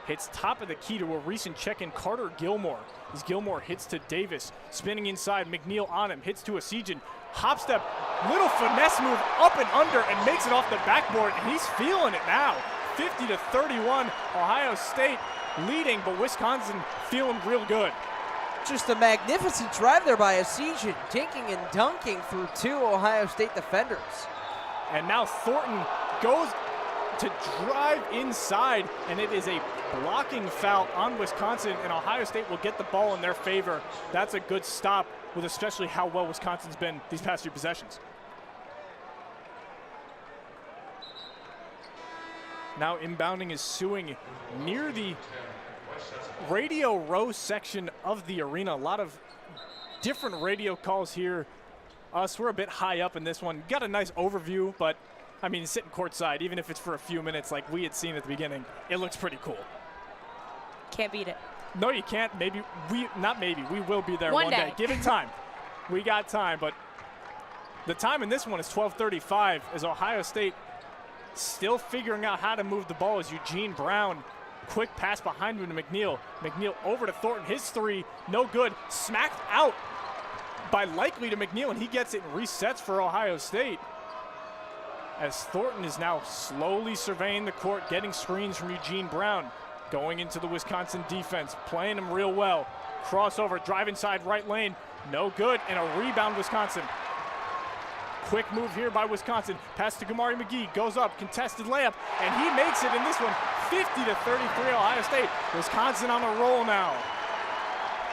hits top of the key to a recent check-in, Carter Gilmore. As Gilmore hits to Davis, spinning inside, McNeil on him, hits to Essegian, hop step, little finesse move up and under, and makes it off the backboard, and he's feeling it now. 50-31, Ohio State leading, but Wisconsin feeling real good. Just a magnificent drive there by Asijan, dinking and dunking through 2 Ohio State defenders. And now Thornton goes to drive inside, and it is a blocking foul on Wisconsin, and Ohio State will get the ball in their favor. That's a good stop, with especially how well Wisconsin's been these past 2 possessions. Now inbounding is Suing near the radio row section of the arena. A lot of different radio calls here. We're a bit high up in this one. Got a nice overview, but I mean, sitting courtside, even if it's for a few minutes like we had seen at the beginning, it looks pretty cool. Can't beat it. No, you can't. We will be there one day. Give it time. We got time, but the time in this one is 12:35 as Ohio State still figuring out how to move the ball as Eugene Brown. Quick pass behind him to McNeil. McNeil over to Thornton. His 3, no good. Smacked out by Likely to McNeil, and he gets it and resets for Ohio State. As Thornton is now slowly surveying the court, getting screens from Eugene Brown. Going into the Wisconsin defense, playing them real well. Crossover, drive inside right lane. No good, and a rebound Wisconsin. Quick move here by Wisconsin. Pass to Gamari McGee, goes up, contested layup, and he makes it in this one. 50-33 Ohio State. Wisconsin on a roll now.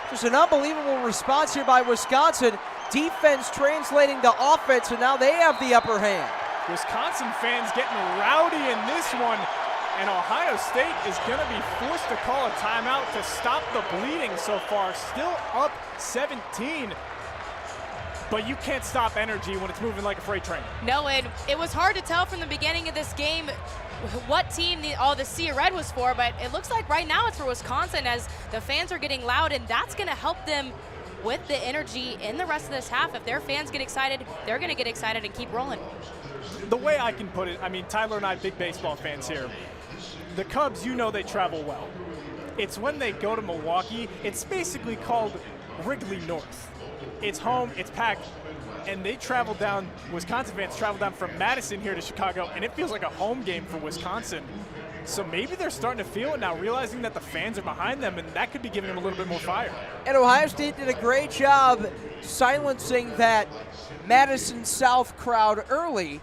Just an unbelievable response here by Wisconsin. Defense translating to offense, and now they have the upper hand. Wisconsin fans getting rowdy in this one, and Ohio State is going to be forced to call a timeout to stop the bleeding so far. Still up 17. But you can't stop energy when it's moving like a freight train. No, and it was hard to tell from the beginning of this game what team all the Sea Red was for, but it looks like right now it's for Wisconsin as the fans are getting loud, and that's going to help them with the energy in the rest of this half. If their fans get excited, they're going to get excited and keep rolling. The way I can put it, I mean, Tyler and I, big baseball fans here. The Cubs, you know they travel well. It's when they go to Milwaukee, it's basically called Wrigley North. It's home, it's packed, and they travel down, Wisconsin fans travel down from Madison here to Chicago, and it feels like a home game for Wisconsin. So maybe they're starting to feel it now, realizing that the fans are behind them, and that could be giving them a little bit more fire. And Ohio State did a great job silencing that Madison South crowd early,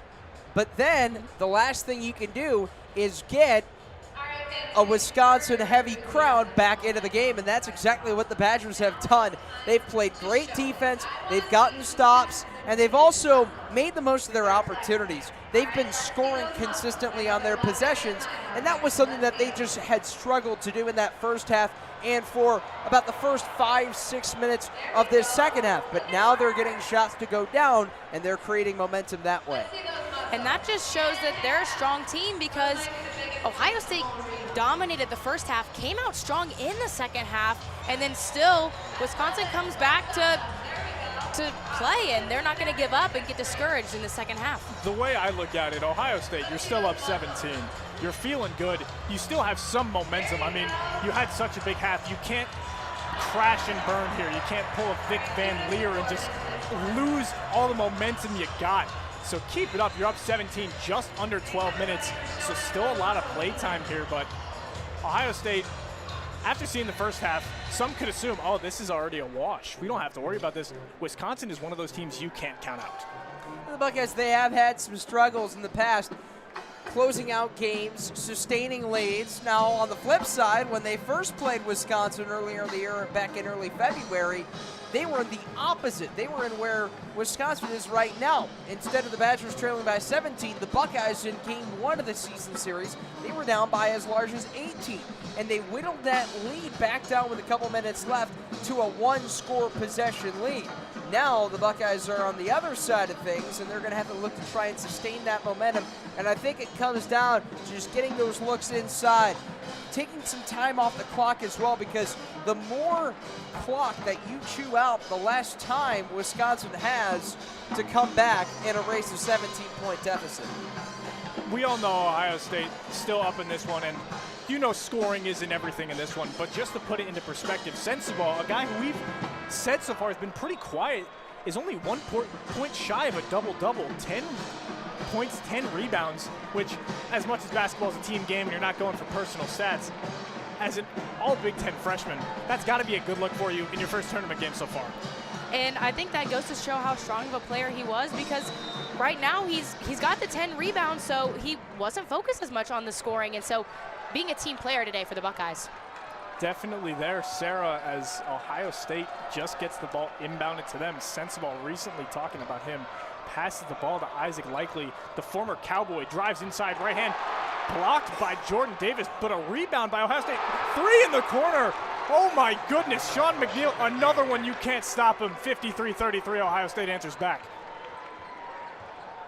but then the last thing you can do is get a Wisconsin-heavy crowd back into the game, and that's exactly what the Badgers have done. They've played great defense, they've gotten stops, and they've also made the most of their opportunities. They've been scoring consistently on their possessions, and that was something that they just had struggled to do in that first half and for about the first 5-6 minutes of this second half. But now they're getting shots to go down, and they're creating momentum that way. And that just shows that they're a strong team because Ohio State dominated the first half, came out strong in the second half, and then still Wisconsin comes back to play, and they're not going to give up and get discouraged in the second half. The way I look at it, Ohio State, you're still up 17. You're feeling good. You still have some momentum. I mean, you had such a big half. You can't crash and burn here. You can't pull a Vic Van Leer and just lose all the momentum you got. So keep it up. You're up 17, just under 12 minutes. So still a lot of play time here, but Ohio State, after seeing the first half, some could assume, oh, this is already a wash. We don't have to worry about this. Wisconsin is one of those teams you can't count out. The Buckeyes, they have had some struggles in the past, closing out games, sustaining leads. Now, on the flip side, when they first played Wisconsin earlier in the year, back in early February, they were in the opposite. They were in where Wisconsin is right now. Instead of the Badgers trailing by 17, the Buckeyes in game 1 of the season series, they were down by as large as 18. And they whittled that lead back down with a couple minutes left to a 1-score possession lead. Now the Buckeyes are on the other side of things, and they're going to have to look to try and sustain that momentum. And I think it comes down to just getting those looks inside, taking some time off the clock as well, because the more clock that you chew out, the less time Wisconsin has to come back and erase a 17-point deficit. We all know Ohio State still up in this one, and you know scoring isn't everything in this one, but just to put it into perspective, Sensabaugh, a guy who we've said so far has been pretty quiet, is only 1 point shy of a double-double, 10 points, 10 rebounds, which as much as basketball is a team game and you're not going for personal stats, as an all Big Ten freshman, that's got to be a good look for you in your first tournament game so far. And I think that goes to show how strong of a player he was, because right now he's got the 10 rebounds, so he wasn't focused as much on the scoring. And so being a team player today for the Buckeyes. Definitely there, Sara, as Ohio State just gets the ball inbounded to them. Sensabaugh recently talking about him. Passes the ball to Isaac Likely. The former Cowboy drives inside right hand. Blocked by Jordan Davis, but a rebound by Ohio State. 3 in the corner. Oh my goodness, Sean McNeil, another one, you can't stop him. 53-33, Ohio State answers back.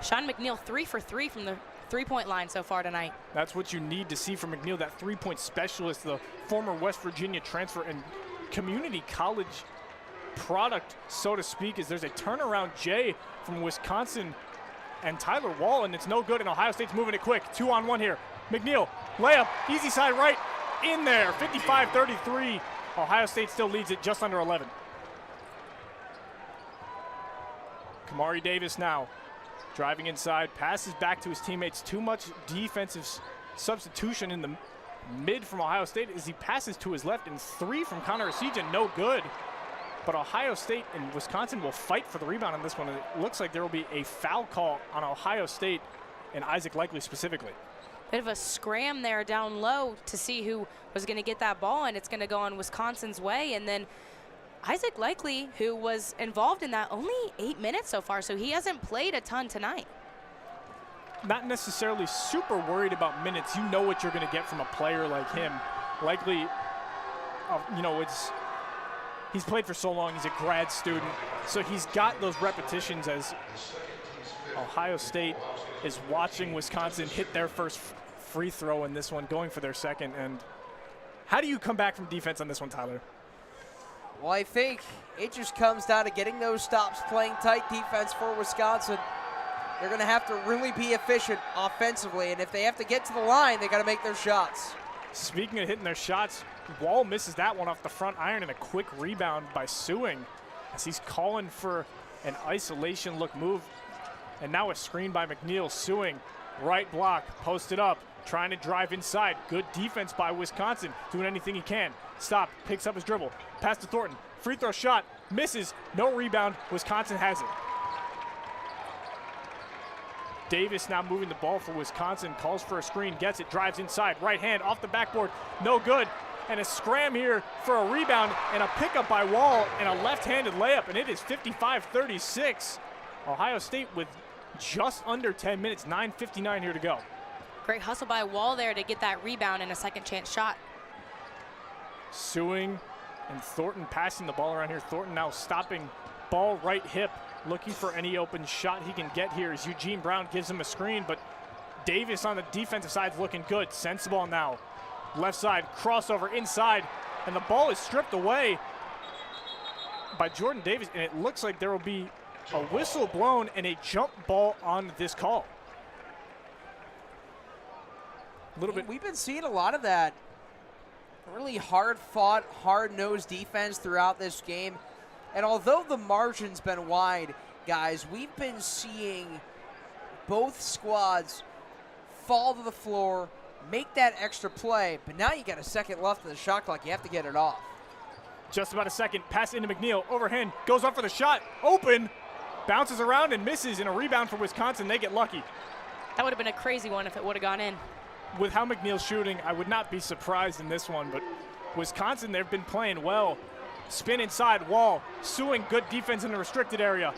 Sean McNeil 3 for 3 from the three-point line so far tonight. That's what you need to see from McNeil, that three-point specialist, the former West Virginia transfer and community college product, so to speak, as there's a turnaround J from Wisconsin and Tyler Wall, and it's no good, and Ohio State's moving it quick. 2-on-1 here. McNeil, layup, easy side right, in there, 55-33. Ohio State still leads it just under 11. Kamari Davis now driving inside, passes back to his teammates. Too much defensive substitution in the mid from Ohio State as he passes to his left, and 3 from Connor Essegian, no good. But Ohio State and Wisconsin will fight for the rebound on this one, and it looks like there will be a foul call on Ohio State and Isaac Likely specifically. Bit of a scram there down low to see who was going to get that ball, and it's going to go on Wisconsin's way. And then Isaac Likely, who was involved in that, only 8 minutes so far, so he hasn't played a ton tonight. Not necessarily super worried about minutes. You know what you're going to get from a player like him. Likely, he's played for so long. He's a grad student, so he's got those repetitions as Ohio State is watching Wisconsin hit their first free throw in this one, going for their second. And how do you come back from defense on this one, Tyler? Well, I think it just comes down to getting those stops, playing tight defense for Wisconsin. They're going to have to really be efficient offensively, and if they have to get to the line, they got to make their shots. Speaking of hitting their shots, Wall misses that one off the front iron, and a quick rebound by Sewing as he's calling for an isolation look move. And now a screen by McNeil. Sewing, right block, posted up, trying to drive inside. Good defense by Wisconsin, doing anything he can. Stop, picks up his dribble, pass to Thornton, free throw shot, misses, no rebound. Wisconsin has it. Davis now moving the ball for Wisconsin, calls for a screen, gets it, drives inside, right hand off the backboard, no good. And a scram here for a rebound and a pickup by Wall and a left-handed layup, and it is 55-36. Ohio State with just under 10 minutes, 9:59 here to go. Great hustle by Wall there to get that rebound and a second chance shot. Sewing and Thornton passing the ball around here. Thornton now stopping, ball right hip, looking for any open shot he can get here as Eugene Brown gives him a screen, but Davis on the defensive side is looking good. Sensabaugh now, left side, crossover inside, and the ball is stripped away by Jordan Davis, and it looks like there will be a whistle blown and a jump ball on this call. A little bit. We've been seeing a lot of that. Really hard-fought, hard-nosed defense throughout this game. And although the margin's been wide, guys, we've been seeing both squads fall to the floor, make that extra play, but now you got a second left in the shot clock. You have to get it off. Just about a second. Pass into McNeil. Overhand. Goes up for the shot. Open. Bounces around and misses, in a rebound for Wisconsin. They get lucky. That would have been a crazy one if it would have gone in. With how McNeil's shooting, I would not be surprised in this one, but Wisconsin, they've been playing well. Spin inside, Wall. Sewing, good defense in the restricted area.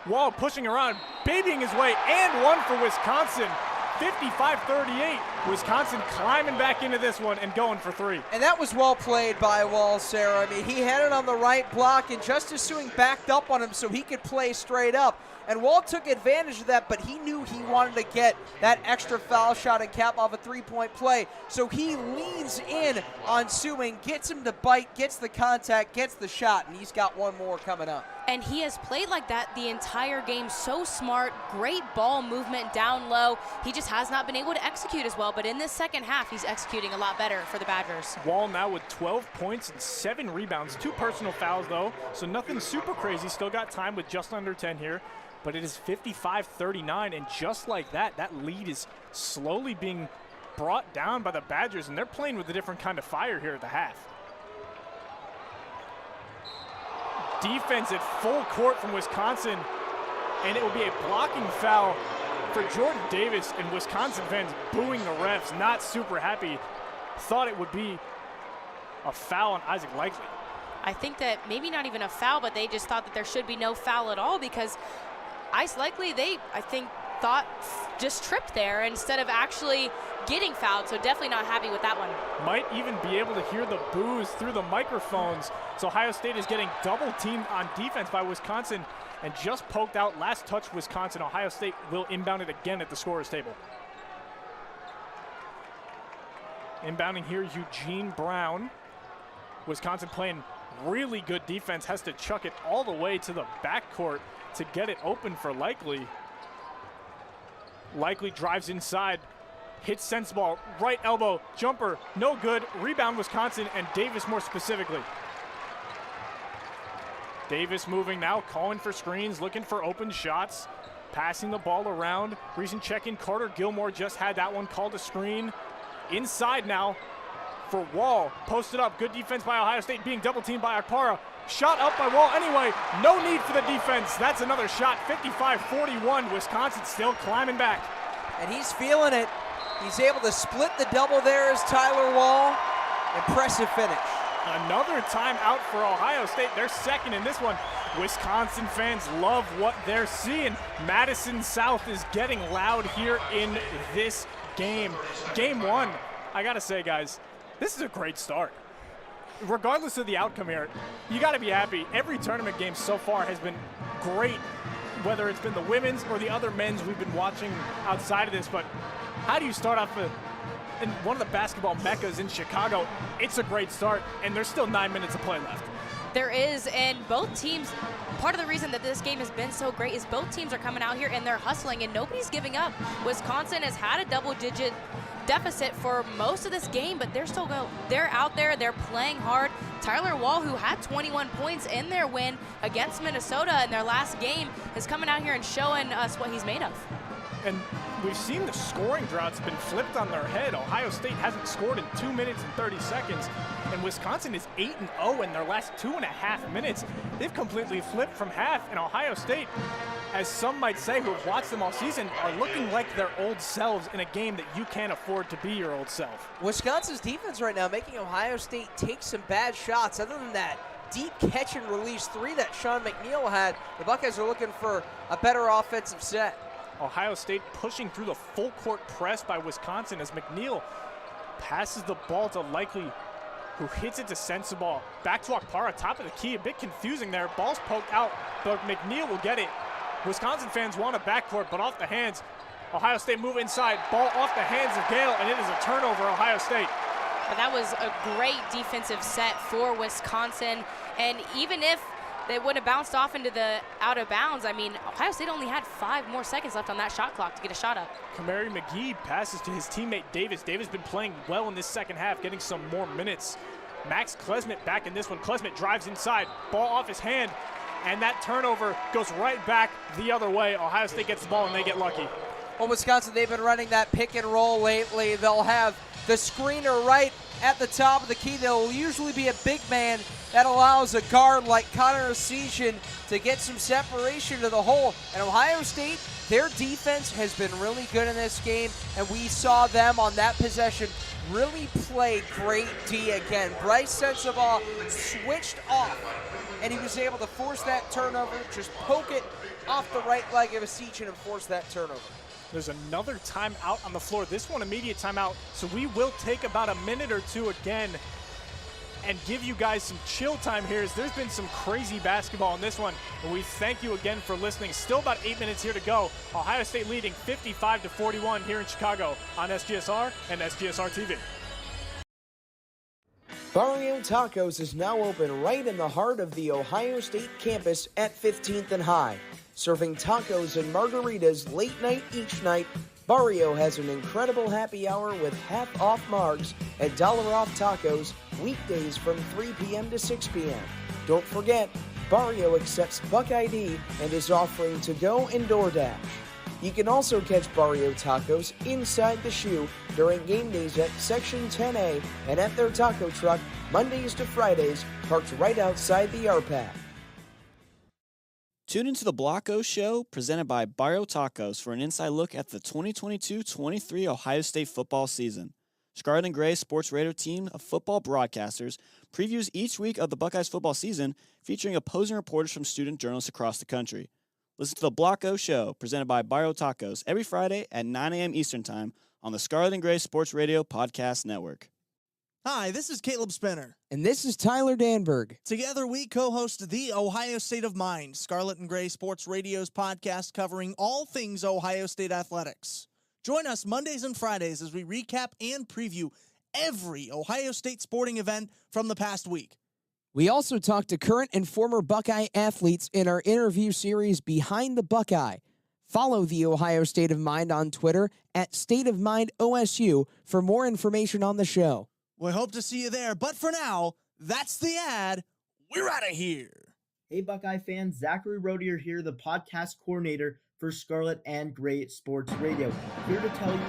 Wall pushing around, babying his way, and one for Wisconsin. 55-38. Wisconsin climbing back into this one and going for 3. And that was well played by Wall, Sarah. I mean, he had it on the right block, and Justice Sewing backed up on him so he could play straight up. And Wall took advantage of that, but he knew he wanted to get that extra foul shot and cap off a three-point play. So he leans in on Sewing, gets him to bite, gets the contact, gets the shot, and he's got one more coming up. And he has played like that the entire game. So smart, great ball movement down low. He just has not been able to execute as well, but in this second half, he's executing a lot better for the Badgers. Wall now with 12 points and 7 rebounds. 2 personal fouls, though, so nothing super crazy. Still got time with just under 10 here. But it is 55-39, and just like that, that lead is slowly being brought down by the Badgers, and they're playing with a different kind of fire here at the half. Defense at full court from Wisconsin, and it will be a blocking foul for Jordan Davis, and Wisconsin fans booing the refs, not super happy. Thought it would be a foul on Isaac Likely. I think that maybe not even a foul, but they just thought that there should be no foul at all, because Isaac Likely, I think, thought just tripped there instead of actually getting fouled, so definitely not happy with that one. Might even be able to hear the boos through the microphones. So Ohio State is getting double teamed on defense by Wisconsin and just poked out. Last touch Wisconsin. Ohio State will inbound it again at the scorer's table. Inbounding here, Eugene Brown. Wisconsin playing really good defense, has to chuck it all the way to the backcourt to get it open for Likely. Likely drives inside, hits sense ball, right elbow, jumper, no good. Rebound Wisconsin, and Davis more specifically. Davis moving now, calling for screens, looking for open shots, passing the ball around. Recent check-in, Carter Gilmore just had that one called a screen. Inside now for Wall, posted up, good defense by Ohio State, being double teamed by Akpara. Shot up by Wall anyway, no need for the defense. That's another shot, 55-41, Wisconsin still climbing back. And he's feeling it. He's able to split the double there as Tyler Wall. Impressive finish. Another timeout for Ohio State. They're second in this one. Wisconsin fans love what they're seeing. Madison South is getting loud here in this game. Game one, I gotta say, guys, this is a great start. Regardless of the outcome here, you gotta be happy. Every tournament game so far has been great, whether it's been the women's or the other men's we've been watching outside of this. But how do you start off in one of the basketball meccas in Chicago? It's a great start, and there's still 9 minutes of play left. There is, and both teams, part of the reason that this game has been so great is both teams are coming out here and they're hustling and nobody's giving up. Wisconsin has had a double-digit deficit for most of this game, but they're still they're out there, they're playing hard. Tyler Wall, who had 21 points in their win against Minnesota in their last game, is coming out here and showing us what he's made of. And we've seen the scoring drought's been flipped on their head. Ohio State hasn't scored in 2 minutes and 30 seconds, and Wisconsin is 8-0 in their last 2.5 minutes. They've completely flipped from half, and Ohio State, as some might say who have watched them all season, are looking like their old selves in a game that you can't afford to be your old self. Wisconsin's defense right now making Ohio State take some bad shots. Other than that deep catch and release three that Sean McNeil had, the Buckeyes are looking for a better offensive set. Ohio State pushing through the full court press by Wisconsin as McNeil passes the ball to Likely, who hits it to Sensabaugh. Back to Akpara, top of the key, a bit confusing there. Ball's poked out, but McNeil will get it. Wisconsin fans want a backcourt, but off the hands. Ohio State move inside, ball off the hands of Gale, and it is a turnover, Ohio State. But that was a great defensive set for Wisconsin, and even if they would have bounced off into the out of bounds, I mean, Ohio State only had 5 more seconds left on that shot clock to get a shot up. Kamari McGee passes to his teammate Davis. Davis been playing well in this second half, getting some more minutes. Max Klesmit back in this one. Klesmit drives inside, ball off his hand, and that turnover goes right back the other way. Ohio State gets the ball and they get lucky. Well, Wisconsin, they've been running that pick and roll lately. They'll have the screener right at the top of the key. There'll usually be a big man that allows a guard like Connor Essegian to get some separation to the hole. And Ohio State, their defense has been really good in this game, and we saw them on that possession really play great D again. Bryce Sensabaugh switched off, and he was able to force that turnover, just poke it off the right leg of Essegian and force that turnover. There's another timeout on the floor. This one immediate timeout, so we will take about a minute or two again and give you guys some chill time here, as there's been some crazy basketball in this one, and we thank you again for listening. Still about 8 minutes here to go. Ohio State leading 55-41 here in Chicago on SGSR and SGSR TV. Barrio Tacos is now open right in the heart of the Ohio State campus at 15th and High. Serving tacos and margaritas late night each night, Barrio has an incredible happy hour with half-off margs and $1 tacos weekdays from 3 p.m. to 6 p.m. Don't forget, Barrio accepts Buck ID and is offering to-go and DoorDash. You can also catch Barrio Tacos inside the shoe during game days at Section 10A and at their taco truck Mondays to Fridays, parked right outside the RPAC. Tune into the Block O Show, presented by Barrio Tacos, for an inside look at the 2022-23 Ohio State football season. Scarlet and Gray Sports Radio team of football broadcasters previews each week of the Buckeyes football season, featuring opposing reporters from student journalists across the country. Listen to the Block O Show, presented by Barrio Tacos, every Friday at 9 a.m. Eastern Time on the Scarlet and Gray Sports Radio Podcast Network. Hi, this is Caleb Spinner. And this is Tyler Danburg. Together, we co-host the Ohio State of Mind, Scarlet and Gray Sports Radio's podcast covering all things Ohio State athletics. Join us Mondays and Fridays as we recap and preview every Ohio State sporting event from the past week. We also talk to current and former Buckeye athletes in our interview series Behind the Buckeye. Follow the Ohio State of Mind on Twitter at State of Mind OSU for more information on the show. We hope to see you there, but for now, that's the ad. We're out of here. Hey Buckeye fans, Zachary Rodier here, the podcast coordinator for Scarlet and Gray Sports Radio. Here to tell you...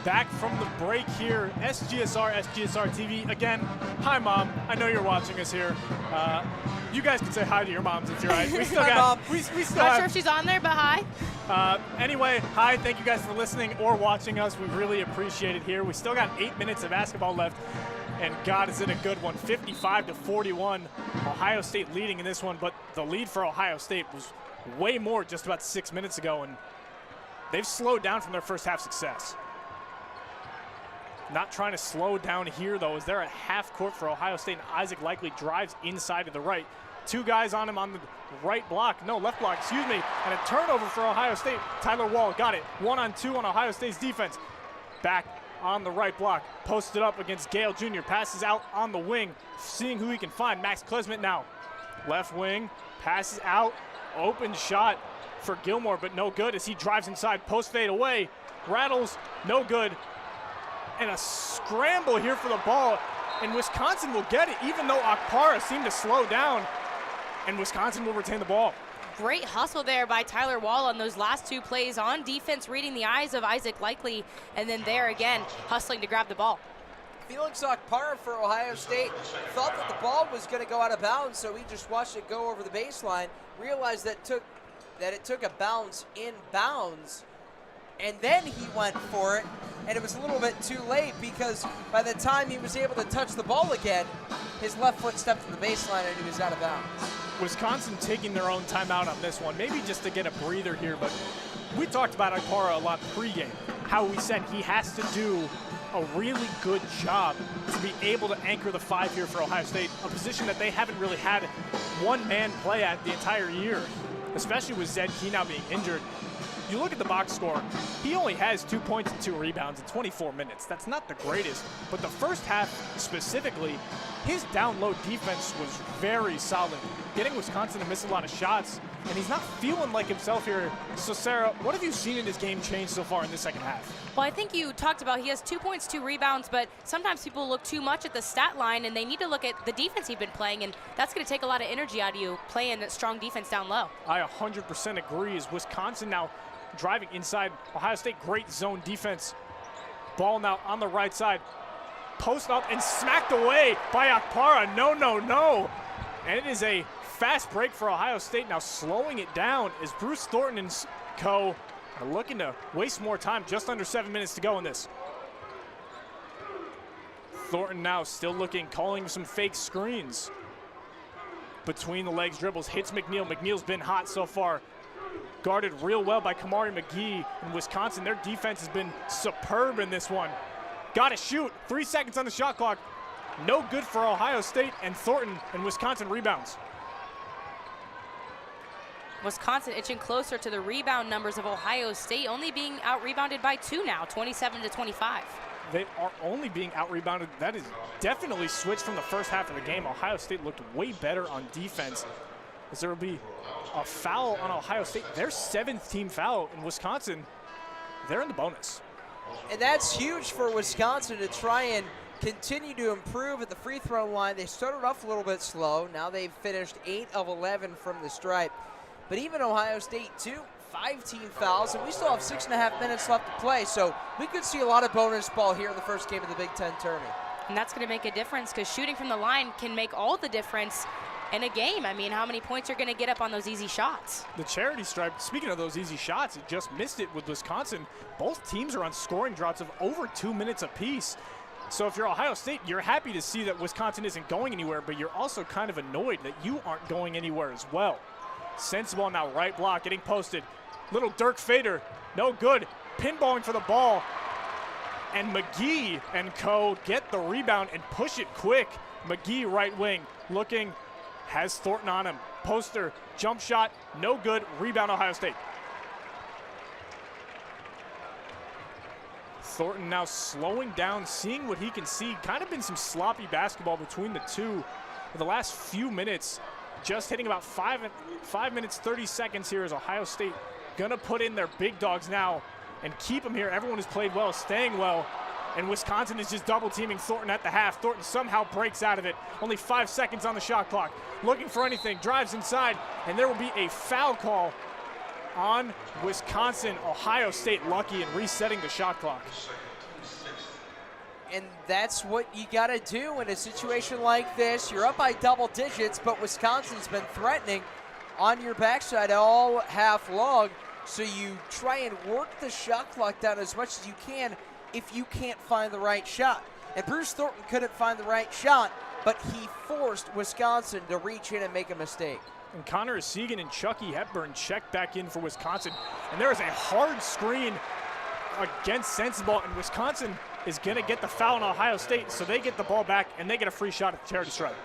Back from the break here, SGSR TV. Again, hi Mom, I know you're watching us here. You guys can say hi to your moms if you're right. We still got, we still Not have, sure if she's on there, but hi. Anyway, hi, thank you guys for listening or watching us. We really appreciate it here. We still got 8 minutes of basketball left, and God, is it a good one. 55-41, Ohio State leading in this one, but the lead for Ohio State was way more just about 6 minutes ago, and they've slowed down from their first half success. Not trying to slow down here, though, as they're at half court for Ohio State, and Isaac Likely drives inside to the right. Two guys on him on the right block, no, left block, excuse me, and a turnover for Ohio State. Tyler Wall got it, 1-on-2 on Ohio State's defense. Back on the right block, posted up against Gale Jr., passes out on the wing, seeing who he can find. Max Klesmit now, left wing, passes out, open shot for Gilmore, but no good as he drives inside, post fade away, rattles, no good. And a scramble here for the ball, and Wisconsin will get it, even though Akpara seemed to slow down, and Wisconsin will retain the ball. Great hustle there by Tyler Wall on those last two plays on defense, reading the eyes of Isaac Likely, and then there again, hustling to grab the ball. Felix Akpara for Ohio State thought that the ball was going to go out of bounds, so he just watched it go over the baseline, realized that it took a bounce in bounds, and then he went for it, and it was a little bit too late because by the time he was able to touch the ball again, his left foot stepped to the baseline and he was out of bounds. Wisconsin taking their own timeout on this one, maybe just to get a breather here, but we talked about Akpara a lot pregame, how we said he has to do a really good job to be able to anchor the five here for Ohio State, a position that they haven't really had one-man play at the entire year, especially with Zed Key now being injured. You look at the box score, he only has 2 points and 2 rebounds in 24 minutes. That's not the greatest, but the first half specifically, his down low defense was very solid, getting Wisconsin to miss a lot of shots, and he's not feeling like himself here. So Sarah, what have you seen in his game change so far in the second half? Well, I think you talked about he has 2 points, 2 rebounds, but sometimes people look too much at the stat line, and they need to look at the defense he's been playing, and that's going to take a lot of energy out of you playing that strong defense down low. I 100% agree. As Wisconsin now driving inside, Ohio State, great zone defense. Ball now on the right side. Post up and smacked away by Akpara. No, no, no. And it is a fast break for Ohio State, now slowing it down as Bruce Thornton and co. are looking to waste more time. Just under 7 minutes to go in this. Thornton now still looking, calling some fake screens. Between the legs dribbles, hits McNeil. McNeil's been hot so far. Guarded real well by Kamari McGee in Wisconsin. Their defense has been superb in this one. Got to shoot. 3 seconds on the shot clock. No good for Ohio State, and Thornton and Wisconsin rebounds. Wisconsin itching closer to the rebound numbers of Ohio State, only being out-rebounded by 2 now, 27-25. They are only being out-rebounded. That is definitely switched from the first half of the game. Ohio State looked way better on defense, as there will be a foul on Ohio State. Their 7th team foul in Wisconsin. They're in the bonus. And that's huge for Wisconsin to try and continue to improve at the free throw line. They started off a little bit slow. Now they've finished 8 of 11 from the stripe. But even Ohio State, too, 5 team fouls, and we still have 6.5 minutes left to play. So we could see a lot of bonus ball here in the first game of the Big Ten tourney. And that's going to make a difference because shooting from the line can make all the difference in a game. I mean, how many points are going to get up on those easy shots? The charity stripe, speaking of those easy shots, it just missed it with Wisconsin. Both teams are on scoring droughts of over 2 minutes apiece. So if you're Ohio State, you're happy to see that Wisconsin isn't going anywhere, but you're also kind of annoyed that you aren't going anywhere as well. Sensible now, right block, getting posted. Little Dirk fader, no good. Pinballing for the ball. And McGee and co. get the rebound and push it quick. McGee, right wing, looking, has Thornton on him. Poster, jump shot, no good. Rebound, Ohio State. Thornton now slowing down, seeing what he can see. Kind of been some sloppy basketball between the two for the last few minutes. Just hitting about 5 minutes, 30 seconds here as Ohio State gonna put in their big dogs now and keep them here. Everyone has played well, staying well. And Wisconsin is just double teaming Thornton at the half. Thornton somehow breaks out of it. Only 5 seconds on the shot clock. Looking for anything, drives inside, and there will be a foul call on Wisconsin. Ohio State lucky in resetting the shot clock. And that's what you got to do in a situation like this. You're up by double digits, but Wisconsin's been threatening on your backside all half long. So you try and work the shot clock down as much as you can if you can't find the right shot. And Bruce Thornton couldn't find the right shot, but he forced Wisconsin to reach in and make a mistake. And Connor Segan and Chucky Hepburn check back in for Wisconsin. And there is a hard screen against Sensible, and Wisconsin is going to get the foul on Ohio State, so they get the ball back and they get a free shot at the charity stripe.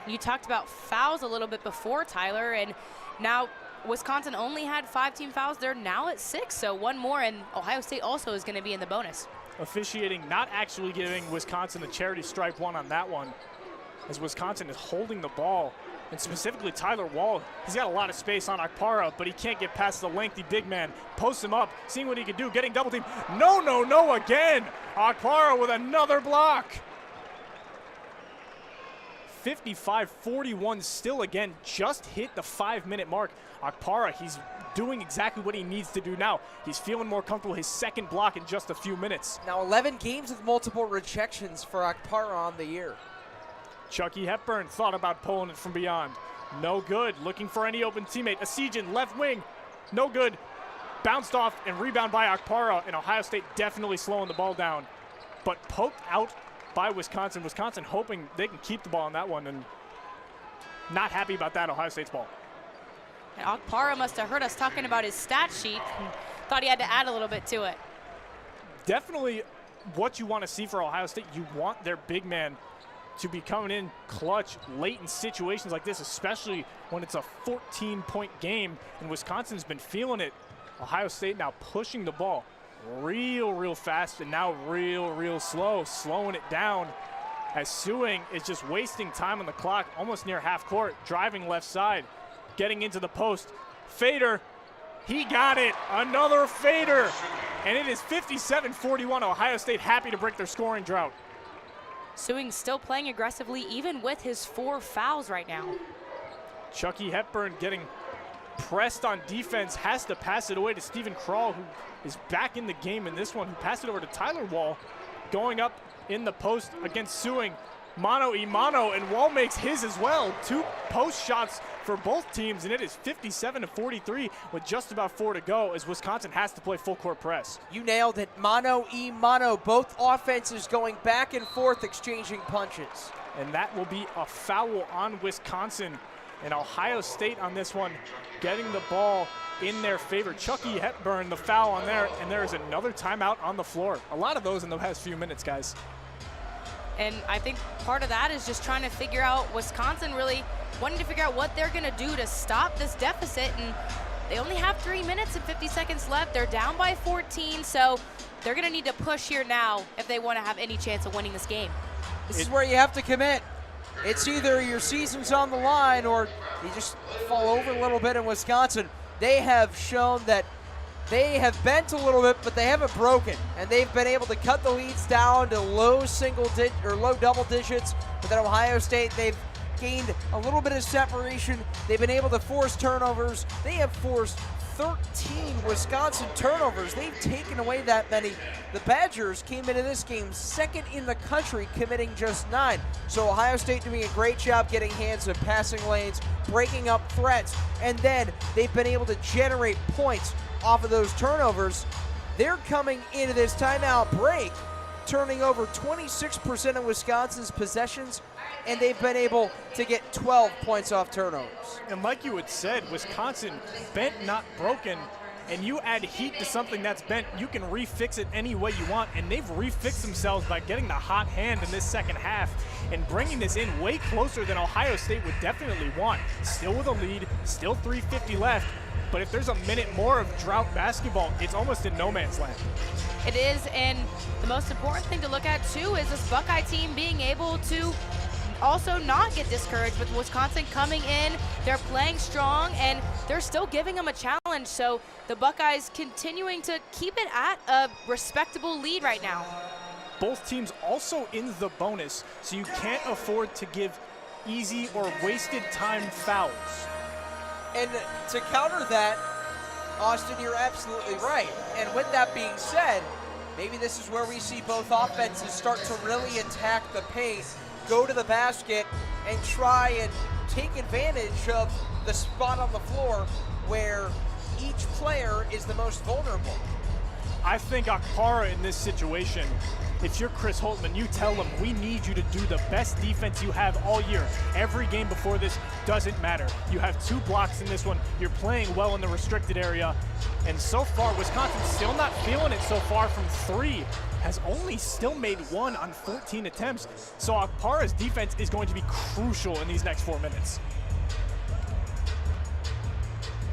You talked about fouls a little bit before, Tyler, and now Wisconsin only had 5 team fouls. They're now at 6, so one more, and Ohio State also is going to be in the bonus. Officiating not actually giving Wisconsin the charity stripe one on that one, as Wisconsin is holding the ball. And specifically Tyler Wall, he's got a lot of space on Akpara, but he can't get past the lengthy big man. Posts him up, seeing what he can do, getting double team. No, again. Akpara with another block. 55-41 still again, just hit the 5-minute mark. Akpara, he's doing exactly what he needs to do now. He's feeling more comfortable, his second block in just a few minutes. Now 11 games with multiple rejections for Akpara on the year. Chucky Hepburn thought about pulling it from beyond. No good. Looking for any open teammate. Asijan, left wing. No good. Bounced off and rebound by Akpara, and Ohio State definitely slowing the ball down. But poked out by Wisconsin. Wisconsin hoping they can keep the ball on that one, and not happy about that, Ohio State's ball. And Akpara must have heard us talking about his stat sheet and thought he had to add a little bit to it. Definitely what you want to see for Ohio State. You want their big man to be coming in clutch late in situations like this, especially when it's a 14-point game, and Wisconsin's been feeling it. Ohio State now pushing the ball real fast, and now real slow, slowing it down as Sewing is just wasting time on the clock, almost near half court, driving left side, getting into the post. Fader, he got it, another fader, and it is 57-41. Ohio State happy to break their scoring drought. Sewing still playing aggressively, even with his 4 fouls right now. Chucky Hepburn getting pressed on defense, has to pass it away to Stephen Kral, who is back in the game in this one, who passed it over to Tyler Wall, going up in the post against Sewing. Mano, and Wall makes his as well. 2 post shots for both teams, and it is 57-43 with just about 4 to go as Wisconsin has to play full court press. You nailed it. Mano, both offenses going back and forth, exchanging punches. And that will be a foul on Wisconsin. And Ohio State on this one getting the ball in their favor. Chucky Hepburn, the foul on there, and there is another timeout on the floor. A lot of those in the past few minutes, guys. And I think part of that is just trying to figure out Wisconsin really wanting to figure out what they're going to do to stop this deficit. And they only have 3 minutes and 50 seconds left. They're down by 14, so they're going to need to push here now if they want to have any chance of winning this game. This is where you have to commit. It's either your season's on the line or you just fall over a little bit in Wisconsin. They have shown that they have bent a little bit, but they haven't broken, and they've been able to cut the leads down to low double digits. But then Ohio State, they've gained a little bit of separation. They've been able to force turnovers. They have forced 13 Wisconsin turnovers. They've taken away that many. The Badgers came into this game second in the country, committing just 9. So Ohio State doing a great job getting hands in passing lanes, breaking up threats, and then they've been able to generate points off of those turnovers. They're coming into this timeout break, turning over 26% of Wisconsin's possessions, and they've been able to get 12 points off turnovers. And like you had said, Wisconsin, bent not broken, and you add heat to something that's bent, you can refix it any way you want, and they've refixed themselves by getting the hot hand in this second half and bringing this in way closer than Ohio State would definitely want. Still with a lead, still 3:50 left, but if there's a minute more of drought basketball, it's almost in no man's land. It is, and the most important thing to look at too is this Buckeye team being able to also not get discouraged with Wisconsin coming in. They're playing strong, and they're still giving them a challenge. So the Buckeyes continuing to keep it at a respectable lead right now. Both teams also in the bonus, so you can't afford to give easy or wasted time fouls. And to counter that, Austin, you're absolutely right. And with that being said, maybe this is where we see both offenses start to really attack the paint, go to the basket, and try and take advantage of the spot on the floor where each player is the most vulnerable. I think Akpara in this situation, if you're Chris Holtmann, you tell him, we need you to do the best defense you have all year. Every game before this doesn't matter. You have 2 blocks in this one. You're playing well in the restricted area. And so far, Wisconsin's still not feeling it so far from 3. Has only still made 1 on 14 attempts. So Akpara's defense is going to be crucial in these next 4 minutes.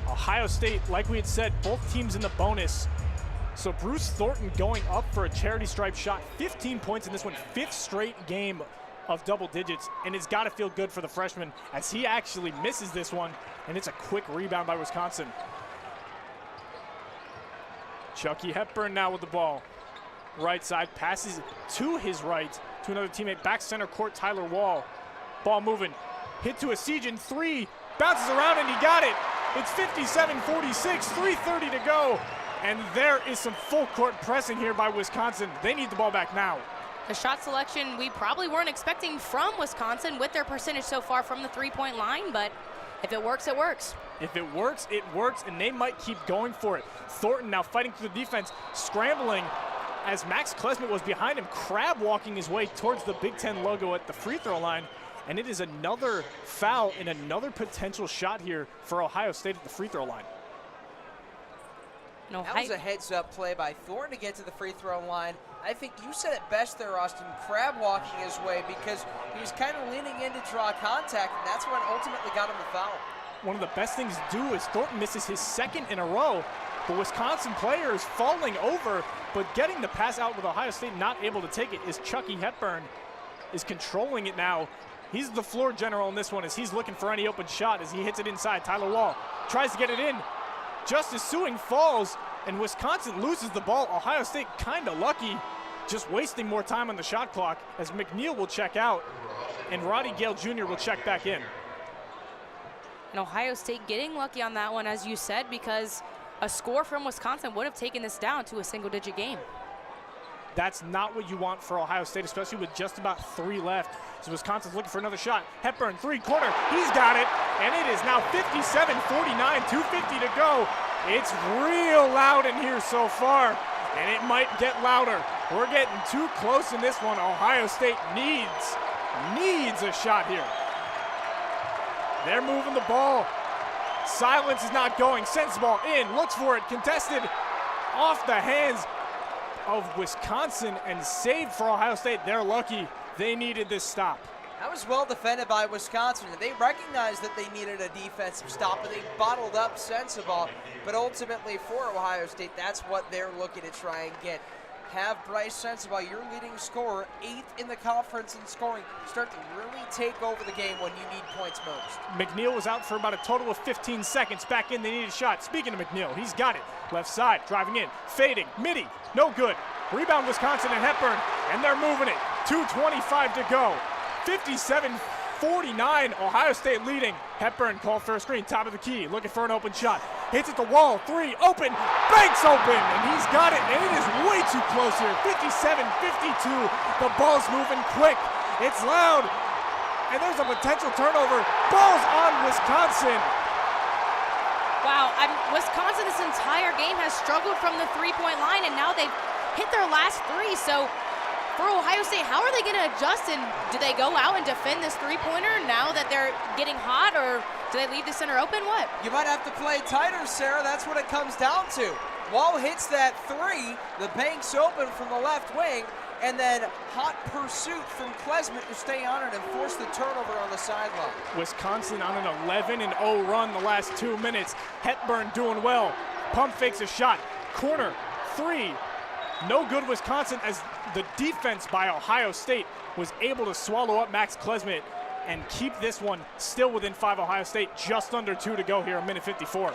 Ohio State, like we had said, both teams in the bonus. So Bruce Thornton going up for a charity stripe shot, 15 points in this one, 5th straight game of double digits, and it's got to feel good for the freshman as he actually misses this one, and it's a quick rebound by Wisconsin. Chucky Hepburn now with the ball. Right side, passes to his right to another teammate, back center court, Tyler Wall. Ball moving, hit to a Sejan 3, bounces around and he got it. It's 57-46, 3:30 to go. And there is some full court pressing here by Wisconsin. They need the ball back now. A shot selection we probably weren't expecting from Wisconsin with their percentage so far from the three-point line, but if it works, it works. If it works, and they might keep going for it. Thornton now fighting through the defense, scrambling as Max Klesmit was behind him, crab walking his way towards the Big Ten logo at the free throw line. And it is another foul and another potential shot here for Ohio State at the free throw line. That was a heads-up play by Thornton to get to the free throw line. I think you said it best there, Austin, crab walking his way because he was kind of leaning in to draw contact, and that's what ultimately got him the foul. One of the best things to do is Thornton misses his 2nd in a row. The Wisconsin player is falling over, but getting the pass out with Ohio State not able to take it is Chucky Hepburn is controlling it now. He's the floor general in this one as he's looking for any open shot as he hits it inside. Tyler Wall tries to get it in. Justice Suing falls, and Wisconsin loses the ball. Ohio State kind of lucky, just wasting more time on the shot clock as McNeil will check out, and Roddy Gale Jr. will check back in. And Ohio State getting lucky on that one, as you said, because a score from Wisconsin would have taken this down to a single-digit game. That's not what you want for Ohio State, especially with just about 3 left. So Wisconsin's looking for another shot. Hepburn, 3-quarter, he's got it, and it is now 57-49, 2:50 to go. It's real loud in here so far, and it might get louder. We're getting too close in this one. Ohio State needs a shot here. They're moving the ball. Silence is not going. Sends the ball in, looks for it, contested off the hands of Wisconsin and saved for Ohio State. They're lucky. They needed this stop. That was well defended by Wisconsin. They recognized that they needed a defensive stop, and they bottled up Sensabaugh. But ultimately for Ohio State, that's what they're looking to try and get. Have Bryce Sensabaugh, your leading scorer, 8th in the conference in scoring, start to really take over the game when you need points most. McNeil was out for about a total of 15 seconds. Back in, they need a shot. Speaking of McNeil, he's got it. Left side, driving in, fading, midi, no good. Rebound Wisconsin and Hepburn, and they're moving it. 2:25 to go. 57-49, 49, Ohio State leading. Hepburn called for a screen, top of the key, looking for an open shot. Hits at the wall, 3, open, banks open, and he's got it, and it is way too close here. 57-52, the ball's moving quick. It's loud, and there's a potential turnover. Ball's on Wisconsin. Wow, Wisconsin this entire game has struggled from the three-point line, and now they've hit their last 3. So for Ohio State, how are they going to adjust? And do they go out and defend this three-pointer now that they're getting hot, or do they leave the center open? What? You might have to play tighter, Sarah. That's what it comes down to. Wall hits that 3, the bank's open from the left wing, and then hot pursuit from Klesmit to stay on it and force the turnover on the sideline. Wisconsin on an 11-0 run the last 2 minutes. Hepburn doing well. Pump fakes a shot. Corner, 3. No good, Wisconsin, as the defense by Ohio State was able to swallow up Max Klesmit and keep this one still within 5. Ohio State, just under 2 to go here, 1:54.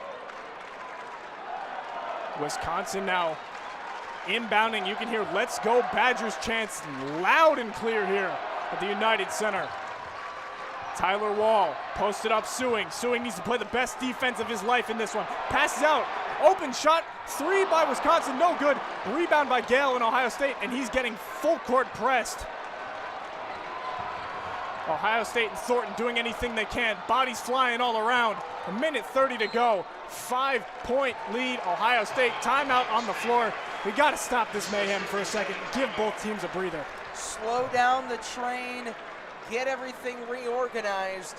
Wisconsin now inbounding. You can hear "Let's Go Badgers" chants loud and clear here at the United Center. Tyler Wall posted up Sewing. Sewing needs to play the best defense of his life in this one. Passes out. Open shot. 3 by Wisconsin. No good. Rebound by Gale in Ohio State, and he's getting full court pressed. Ohio State and Thornton doing anything they can. Bodies flying all around. 1:30 to go. 5-point lead, Ohio State. Timeout on the floor. We got to stop this mayhem for a second. Give both teams a breather. Slow down the train. Get everything reorganized.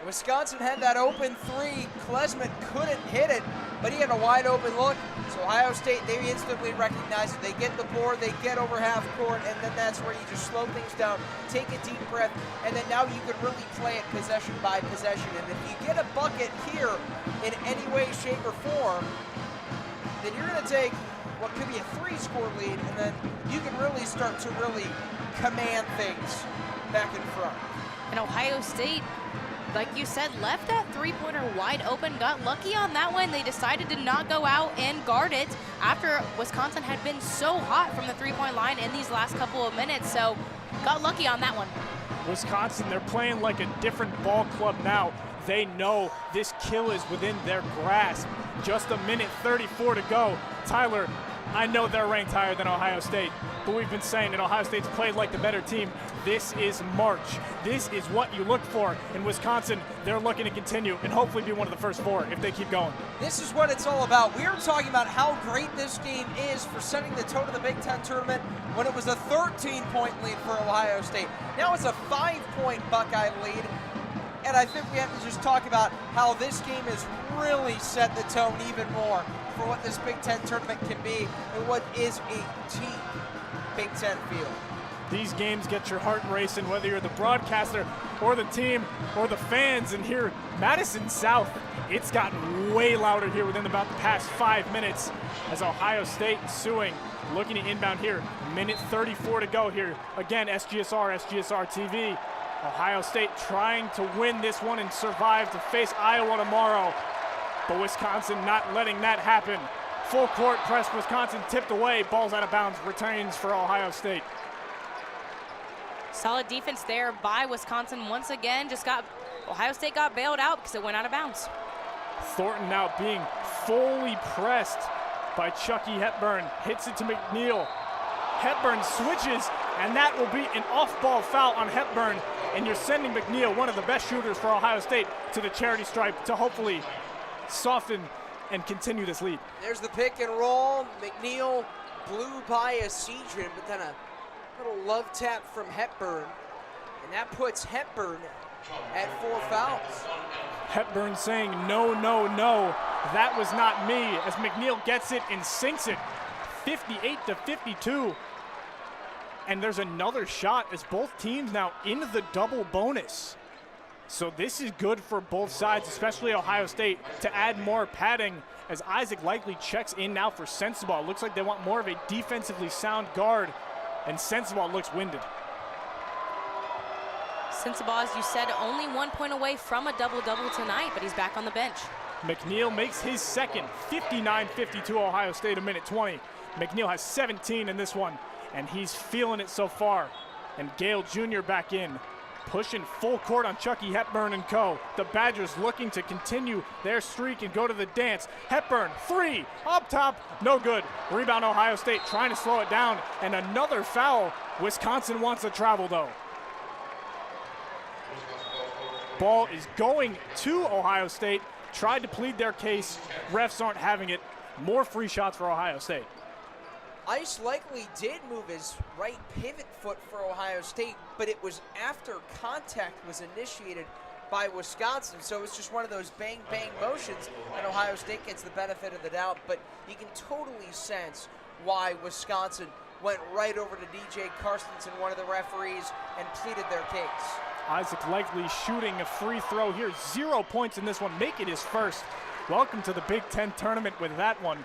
Wisconsin had that open 3. Klesmit couldn't hit it, but he had a wide open look. So Ohio State, they instantly recognize it. They get the board, they get over half court, and then that's where you just slow things down, take a deep breath, and then now you can really play it possession by possession. And if you get a bucket here in any way, shape, or form, then you're going to take what could be a 3-score lead, and then you can really start to really command things back in front. And Ohio State, like you said, left that three-pointer wide open, got lucky on that one. They decided to not go out and guard it after Wisconsin had been so hot from the three-point line in these last couple of minutes, so got lucky on that one. Wisconsin, they're playing like a different ball club now. They know this kill is within their grasp. Just 1:34 to go. Tyler, I know they're ranked higher than Ohio State, but we've been saying that Ohio State's played like the better team. This is March. This is what you look for. In Wisconsin, they're looking to continue and hopefully be one of the first 4 if they keep going. This is what it's all about. We were talking about how great this game is for setting the tone of the Big Ten tournament when it was a 13-point lead for Ohio State. Now it's a 5-point Buckeye lead. And I think we have to just talk about how this game has really set the tone even more for what this Big Ten tournament can be and what is a deep Big Ten field. These games get your heart racing, whether you're the broadcaster or the team or the fans. And here, Madison South, it's gotten way louder here within about the past 5 minutes as Ohio State suing, looking to inbound here. 1:34 to go here. Again, SGSR TV. Ohio State trying to win this one and survive to face Iowa tomorrow. But Wisconsin not letting that happen. Full court press, Wisconsin tipped away. Ball's out of bounds, returns for Ohio State. Solid defense there by Wisconsin once again. Ohio State got bailed out because it went out of bounds. Thornton now being fully pressed by Chucky Hepburn. Hits it to McNeil. Hepburn switches, and that will be an off-ball foul on Hepburn. And you're sending McNeil, one of the best shooters for Ohio State, to the charity stripe to hopefully soften and continue this lead. There's the pick and roll. McNeil blew by Asidrian, but then a little love tap from Hepburn. And that puts Hepburn at 4 fouls. Hepburn saying, no, no, no, that was not me, as McNeil gets it and sinks it. 58-52. And there's another shot as both teams now in the double bonus. So this is good for both sides, especially Ohio State, to add more padding as Isaac Likely checks in now for Sensabaugh. Looks like they want more of a defensively sound guard, and Sensabaugh looks winded. Sensabaugh, as you said, only 1 point away from a double-double tonight, but he's back on the bench. McNeil makes his second, 59-52 Ohio State, 1:20. McNeil has 17 in this one, and he's feeling it so far. And Gale Jr. back in. pushing full court on Chucky Hepburn and co. The Badgers looking to continue their streak and go to the dance. Hepburn, 3, up top, no good. Rebound Ohio State trying to slow it down, and another foul. Wisconsin wants to travel though. Ball is going to Ohio State. Tried to plead their case. Refs aren't having it. More free shots for Ohio State. Ice likely did move his right pivot foot for Ohio State, but it was after contact was initiated by Wisconsin. So it's just one of those bang-bang motions, and Ohio State gets the benefit of the doubt. But you can totally sense why Wisconsin went right over to DJ Carstensen, one of the referees, and pleaded their case. Isaac Likely shooting a free throw here. 0 points in this one. Make it his first. Welcome to the Big Ten tournament with that one,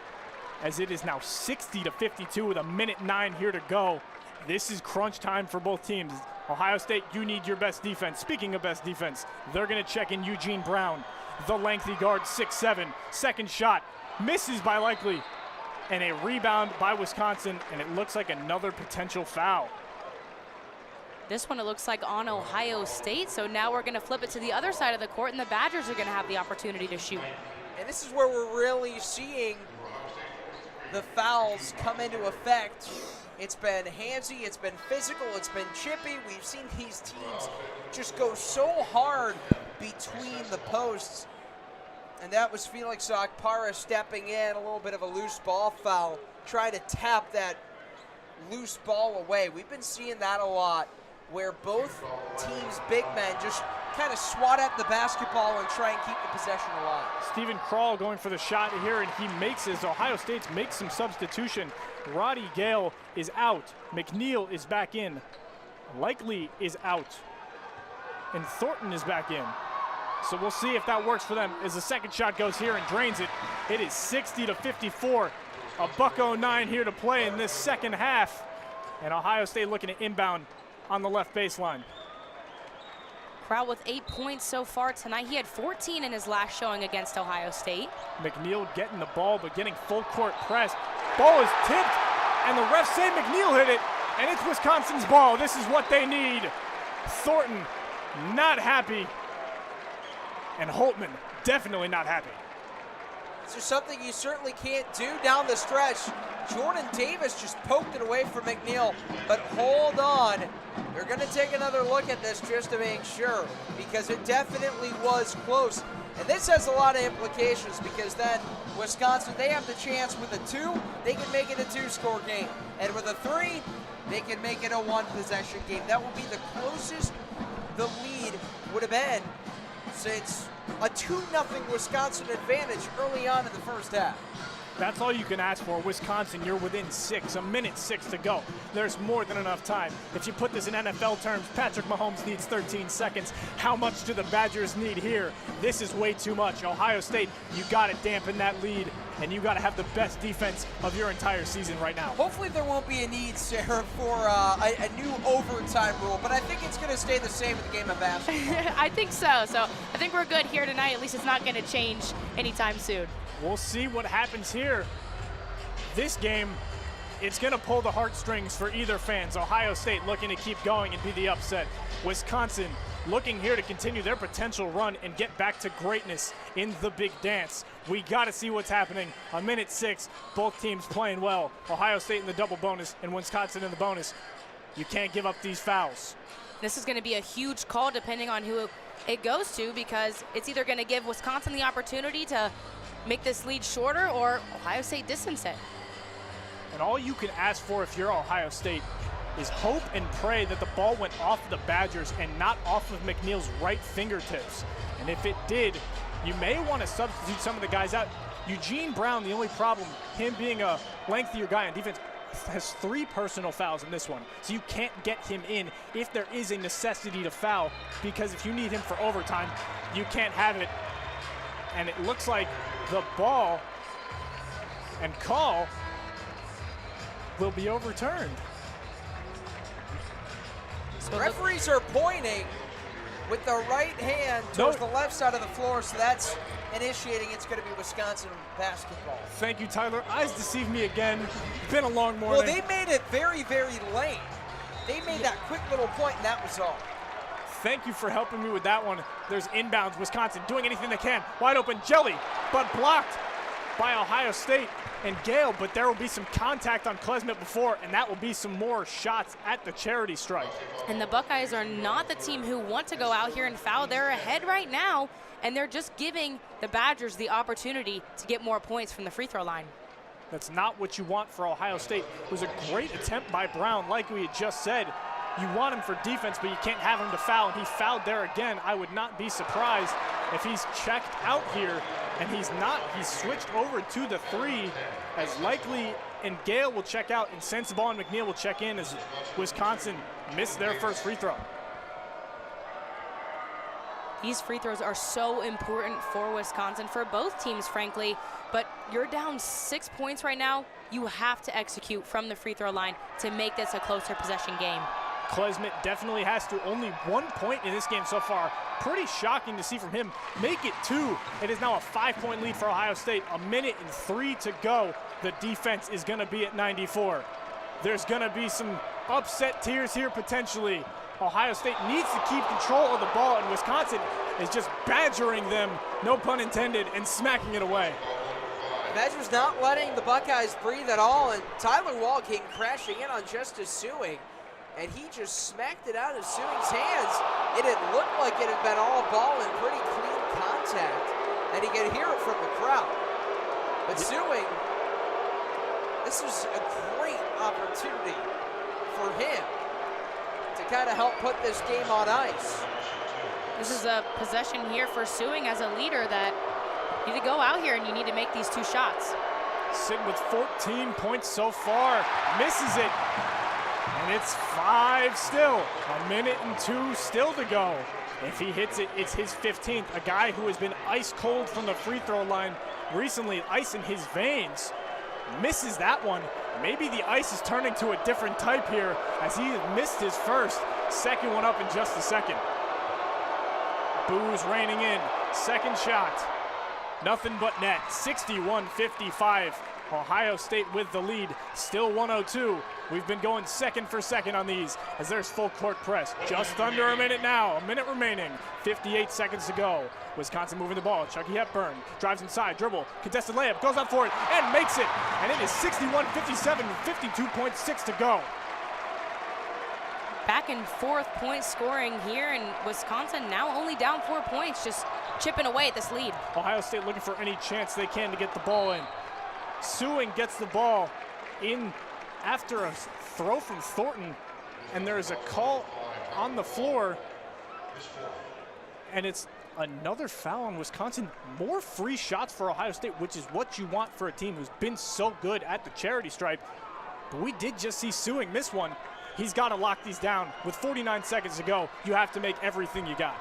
as it is now 60-52 with 1:09 here to go. This is crunch time for both teams. Ohio State, you need your best defense. Speaking of best defense, they're going to check in Eugene Brown, the lengthy guard, 6'7". Second shot misses by Likely, and a rebound by Wisconsin, and it looks like another potential foul. This one, it looks like on Ohio State, so now we're going to flip it to the other side of the court, and the Badgers are going to have the opportunity to shoot. And this is where we're really seeing the fouls come into effect. It's been handsy, it's been physical, it's been chippy. We've seen these teams just go so hard between the posts. And that was Felix Okpara stepping in, a little bit of a loose ball foul, trying to tap that loose ball away. We've been seeing that a lot, where both teams' big men just kind of swat at the basketball and try and keep the possession alive. Stephen Krall going for the shot here, and he makes his. Ohio State's makes some substitution. Roddy Gale is out. McNeil is back in. Likely is out. And Thornton is back in. So we'll see if that works for them as the second shot goes here and drains it. It is 60-54. A $1:09 here to play in this second half. And Ohio State looking to inbound on the left baseline. Krall with 8 points so far tonight. He had 14 in his last showing against Ohio State. McNeil getting the ball, but getting full court press. Ball is tipped, and the refs say McNeil hit it, and it's Wisconsin's ball. This is what they need. Thornton not happy, and Holtmann definitely not happy. This is something you certainly can't do down the stretch. Jordan Davis just poked it away from McNeil, but hold on. They're going to take another look at this just to make sure, because it definitely was close. And this has a lot of implications, because then Wisconsin, they have the chance with a 2, they can make it a 2-score game. And with a 3, they can make it a 1-possession game. That will be the closest the lead would have been since a 2-0 Wisconsin advantage early on in the first half. That's all you can ask for. Wisconsin, you're within 6, 1:06 to go. There's more than enough time. If you put this in NFL terms, Patrick Mahomes needs 13 seconds. How much do the Badgers need here? This is way too much. Ohio State, you got to dampen that lead, and you got to have the best defense of your entire season right now. Hopefully there won't be a need, Sarah, for a new overtime rule, but I think it's going to stay the same with the game of basketball. I think so. So I think we're good here tonight. At least it's not going to change anytime soon. We'll see what happens here. This game, it's going to pull the heartstrings for either fans. Ohio State looking to keep going and be the upset. Wisconsin looking here to continue their potential run and get back to greatness in the big dance. We got to see what's happening. 1:06, both teams playing well. Ohio State in the double bonus and Wisconsin in the bonus. You can't give up these fouls. This is going to be a huge call depending on who it goes to, because it's either going to give Wisconsin the opportunity to make this lead shorter or Ohio State distance it. And all you can ask for if you're Ohio State is hope and pray that the ball went off the Badgers and not off of McNeil's right fingertips. And if it did, you may want to substitute some of the guys out. Eugene Brown, the only problem, him being a lengthier guy on defense, has 3 personal fouls in this one. So you can't get him in if there is a necessity to foul, because if you need him for overtime, you can't have it. And it looks like the ball and call will be overturned. So referees are pointing with the right hand towards the left side of the floor, so that's initiating. It's going to be Wisconsin basketball. Thank you, Tyler. Eyes deceive me again. It's been a long morning. Well, they made it very, very late. They made that quick little point, and that was all. thank you for helping me with that one. There's inbounds, Wisconsin doing anything they can. Wide open, Jelly, but blocked by Ohio State and Gale, but there will be some contact on Klesmet before, and that will be some more shots at the charity stripe. And the Buckeyes are not the team who want to go out here and foul. They're ahead right now, and they're just giving the Badgers the opportunity to get more points from the free throw line. That's not what you want for Ohio State. It was a great attempt by Brown, like we had just said. You want him for defense, but you can't have him to foul, and he fouled there again. I would not be surprised if he's checked out here, and he's not. He's switched over to the 3, as Likely and Gale will check out, and Sensabaugh and McNeil will check in as Wisconsin missed their first free throw. These free throws are so important for Wisconsin, for both teams, frankly, but you're down 6 points right now. You have to execute from the free throw line to make this a closer possession game. Klesmet definitely has to. Only 1 point in this game so far. Pretty shocking to see from him. Make it 2. It is now a 5-point lead for Ohio State. 1:03 to go. The defense is going to be at 94. There's going to be some upset tears here potentially. Ohio State needs to keep control of the ball, and Wisconsin is just badgering them, no pun intended, and smacking it away. Badgers not letting the Buckeyes breathe at all, and Tyler Wall came crashing in on Justice Suing, and he just smacked it out of Suing's hands. It had looked like it had been all ball and pretty clean contact, and he could hear it from the crowd. But Suing, this was a great opportunity for him to kind of help put this game on ice. This is a possession here for Suing as a leader that you need to go out here and you need to make these 2 shots. Sitting with 14 points so far, misses it, and it's 5 still. 1:02 still to go. If he hits it, it's his 15th. A guy who has been ice cold from the free throw line recently, ice in his veins, misses that one. Maybe the ice is turning to a different type here as he missed his first. Second one up in just a second. Boos raining in. Second shot. Nothing but net. 61-55. Ohio State with the lead. Still 102. We've been going second for second on these as there's full court press. Just under a minute now. A minute remaining. 58 seconds to go. Wisconsin moving the ball. Chucky Hepburn drives inside. Dribble. Contested layup. Goes up for it and makes it. And it is 61-57. 52.6 to go. Back and forth point scoring here, and Wisconsin now only down 4 points, just chipping away at this lead. Ohio State looking for any chance they can to get the ball in. Suing gets the ball in after a throw from Thornton, and there is a call on the floor, and it's another foul on Wisconsin. More free shots for Ohio State, which is what you want for a team who's been so good at the charity stripe. But we did just see Suing miss one. He's got to lock these down. With 49 seconds to go, you have to make everything you got.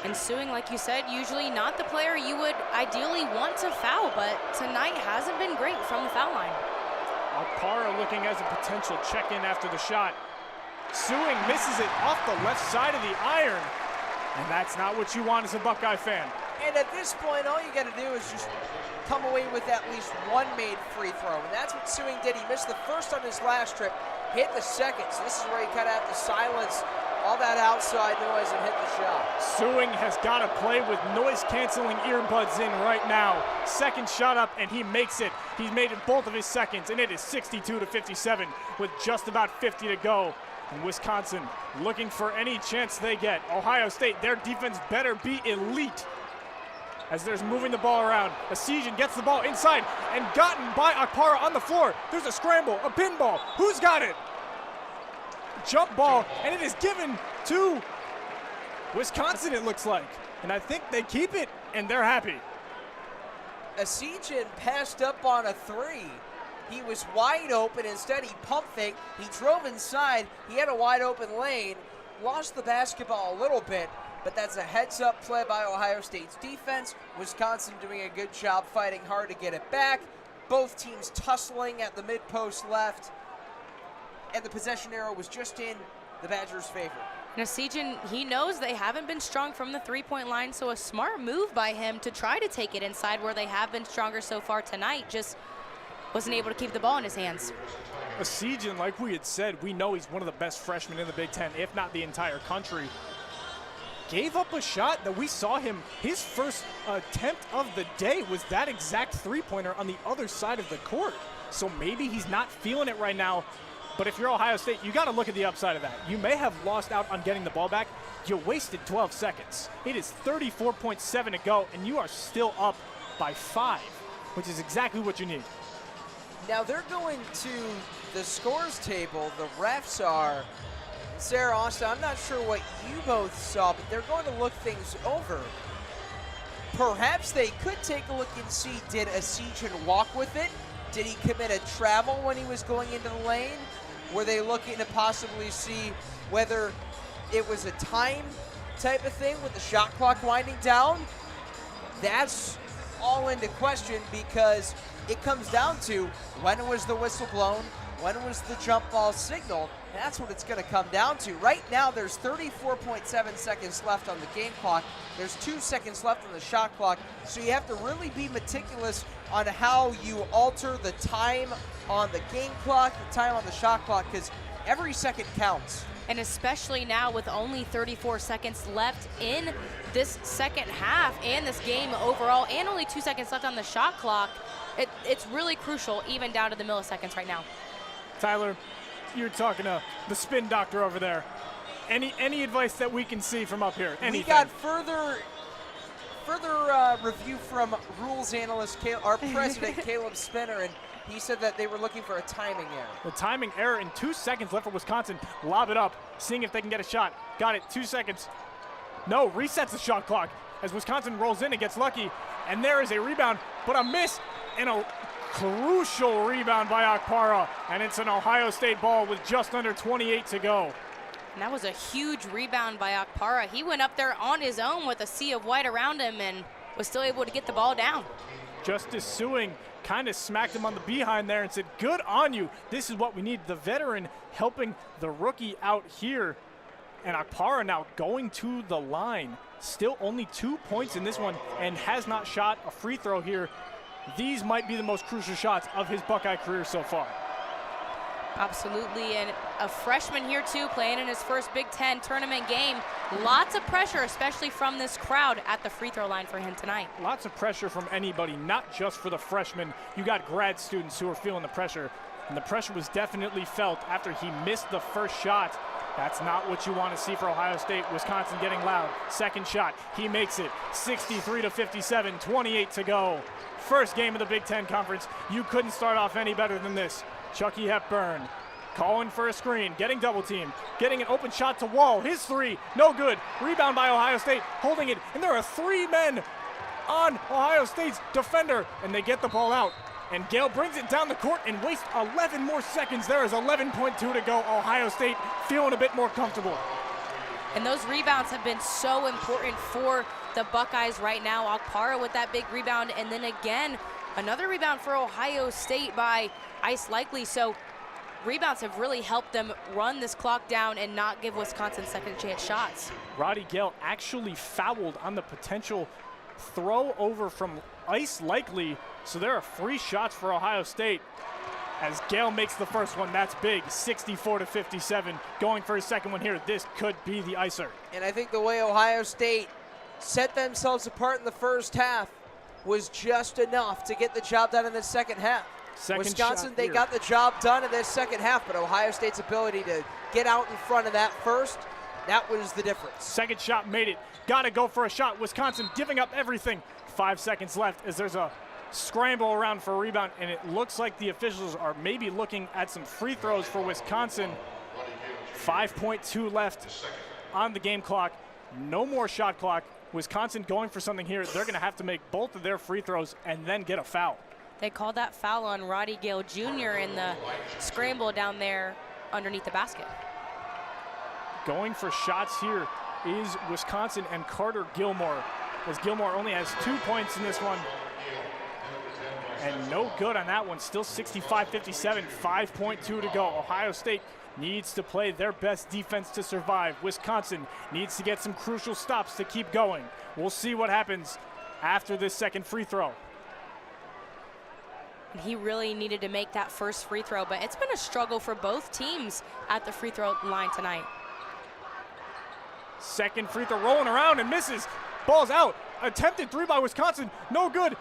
And Suing, like you said, usually not the player you would ideally want to foul, but tonight hasn't been great from the foul line. Alpara looking as a potential check-in after the shot. Suing misses it off the left side of the iron, and that's not what you want as a Buckeye fan. And at this point, all you got to do is just come away with at least one made free throw, and that's what Suing did. He missed the first on his last trip, hit the second, so this is where he kind of had to silence all that outside noise and hit the shot. Suing has got to play with noise-canceling earbuds in right now. Second shot up, and he makes it. He's made it both of his seconds, and it is 62-57 with just about 50 to go. And Wisconsin looking for any chance they get. Ohio State, their defense better be elite as there's moving the ball around. Asijian gets the ball inside and gotten by Akpara on the floor. There's a scramble, a pinball. Who's got it? Jump ball, and it is given to Wisconsin, it looks like. And I think they keep it, and they're happy. Asijian passed up on a 3. He was wide open. Instead, he pump faked. He drove inside. He had a wide open lane. Lost the basketball a little bit, but that's a heads-up play by Ohio State's defense. Wisconsin doing a good job fighting hard to get it back. Both teams tussling at the mid-post left, and the possession arrow was just in the Badgers' favor. Asijian, he knows they haven't been strong from the three-point line, so a smart move by him to try to take it inside where they have been stronger so far tonight. Just wasn't able to keep the ball in his hands. A siege, and like we had said, we know he's one of the best freshmen in the Big Ten, if not the entire country. Gave up a shot that we saw him, his first attempt of the day was that exact three-pointer on the other side of the court. So maybe he's not feeling it right now. But if you're Ohio State, you got to look at the upside of that. You may have lost out on getting the ball back. You wasted 12 seconds. It is 34.7 to go, and you are still up by 5, which is exactly what you need. Now they're going to the scores table. The refs are. Sarah, Austin, I'm not sure what you both saw, but they're going to look things over. Perhaps they could take a look and see, did Asijan walk with it? Did he commit a travel when he was going into the lane? Were they looking to possibly see whether it was a time type of thing with the shot clock winding down? That's all into question because it comes down to when was the whistle blown, when was the jump ball signaled. That's what it's going to come down to. Right now, there's 34.7 seconds left on the game clock. There's 2 seconds left on the shot clock. So you have to really be meticulous on how you alter the time on the game clock, the time on the shot clock, because every second counts. And especially now with only 34 seconds left in this second half and this game overall, and only 2 seconds left on the shot clock, it's really crucial, even down to the milliseconds right now. Tyler, you're talking to the spin doctor over there. Any advice that we can see from up here? Anything? We got further review from rules analyst, our president, Caleb Spinner, and he said that they were looking for a timing error. The timing error in 2 seconds left for Wisconsin. Lob it up, seeing if they can get a shot. Got it, 2 seconds. No, resets the shot clock as Wisconsin rolls in and gets lucky. And there is a rebound, but a miss and a crucial rebound by Okpara. And it's an Ohio State ball with just under 28 to go. And that was a huge rebound by Okpara. He went up there on his own with a sea of white around him and was still able to get the ball down. Justice Sewing kind of smacked him on the behind there and said, good on you. This is what we need. The veteran helping the rookie out here. And Okpara now going to the line. Still only 2 points in this one and has not shot a free throw here. These might be the most crucial shots of his Buckeye career so far. Absolutely, and a freshman here too, playing in his first Big Ten tournament game. Lots of pressure, especially from this crowd at the free throw line for him tonight. Lots of pressure from anybody, not just for the freshmen. You got grad students who are feeling the pressure, and the pressure was definitely felt after he missed the first shot. That's not what you want to see for Ohio State. Wisconsin getting loud. Second shot, he makes it. 63-57, 28 to go. First game of the Big Ten Conference. You couldn't start off any better than this. Chucky Hepburn calling for a screen, getting double teamed, getting an open shot to Wall. His three, no good. Rebound by Ohio State, holding it, and there are 3 men on Ohio State's defender, and they get the ball out. And Gale brings it down the court and wastes 11 more seconds. There is 11.2 to go. Ohio State feeling a bit more comfortable. And those rebounds have been so important for the Buckeyes right now. Okpara with that big rebound, and then again, another rebound for Ohio State by Ice Likely. So rebounds have really helped them run this clock down and not give Wisconsin second chance shots. Roddy Gale actually fouled on the potential throw over from Ice Likely. So there are 3 shots for Ohio State. As Gale makes the first one, that's big, 64-57. Going for his second one here, this could be the icer. And I think the way Ohio State set themselves apart in the first half was just enough to get the job done in the second half. Wisconsin, they got the job done in this second half, but Ohio State's ability to get out in front of that first, that was the difference. Second shot made it. Got to go for a shot. Wisconsin giving up everything. 5 seconds left as there's a scramble around for a rebound, and it looks like the officials are maybe looking at some free throws for Wisconsin. 5.2 left on the game clock. No more shot clock. Wisconsin going for something here. They're going to have to make both of their free throws and then get a foul. They called that foul on Roddy Gale Jr. in the scramble down there underneath the basket. Going for shots here is Wisconsin and Carter Gilmore, as Gilmore only has 2 points in this one. And no good on that one. Still 65-57, 5.2 to go. Ohio State needs to play their best defense to survive. Wisconsin needs to get some crucial stops to keep going. We'll see what happens after this second free throw. And he really needed to make that first free throw, but it's been a struggle for both teams at the free throw line tonight. Second free throw rolling around and misses. Ball's out. Attempted three by Wisconsin. No good.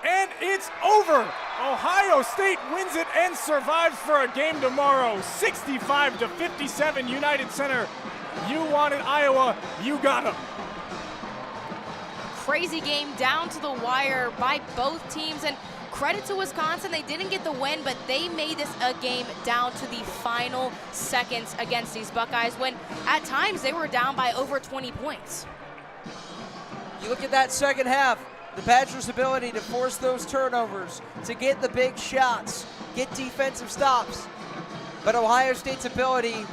And it's over. Ohio State wins it and survives for a game tomorrow. 65-57 United Center. You wanted Iowa. You got them. Crazy game down to the wire by both teams, and credit to Wisconsin. They didn't get the win, but they made this a game down to the final seconds against these Buckeyes when at times they were down by over 20 points. You look at that second half, the Badgers' ability to force those turnovers, to get the big shots, get defensive stops, but Ohio State's ability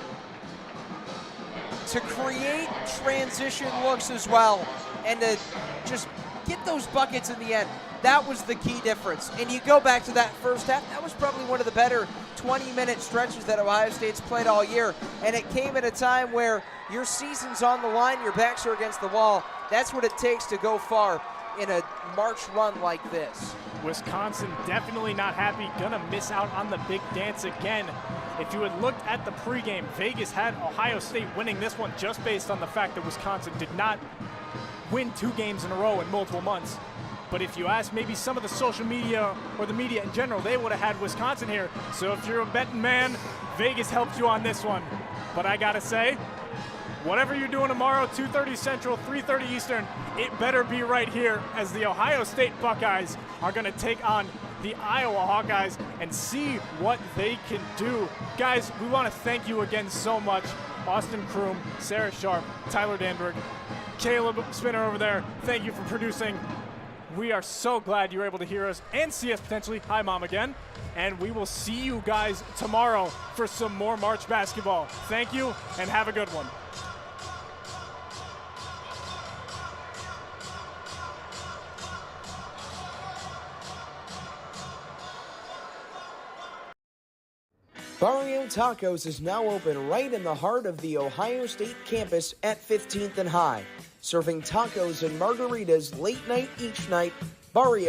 to create transition looks as well and to just get those buckets in the end. That was the key difference. And you go back to that first half, that was probably one of the better 20-minute stretches that Ohio State's played all year. And it came at a time where your season's on the line, your backs are against the wall. That's what it takes to go far in a March run like this. Wisconsin definitely not happy, gonna miss out on the big dance again. If you had looked at the pregame, Vegas had Ohio State winning this one just based on the fact that Wisconsin did not win 2 games in a row in multiple months. But if you ask maybe some of the social media or the media in general, they would have had Wisconsin here. So if you're a betting man, Vegas helped you on this one. But I gotta say, whatever you're doing tomorrow, 2:30 Central, 3:30 Eastern, it better be right here as the Ohio State Buckeyes are gonna take on the Iowa Hawkeyes and see what they can do. Guys, we wanna thank you again so much. Austin Crume, Sara Sharp, Tyler Danburg, Caleb Spinner over there, thank you for producing. We are so glad you were able to hear us and see us potentially. Hi, Mom, again. And we will see you guys tomorrow for some more March basketball. Thank you, and have a good one. Barrio Tacos is now open right in the heart of the Ohio State campus at 15th and High. Serving tacos and margaritas late night each night, Barrio